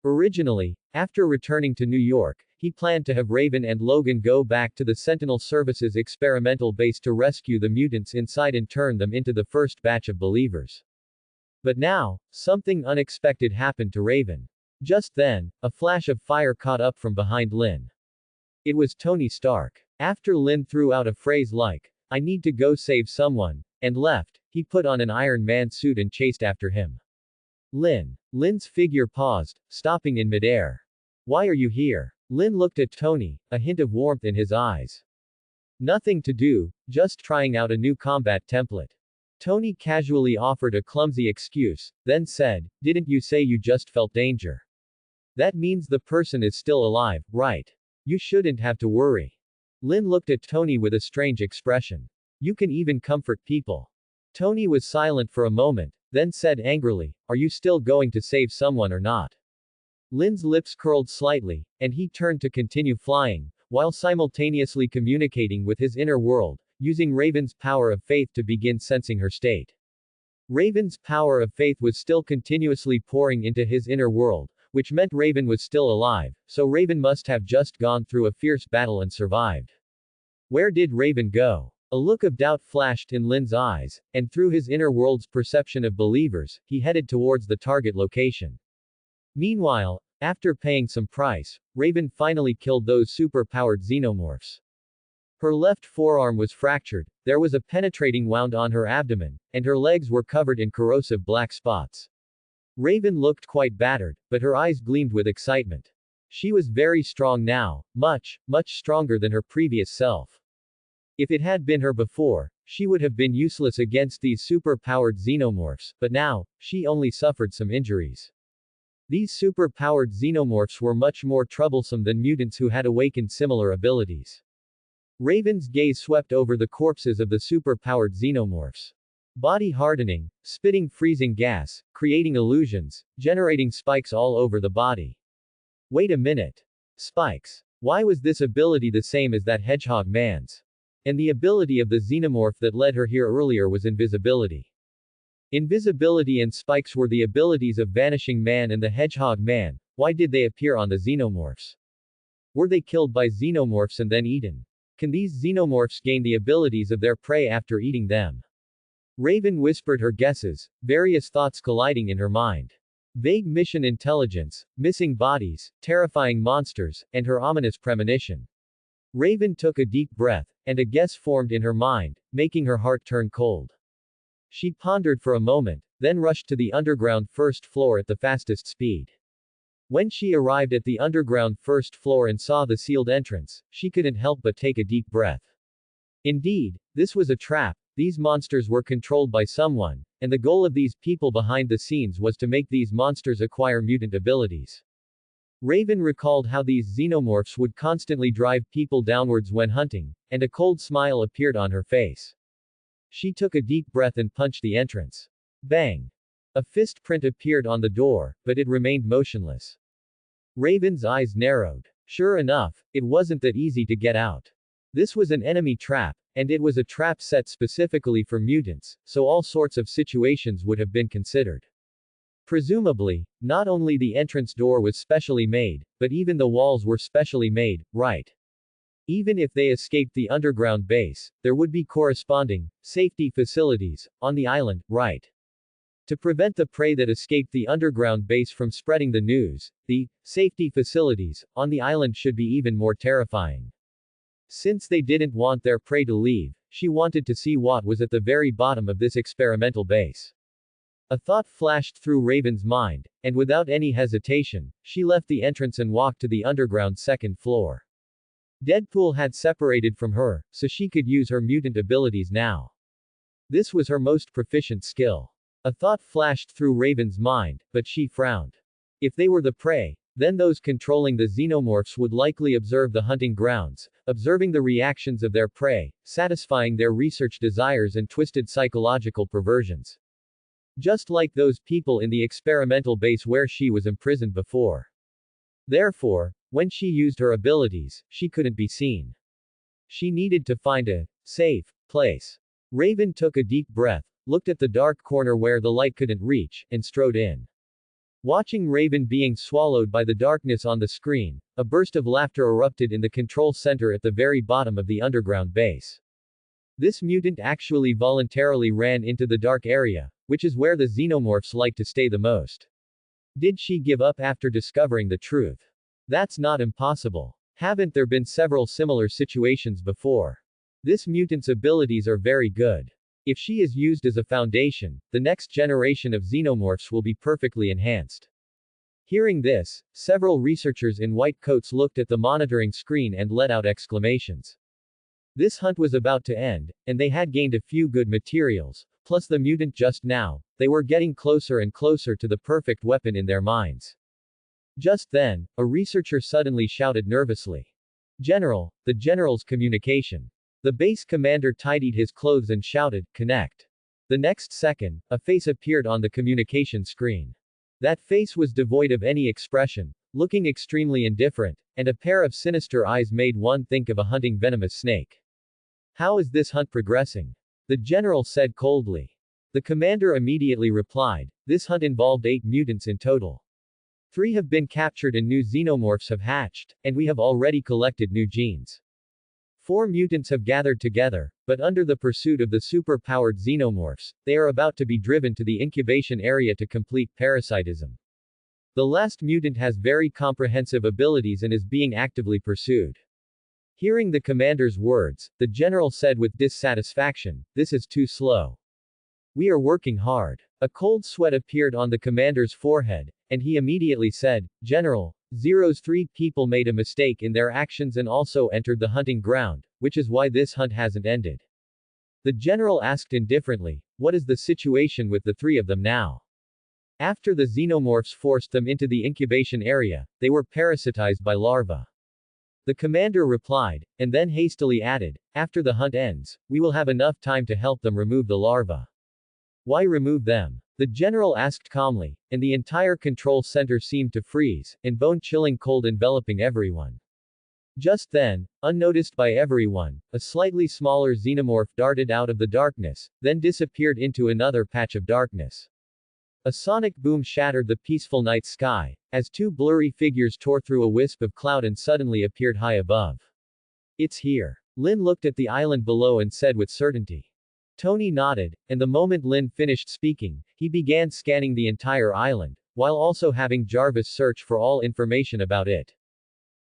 Originally, after returning to New York, he planned to have Raven and Logan go back to the Sentinel Service's experimental base to rescue the mutants inside and turn them into the first batch of believers. But now, something unexpected happened to Raven. Just then, a flash of fire caught up from behind Lin. It was Tony Stark. After Lin threw out a phrase like, "I need to go save someone," and left, he put on an Iron Man suit and chased after him. Lin's figure paused, stopping in midair. "Why are you here?" Lin looked at Tony, a hint of warmth in his eyes. "Nothing to do, just trying out a new combat template." Tony casually offered a clumsy excuse, then said, "Didn't you say you just felt danger? That means the person is still alive, right? You shouldn't have to worry." Lin looked at Tony with a strange expression. "You can even comfort people." Tony was silent for a moment, then said angrily, "Are you still going to save someone or not?" Lin's lips curled slightly, and he turned to continue flying, while simultaneously communicating with his inner world, using Raven's power of faith to begin sensing her state. Raven's power of faith was still continuously pouring into his inner world, which meant Raven was still alive, so Raven must have just gone through a fierce battle and survived. Where did Raven go? A look of doubt flashed in Lin's eyes, and through his inner world's perception of believers, he headed towards the target location. Meanwhile, after paying some price, Raven finally killed those super-powered xenomorphs. Her left forearm was fractured, there was a penetrating wound on her abdomen, and her legs were covered in corrosive black spots. Raven looked quite battered, but her eyes gleamed with excitement. She was very strong now, much stronger than her previous self. If it had been her before, she would have been useless against these super-powered xenomorphs, but now, she only suffered some injuries. These super-powered xenomorphs were much more troublesome than mutants who had awakened similar abilities. Raven's gaze swept over the corpses of the super-powered xenomorphs. Body hardening, spitting freezing gas, creating illusions, generating spikes all over the body. Wait a minute. Spikes. Why was this ability the same as that hedgehog man's? And the ability of the xenomorph that led her here earlier was invisibility. Invisibility and spikes were the abilities of Vanishing Man and the Hedgehog Man. Why did they appear on the xenomorphs? Were they killed by xenomorphs and then eaten? Can these xenomorphs gain the abilities of their prey after eating them? Raven whispered her guesses, various thoughts colliding in her mind. Vague mission intelligence, missing bodies, terrifying monsters, and her ominous premonition. Raven took a deep breath, and a guess formed in her mind, making her heart turn cold. She pondered for a moment, then rushed to the underground first floor at the fastest speed. When she arrived at the underground first floor and saw the sealed entrance, she couldn't help but take a deep breath. Indeed, this was a trap. These monsters were controlled by someone, and the goal of these people behind the scenes was to make these monsters acquire mutant abilities. Raven recalled how these xenomorphs would constantly drive people downwards when hunting, and a cold smile appeared on her face. She took a deep breath and punched the entrance. Bang! A fist print appeared on the door, but it remained motionless. Raven's eyes narrowed. Sure enough, it wasn't that easy to get out. This was an enemy trap, and it was a trap set specifically for mutants, so all sorts of situations would have been considered. Presumably, not only the entrance door was specially made, but even the walls were specially made, right? Even if they escaped the underground base, there would be corresponding safety facilities on the island, right? To prevent the prey that escaped the underground base from spreading the news, the safety facilities on the island should be even more terrifying. Since they didn't want their prey to leave, she wanted to see what was at the very bottom of this experimental base. A thought flashed through Raven's mind, and without any hesitation, she left the entrance and walked to the underground second floor. Deadpool had separated from her, so she could use her mutant abilities now. This was her most proficient skill. A thought flashed through Raven's mind, but she frowned. If they were the prey, then those controlling the xenomorphs would likely observe the hunting grounds, observing the reactions of their prey, satisfying their research desires and twisted psychological perversions. Just like those people in the experimental base where she was imprisoned before. Therefore, when she used her abilities, she couldn't be seen. She needed to find a safe place. Raven took a deep breath, looked at the dark corner where the light couldn't reach, and strode in. Watching Raven being swallowed by the darkness on the screen, a burst of laughter erupted in the control center at the very bottom of the underground base. This mutant actually voluntarily ran into the dark area, which is where the xenomorphs like to stay the most. Did she give up after discovering the truth? That's not impossible. Haven't there been several similar situations before? This mutant's abilities are very good. If she is used as a foundation, the next generation of xenomorphs will be perfectly enhanced. Hearing this, several researchers in white coats looked at the monitoring screen and let out exclamations. This hunt was about to end, and they had gained a few good materials, plus the mutant just now. They were getting closer and closer to the perfect weapon in their minds. Just then, a researcher suddenly shouted nervously. General, the general's communication. The base commander tidied his clothes and shouted, "Connect." The next second, a face appeared on the communication screen. That face was devoid of any expression, looking extremely indifferent, and a pair of sinister eyes made one think of a hunting venomous snake. How is this hunt progressing? The general said coldly. The commander immediately replied, this hunt involved 8 mutants in total. 3 have been captured and new xenomorphs have hatched, and we have already collected new genes. 4 mutants have gathered together, but under the pursuit of the super-powered xenomorphs, they are about to be driven to the incubation area to complete parasitism. The last mutant has very comprehensive abilities and is being actively pursued. Hearing the commander's words, the general said with dissatisfaction, this is too slow. We are working hard. A cold sweat appeared on the commander's forehead, and he immediately said, General, Zero's 3 people made a mistake in their actions and also entered the hunting ground, which is why this hunt hasn't ended. The general asked indifferently, what is the situation with the 3 of them now? After the xenomorphs forced them into the incubation area, they were parasitized by larvae. The commander replied, and then hastily added, after the hunt ends, we will have enough time to help them remove the larvae. Why remove them? The general asked calmly, and the entire control center seemed to freeze, and bone-chilling cold enveloping everyone. Just then, unnoticed by everyone, a slightly smaller xenomorph darted out of the darkness, then disappeared into another patch of darkness. A sonic boom shattered the peaceful night sky, as 2 blurry figures tore through a wisp of cloud and suddenly appeared high above. It's here. Lin looked at the island below and said with certainty. Tony nodded, and the moment Lin finished speaking, he began scanning the entire island, while also having Jarvis search for all information about it.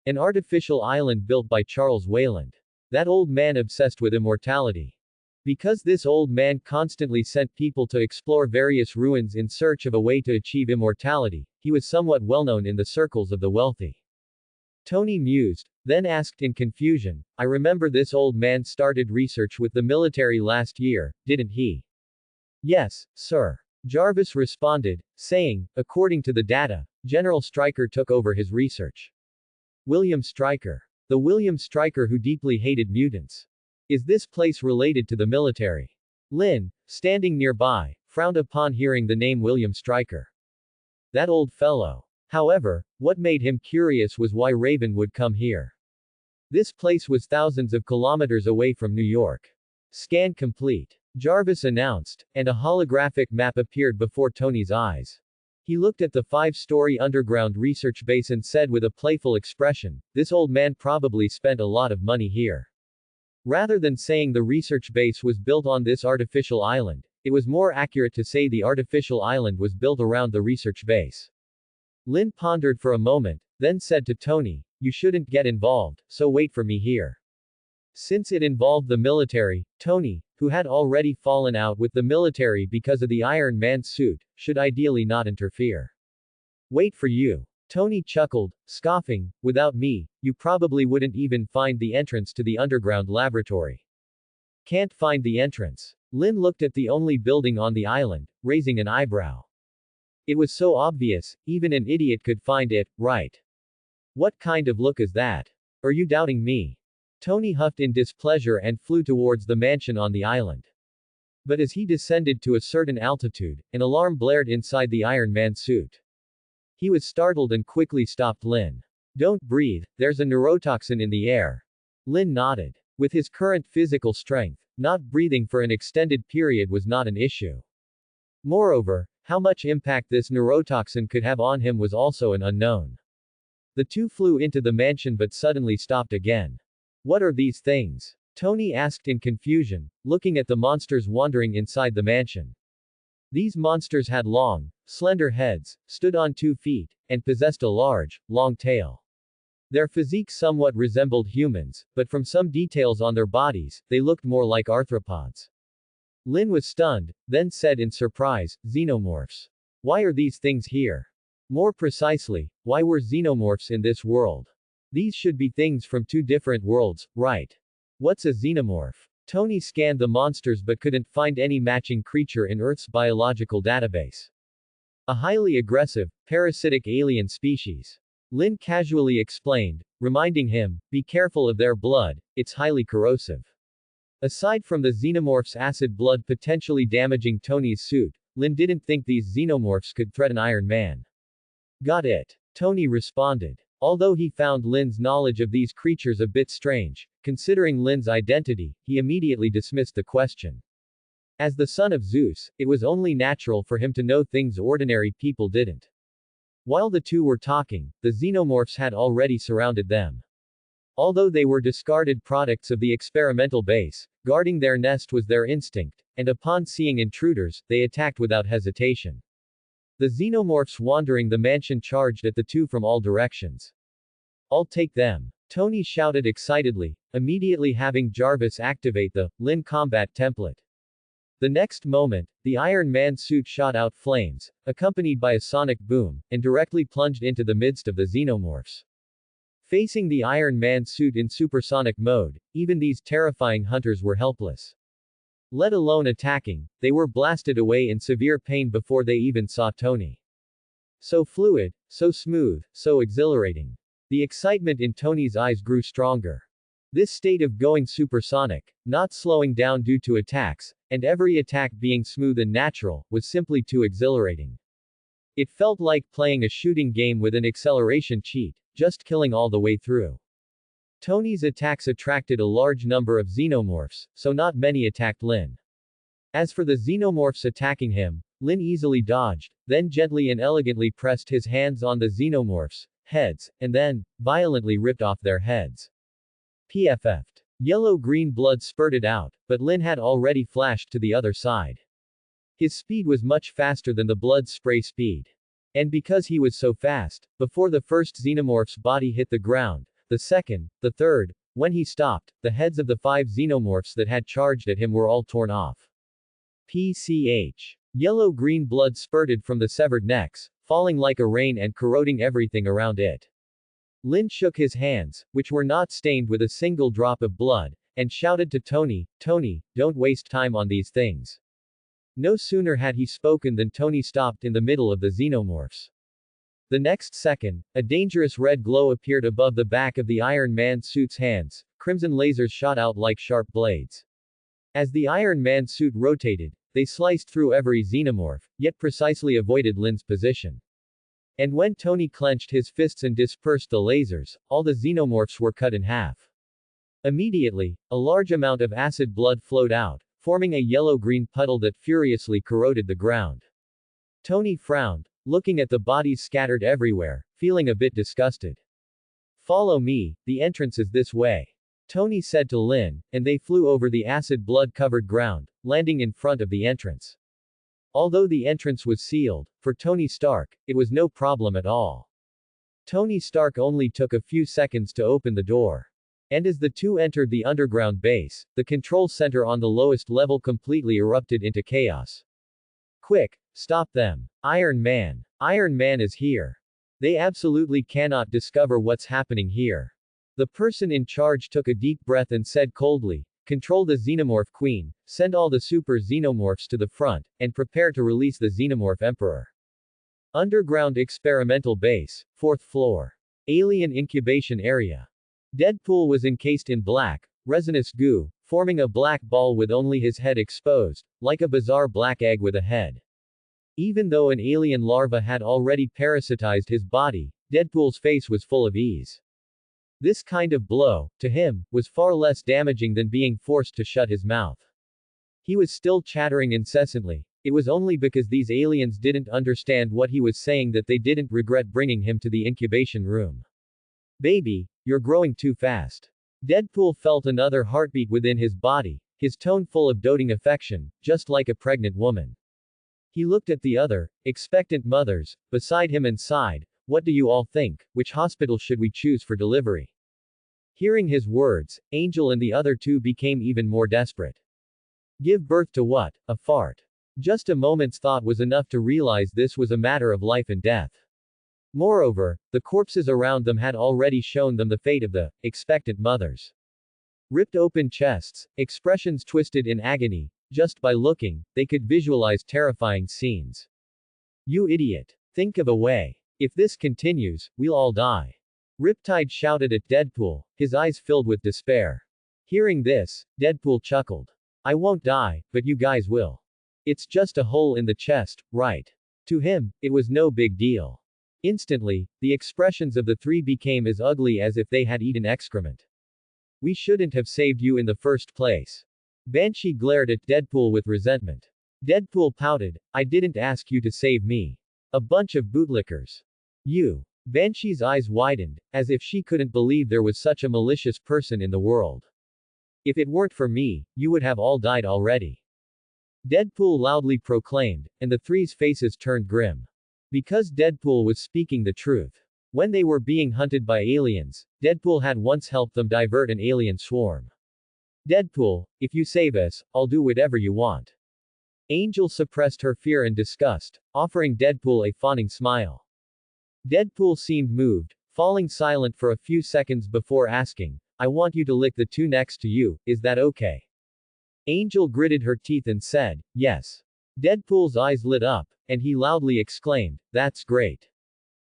An artificial island built by Charles Wayland. That old man obsessed with immortality. Because this old man constantly sent people to explore various ruins in search of a way to achieve immortality, he was somewhat well known in the circles of the wealthy. Tony mused, then asked in confusion, I remember this old man started research with the military last year, didn't he? Yes, sir. Jarvis responded, saying, according to the data, General Stryker took over his research. William Stryker. The William Stryker who deeply hated mutants. Is this place related to the military? Lynn, standing nearby, frowned upon hearing the name William Stryker. That old fellow. However, what made him curious was why Raven would come here. This place was thousands of kilometers away from New York. Scan complete. Jarvis announced, and a holographic map appeared before Tony's eyes. He looked at the 5-story underground research base and said with a playful expression, this old man probably spent a lot of money here. Rather than saying the research base was built on this artificial island, it was more accurate to say the artificial island was built around the research base. Lynn pondered for a moment, then said to Tony, you shouldn't get involved, so wait for me here. Since it involved the military, Tony, who had already fallen out with the military because of the Iron Man's suit, should ideally not interfere. Wait for you. Tony chuckled, scoffing, without me, you probably wouldn't even find the entrance to the underground laboratory. Can't find the entrance. Lynn looked at the only building on the island, raising an eyebrow. It was so obvious, even an idiot could find it, right? What kind of look is that? Are you doubting me? Tony huffed in displeasure and flew towards the mansion on the island. But as he descended to a certain altitude, an alarm blared inside the Iron Man suit. He was startled and quickly stopped Lynn. Don't breathe, there's a neurotoxin in the air. Lynn nodded. With his current physical strength, not breathing for an extended period was not an issue. Moreover, how much impact this neurotoxin could have on him was also an unknown. The two flew into the mansion but suddenly stopped again. What are these things? Tony asked in confusion, looking at the monsters wandering inside the mansion. These monsters had long, slender heads, stood on 2 feet, and possessed a large, long tail. Their physique somewhat resembled humans, but from some details on their bodies, they looked more like arthropods. Lynn was stunned, then said in surprise, xenomorphs. Why are these things here? More precisely, why were xenomorphs in this world? These should be things from 2 different worlds, right? What's a xenomorph? Tony scanned the monsters but couldn't find any matching creature in Earth's biological database. A highly aggressive, parasitic alien species. Lynn casually explained, reminding him, be careful of their blood, it's highly corrosive. Aside from the xenomorph's acid blood potentially damaging Tony's suit, Lynn didn't think these xenomorphs could threaten Iron Man. Got it. Tony responded. Although he found Lynn's knowledge of these creatures a bit strange, considering Lynn's identity, he immediately dismissed the question. As the son of Zeus, it was only natural for him to know things ordinary people didn't. While the two were talking, the xenomorphs had already surrounded them. Although they were discarded products of the experimental base, guarding their nest was their instinct, and upon seeing intruders, they attacked without hesitation. The xenomorphs wandering the mansion charged at the two from all directions. I'll take them. Tony shouted excitedly, immediately having Jarvis activate the Lynn combat template. The next moment, the Iron Man suit shot out flames, accompanied by a sonic boom, and directly plunged into the midst of the xenomorphs. Facing the Iron Man suit in supersonic mode, even these terrifying hunters were helpless. Let alone attacking, they were blasted away in severe pain before they even saw Tony. So fluid, so smooth, so exhilarating. The excitement in Tony's eyes grew stronger. This state of going supersonic, not slowing down due to attacks, and every attack being smooth and natural, was simply too exhilarating. It felt like playing a shooting game with an acceleration cheat, just killing all the way through. Tony's attacks attracted a large number of xenomorphs, so not many attacked Lynn. As for the xenomorphs attacking him, Lynn easily dodged, then gently and elegantly pressed his hands on the xenomorphs' heads, and then, violently ripped off their heads. PFF'd. Yellow-green blood spurted out, but Lynn had already flashed to the other side. His speed was much faster than the blood spray speed. And because he was so fast, before the first xenomorph's body hit the ground, the second, the third. When he stopped, the heads of the 5 xenomorphs that had charged at him were all torn off. PCH. Yellow-green blood spurted from the severed necks, falling like a rain and corroding everything around it. Lin shook his hands, which were not stained with a single drop of blood, and shouted to Tony, "Tony, don't waste time on these things." No sooner had he spoken than Tony stopped in the middle of the xenomorphs. The next second, a dangerous red glow appeared above the back of the Iron Man suit's hands. Crimson lasers shot out like sharp blades. As the Iron Man suit rotated, they sliced through every xenomorph, yet precisely avoided Lin's position. And when Tony clenched his fists and dispersed the lasers, all the xenomorphs were cut in half. Immediately, a large amount of acid blood flowed out, forming a yellow-green puddle that furiously corroded the ground. Tony frowned, looking at the bodies scattered everywhere, feeling a bit disgusted. "Follow me, the entrance is this way," Tony said to Lin, and they flew over the acid blood-covered ground, landing in front of the entrance. Although the entrance was sealed, for Tony Stark, it was no problem at all. Tony Stark only took a few seconds to open the door. And as the two entered the underground base, the control center on the lowest level completely erupted into chaos. "Quick, stop them. Iron Man. Iron Man is here. They absolutely cannot discover what's happening here." The person in charge took a deep breath and said coldly, "Control the Xenomorph Queen, send all the super Xenomorphs to the front, and prepare to release the Xenomorph Emperor." Underground Experimental Base, 4th floor. Alien Incubation Area. Deadpool was encased in black, resinous goo, forming a black ball with only his head exposed, like a bizarre black egg with a head. Even though an alien larva had already parasitized his body, Deadpool's face was full of ease. This kind of blow, to him, was far less damaging than being forced to shut his mouth. He was still chattering incessantly. It was only because these aliens didn't understand what he was saying that they didn't regret bringing him to the incubation room. "Baby, you're growing too fast." Deadpool felt another heartbeat within his body, his tone full of doting affection, just like a pregnant woman. He looked at the other, expectant mothers, beside him and sighed, "What do you all think? Which hospital should we choose for delivery?" Hearing his words, Angel and the other two became even more desperate. Give birth to what? A fart. Just a moment's thought was enough to realize this was a matter of life and death. Moreover, the corpses around them had already shown them the fate of the expectant mothers. Ripped open chests, expressions twisted in agony. Just by looking, they could visualize terrifying scenes. "You idiot. Think of a way. If this continues, we'll all die." Riptide shouted at Deadpool, his eyes filled with despair. Hearing this, Deadpool chuckled. "I won't die, but you guys will. It's just a hole in the chest, right?" To him, it was no big deal. Instantly, the expressions of the three became as ugly as if they had eaten excrement. "We shouldn't have saved you in the first place." Banshee glared at Deadpool with resentment. Deadpool pouted, "I didn't ask you to save me. A bunch of bootlickers. You." Banshee's eyes widened, as if she couldn't believe there was such a malicious person in the world. "If it weren't for me, you would have all died already." Deadpool loudly proclaimed, and the three's faces turned grim. Because Deadpool was speaking the truth. When they were being hunted by aliens, Deadpool had once helped them divert an alien swarm. "Deadpool, if you save us, I'll do whatever you want." Angel suppressed her fear and disgust, offering Deadpool a fawning smile. Deadpool seemed moved, falling silent for a few seconds before asking, "I want you to lick the two next to you, is that okay?" Angel gritted her teeth and said, "Yes." Deadpool's eyes lit up, and he loudly exclaimed, "That's great.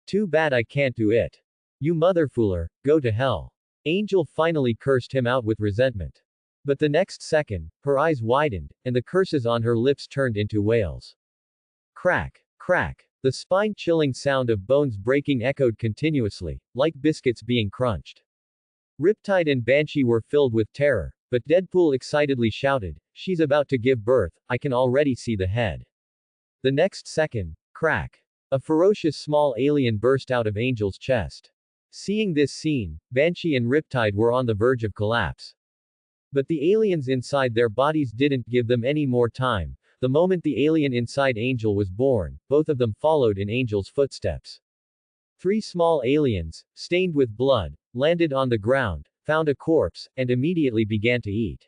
Too bad I can't do it. You motherfooler, go to hell." Angel finally cursed him out with resentment. But the next second, her eyes widened, and the curses on her lips turned into wails. Crack, crack. The spine-chilling sound of bones breaking echoed continuously, like biscuits being crunched. Riptide and Banshee were filled with terror, but Deadpool excitedly shouted, "She's about to give birth, I can already see the head." The next second, crack. A ferocious small alien burst out of Angel's chest. Seeing this scene, Banshee and Riptide were on the verge of collapse. But the aliens inside their bodies didn't give them any more time. The moment the alien inside Angel was born, both of them followed in Angel's footsteps. Three small aliens, stained with blood, landed on the ground, found a corpse, and immediately began to eat.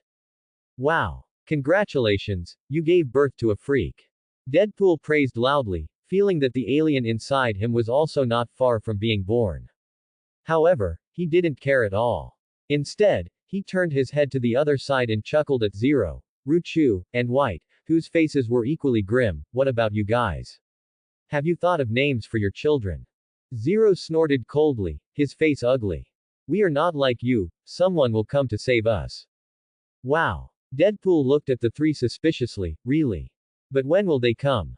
Wow! Congratulations, you gave birth to a freak. Deadpool praised loudly, feeling that the alien inside him was also not far from being born. However, he didn't care at all. Instead, he turned his head to the other side and chuckled at Zero, Ruchu, and White, whose faces were equally grim. What about you guys? Have you thought of names for your children? Zero snorted coldly, his face ugly. We are not like you, someone will come to save us. Wow. Deadpool looked at the three suspiciously, really? But when will they come?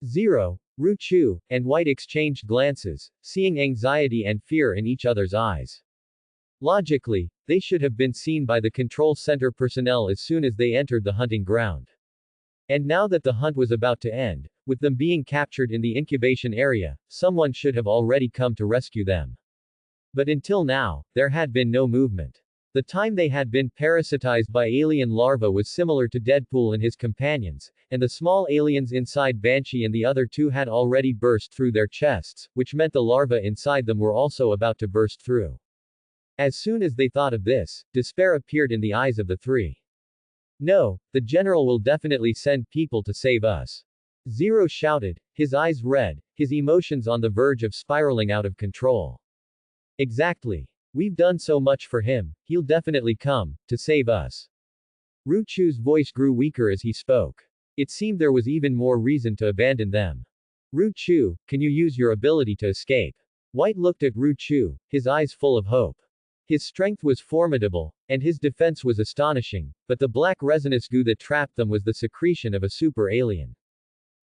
Zero, Ruchu, and White exchanged glances, seeing anxiety and fear in each other's eyes. Logically, they should have been seen by the control center personnel as soon as they entered the hunting ground. And now that the hunt was about to end, with them being captured in the incubation area, someone should have already come to rescue them. But until now, there had been no movement. The time they had been parasitized by alien larvae was similar to Deadpool and his companions, and the small aliens inside Banshee and the other two had already burst through their chests, which meant the larvae inside them were also about to burst through. As soon as they thought of this, despair appeared in the eyes of the three. No, the general will definitely send people to save us. Zero shouted, his eyes red, his emotions on the verge of spiraling out of control. Exactly. We've done so much for him, he'll definitely come, to save us. Ruchu's voice grew weaker as he spoke. It seemed there was even more reason to abandon them. Ruchu, can you use your ability to escape? White looked at Ruchu, his eyes full of hope. His strength was formidable, and his defense was astonishing, but the black resinous goo that trapped them was the secretion of a super alien.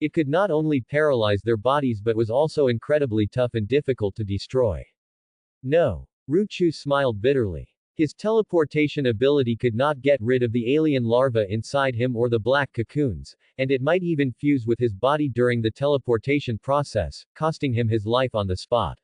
It could not only paralyze their bodies but was also incredibly tough and difficult to destroy. No. Ruchu smiled bitterly. His teleportation ability could not get rid of the alien larva inside him or the black cocoons, and it might even fuse with his body during the teleportation process, costing him his life on the spot.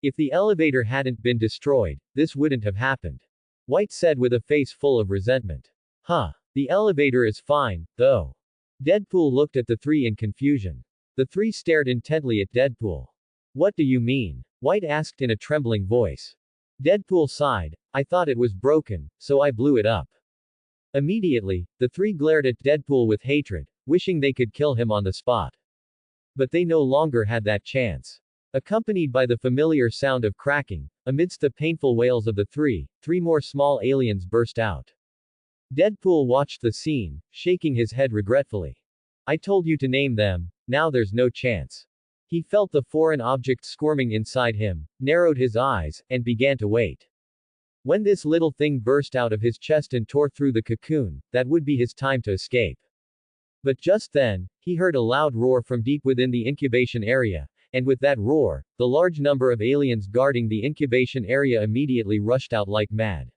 If the elevator hadn't been destroyed, this wouldn't have happened. White said with a face full of resentment. Huh. The elevator is fine, though. Deadpool looked at the three in confusion. The three stared intently at Deadpool. What do you mean? White asked in a trembling voice. Deadpool sighed, I thought it was broken, so I blew it up. Immediately, the three glared at Deadpool with hatred, wishing they could kill him on the spot. But they no longer had that chance. Accompanied by the familiar sound of cracking, amidst the painful wails of the three more small aliens burst out. Deadpool watched the scene, shaking his head regretfully. I told you to name them, now there's no chance. He felt the foreign object squirming inside him, narrowed his eyes, and began to wait. When this little thing burst out of his chest and tore through the cocoon, that would be his time to escape. But just then, he heard a loud roar from deep within the incubation area, and with that roar, the large number of aliens guarding the incubation area immediately rushed out like mad.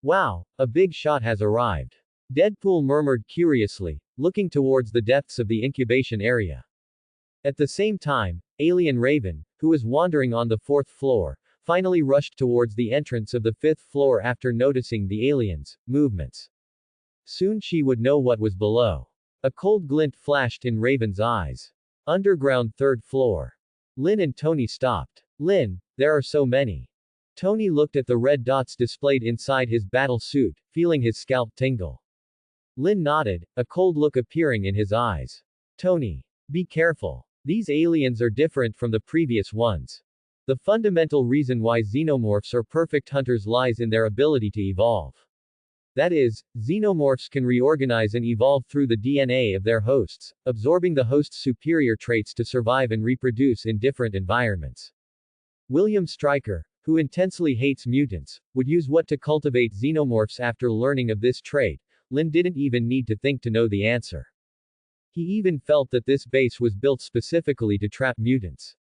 Wow, a big shot has arrived. Deadpool murmured curiously, looking towards the depths of the incubation area. At the same time, Alien Raven, who was wandering on the 4th floor, finally rushed towards the entrance of the 5th floor after noticing the aliens' movements. Soon she would know what was below. A cold glint flashed in Raven's eyes. Underground 3rd floor. Lin and Tony stopped. Lin, there are so many. Tony looked at the red dots displayed inside his battle suit, feeling his scalp tingle. Lin nodded, a cold look appearing in his eyes. Tony, be careful. These aliens are different from the previous ones. The fundamental reason why xenomorphs are perfect hunters lies in their ability to evolve. That is, xenomorphs can reorganize and evolve through the DNA of their hosts, absorbing the host's superior traits to survive and reproduce in different environments. William Stryker, who intensely hates mutants, would use what to cultivate xenomorphs after learning of this trait. Lin didn't even need to think to know the answer. He even felt that this base was built specifically to trap mutants.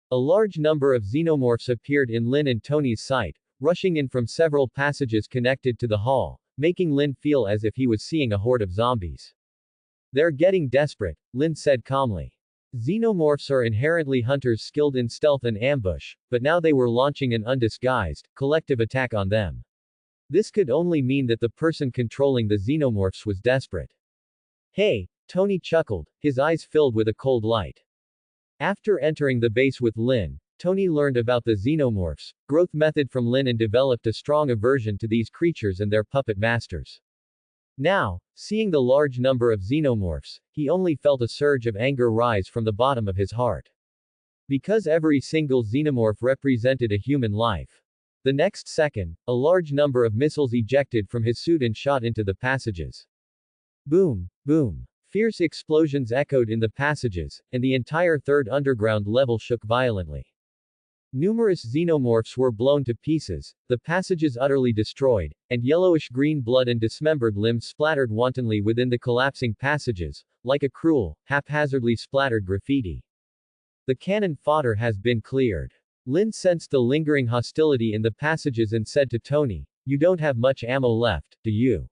A large number of xenomorphs appeared in Lin and Tony's sight, rushing in from several passages connected to the hall, making Lin feel as if he was seeing a horde of zombies. They're getting desperate, Lin said calmly. Xenomorphs are inherently hunters skilled in stealth and ambush, but now they were launching an undisguised, collective attack on them. This could only mean that the person controlling the xenomorphs was desperate. Hey, Tony chuckled, his eyes filled with a cold light. After entering the base with Lin, Tony learned about the xenomorphs' growth method from Lin and developed a strong aversion to these creatures and their puppet masters. Now, seeing the large number of xenomorphs, he only felt a surge of anger rise from the bottom of his heart. Because every single xenomorph represented a human life. The next second, a large number of missiles ejected from his suit and shot into the passages. Boom, boom. Fierce explosions echoed in the passages, and the entire third underground level shook violently. Numerous xenomorphs were blown to pieces, the passages utterly destroyed, and yellowish-green blood and dismembered limbs splattered wantonly within the collapsing passages, like a cruel, haphazardly splattered graffiti. The cannon fodder has been cleared. Lin sensed the lingering hostility in the passages and said to Tony, "You don't have much ammo left, do you?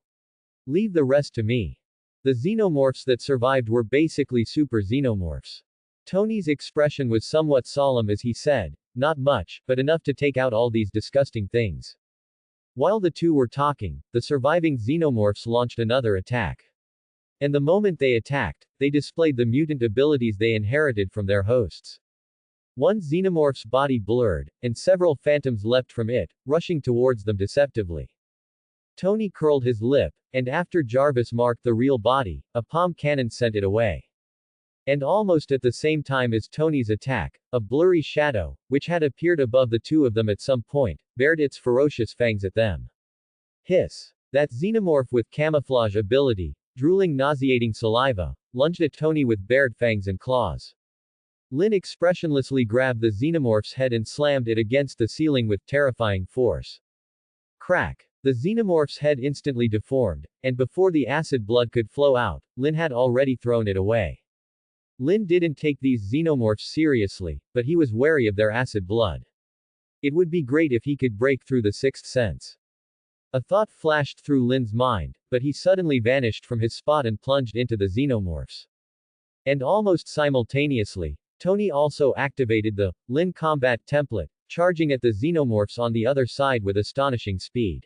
Leave the rest to me." The xenomorphs that survived were basically super xenomorphs. Tony's expression was somewhat solemn as he said, "Not much, but enough to take out all these disgusting things." While the two were talking, the surviving xenomorphs launched another attack. And the moment they attacked, they displayed the mutant abilities they inherited from their hosts. One xenomorph's body blurred, and several phantoms leapt from it, rushing towards them deceptively. Tony curled his lip, and after Jarvis marked the real body, a palm cannon sent it away. And almost at the same time as Tony's attack, a blurry shadow, which had appeared above the two of them at some point, bared its ferocious fangs at them. Hiss! That xenomorph with camouflage ability, drooling nauseating saliva, lunged at Tony with bared fangs and claws. Lin expressionlessly grabbed the xenomorph's head and slammed it against the ceiling with terrifying force. Crack! The xenomorph's head instantly deformed, and before the acid blood could flow out, Lin had already thrown it away. Lin didn't take these xenomorphs seriously, but he was wary of their acid blood. It would be great if he could break through the sixth sense. A thought flashed through Lin's mind, but he suddenly vanished from his spot and plunged into the xenomorphs. And almost simultaneously, Tony also activated the Lin combat template, charging at the xenomorphs on the other side with astonishing speed.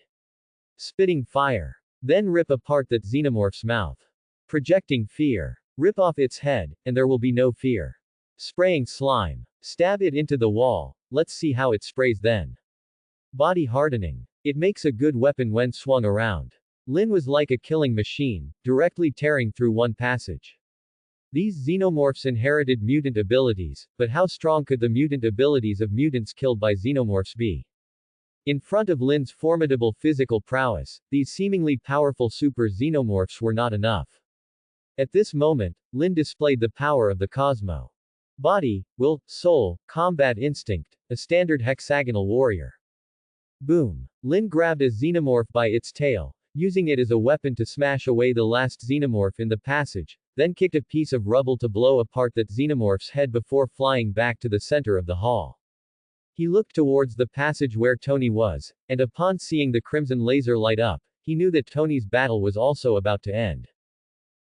Spitting fire. Then rip apart that xenomorph's mouth. Projecting fear. Rip off its head, and there will be no fear. Spraying slime. Stab it into the wall, let's see how it sprays then. Body hardening. It makes a good weapon when swung around. Lin was like a killing machine, directly tearing through one passage. These xenomorphs inherited mutant abilities, but how strong could the mutant abilities of mutants killed by xenomorphs be? In front of Lin's formidable physical prowess, these seemingly powerful super xenomorphs were not enough. At this moment, Lin displayed the power of the Cosmo. Body, will, soul, combat instinct, a standard hexagonal warrior. Boom! Lin grabbed a xenomorph by its tail, using it as a weapon to smash away the last xenomorph in the passage, then kicked a piece of rubble to blow apart that xenomorph's head before flying back to the center of the hall. He looked towards the passage where Tony was, and upon seeing the crimson laser light up, he knew that Tony's battle was also about to end.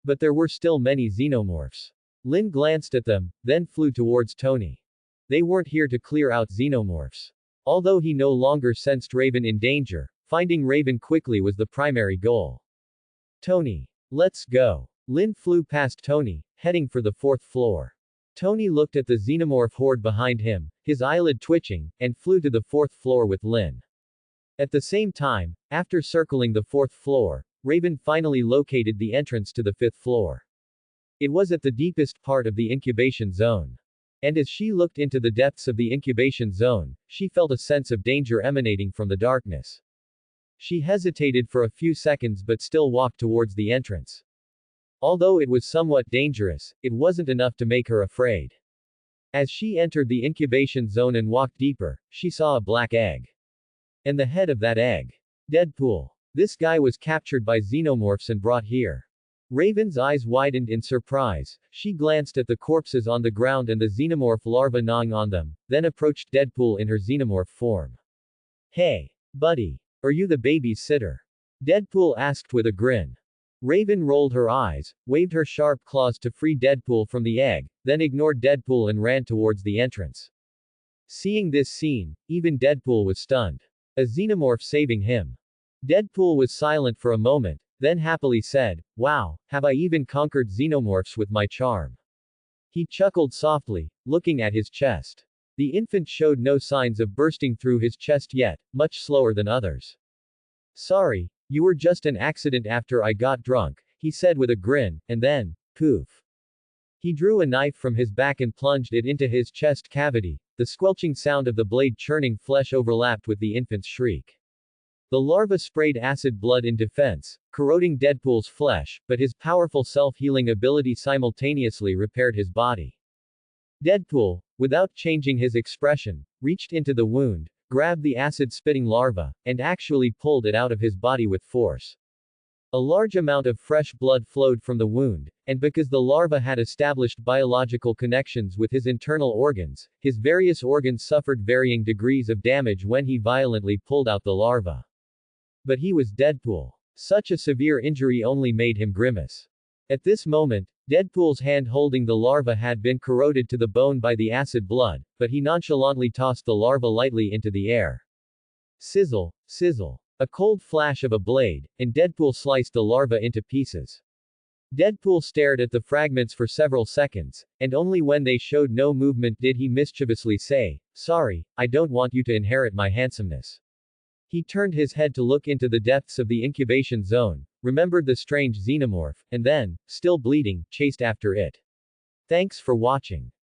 But there were still many xenomorphs. Lin glanced at them, then flew towards Tony. They weren't here to clear out xenomorphs. Although he no longer sensed Raven in danger, finding Raven quickly was the primary goal. Tony. Let's go. Lin flew past Tony, heading for the fourth floor. Tony looked at the xenomorph horde behind him, his eyelid twitching, and flew to the fourth floor with Lin. At the same time, after circling the fourth floor, Raven finally located the entrance to the fifth floor. It was at the deepest part of the incubation zone. And as she looked into the depths of the incubation zone, she felt a sense of danger emanating from the darkness. She hesitated for a few seconds but still walked towards the entrance. Although it was somewhat dangerous, it wasn't enough to make her afraid. As she entered the incubation zone and walked deeper, she saw a black egg. And the head of that egg. Deadpool. This guy was captured by xenomorphs and brought here. Raven's eyes widened in surprise, she glanced at the corpses on the ground and the xenomorph larva gnawing on them, then approached Deadpool in her xenomorph form. Hey, buddy. Are you the baby's sitter? Deadpool asked with a grin. Raven rolled her eyes, waved her sharp claws to free Deadpool from the egg, then ignored Deadpool and ran towards the entrance. Seeing this scene, even Deadpool was stunned. A xenomorph saving him. Deadpool was silent for a moment, then happily said, "Wow, have I even conquered xenomorphs with my charm." He chuckled softly, looking at his chest. The infant showed no signs of bursting through his chest yet, much slower than others. Sorry, you were just an accident after I got drunk, he said with a grin, and then, poof. He drew a knife from his back and plunged it into his chest cavity. The squelching sound of the blade churning flesh overlapped with the infant's shriek. The larva sprayed acid blood in defense, corroding Deadpool's flesh, but his powerful self-healing ability simultaneously repaired his body. Deadpool, without changing his expression, reached into the wound, grabbed the acid-spitting larva, and actually pulled it out of his body with force. A large amount of fresh blood flowed from the wound, and because the larva had established biological connections with his internal organs, his various organs suffered varying degrees of damage when he violently pulled out the larva. But he was Deadpool. Such a severe injury only made him grimace. At this moment, Deadpool's hand holding the larva had been corroded to the bone by the acid blood, but he nonchalantly tossed the larva lightly into the air. Sizzle, sizzle. A cold flash of a blade, and Deadpool sliced the larva into pieces. Deadpool stared at the fragments for several seconds, and only when they showed no movement did he mischievously say, "Sorry, I don't want you to inherit my handsomeness." He turned his head to look into the depths of the incubation zone, remembered the strange xenomorph, and then, still bleeding, chased after it. Thanks for watching.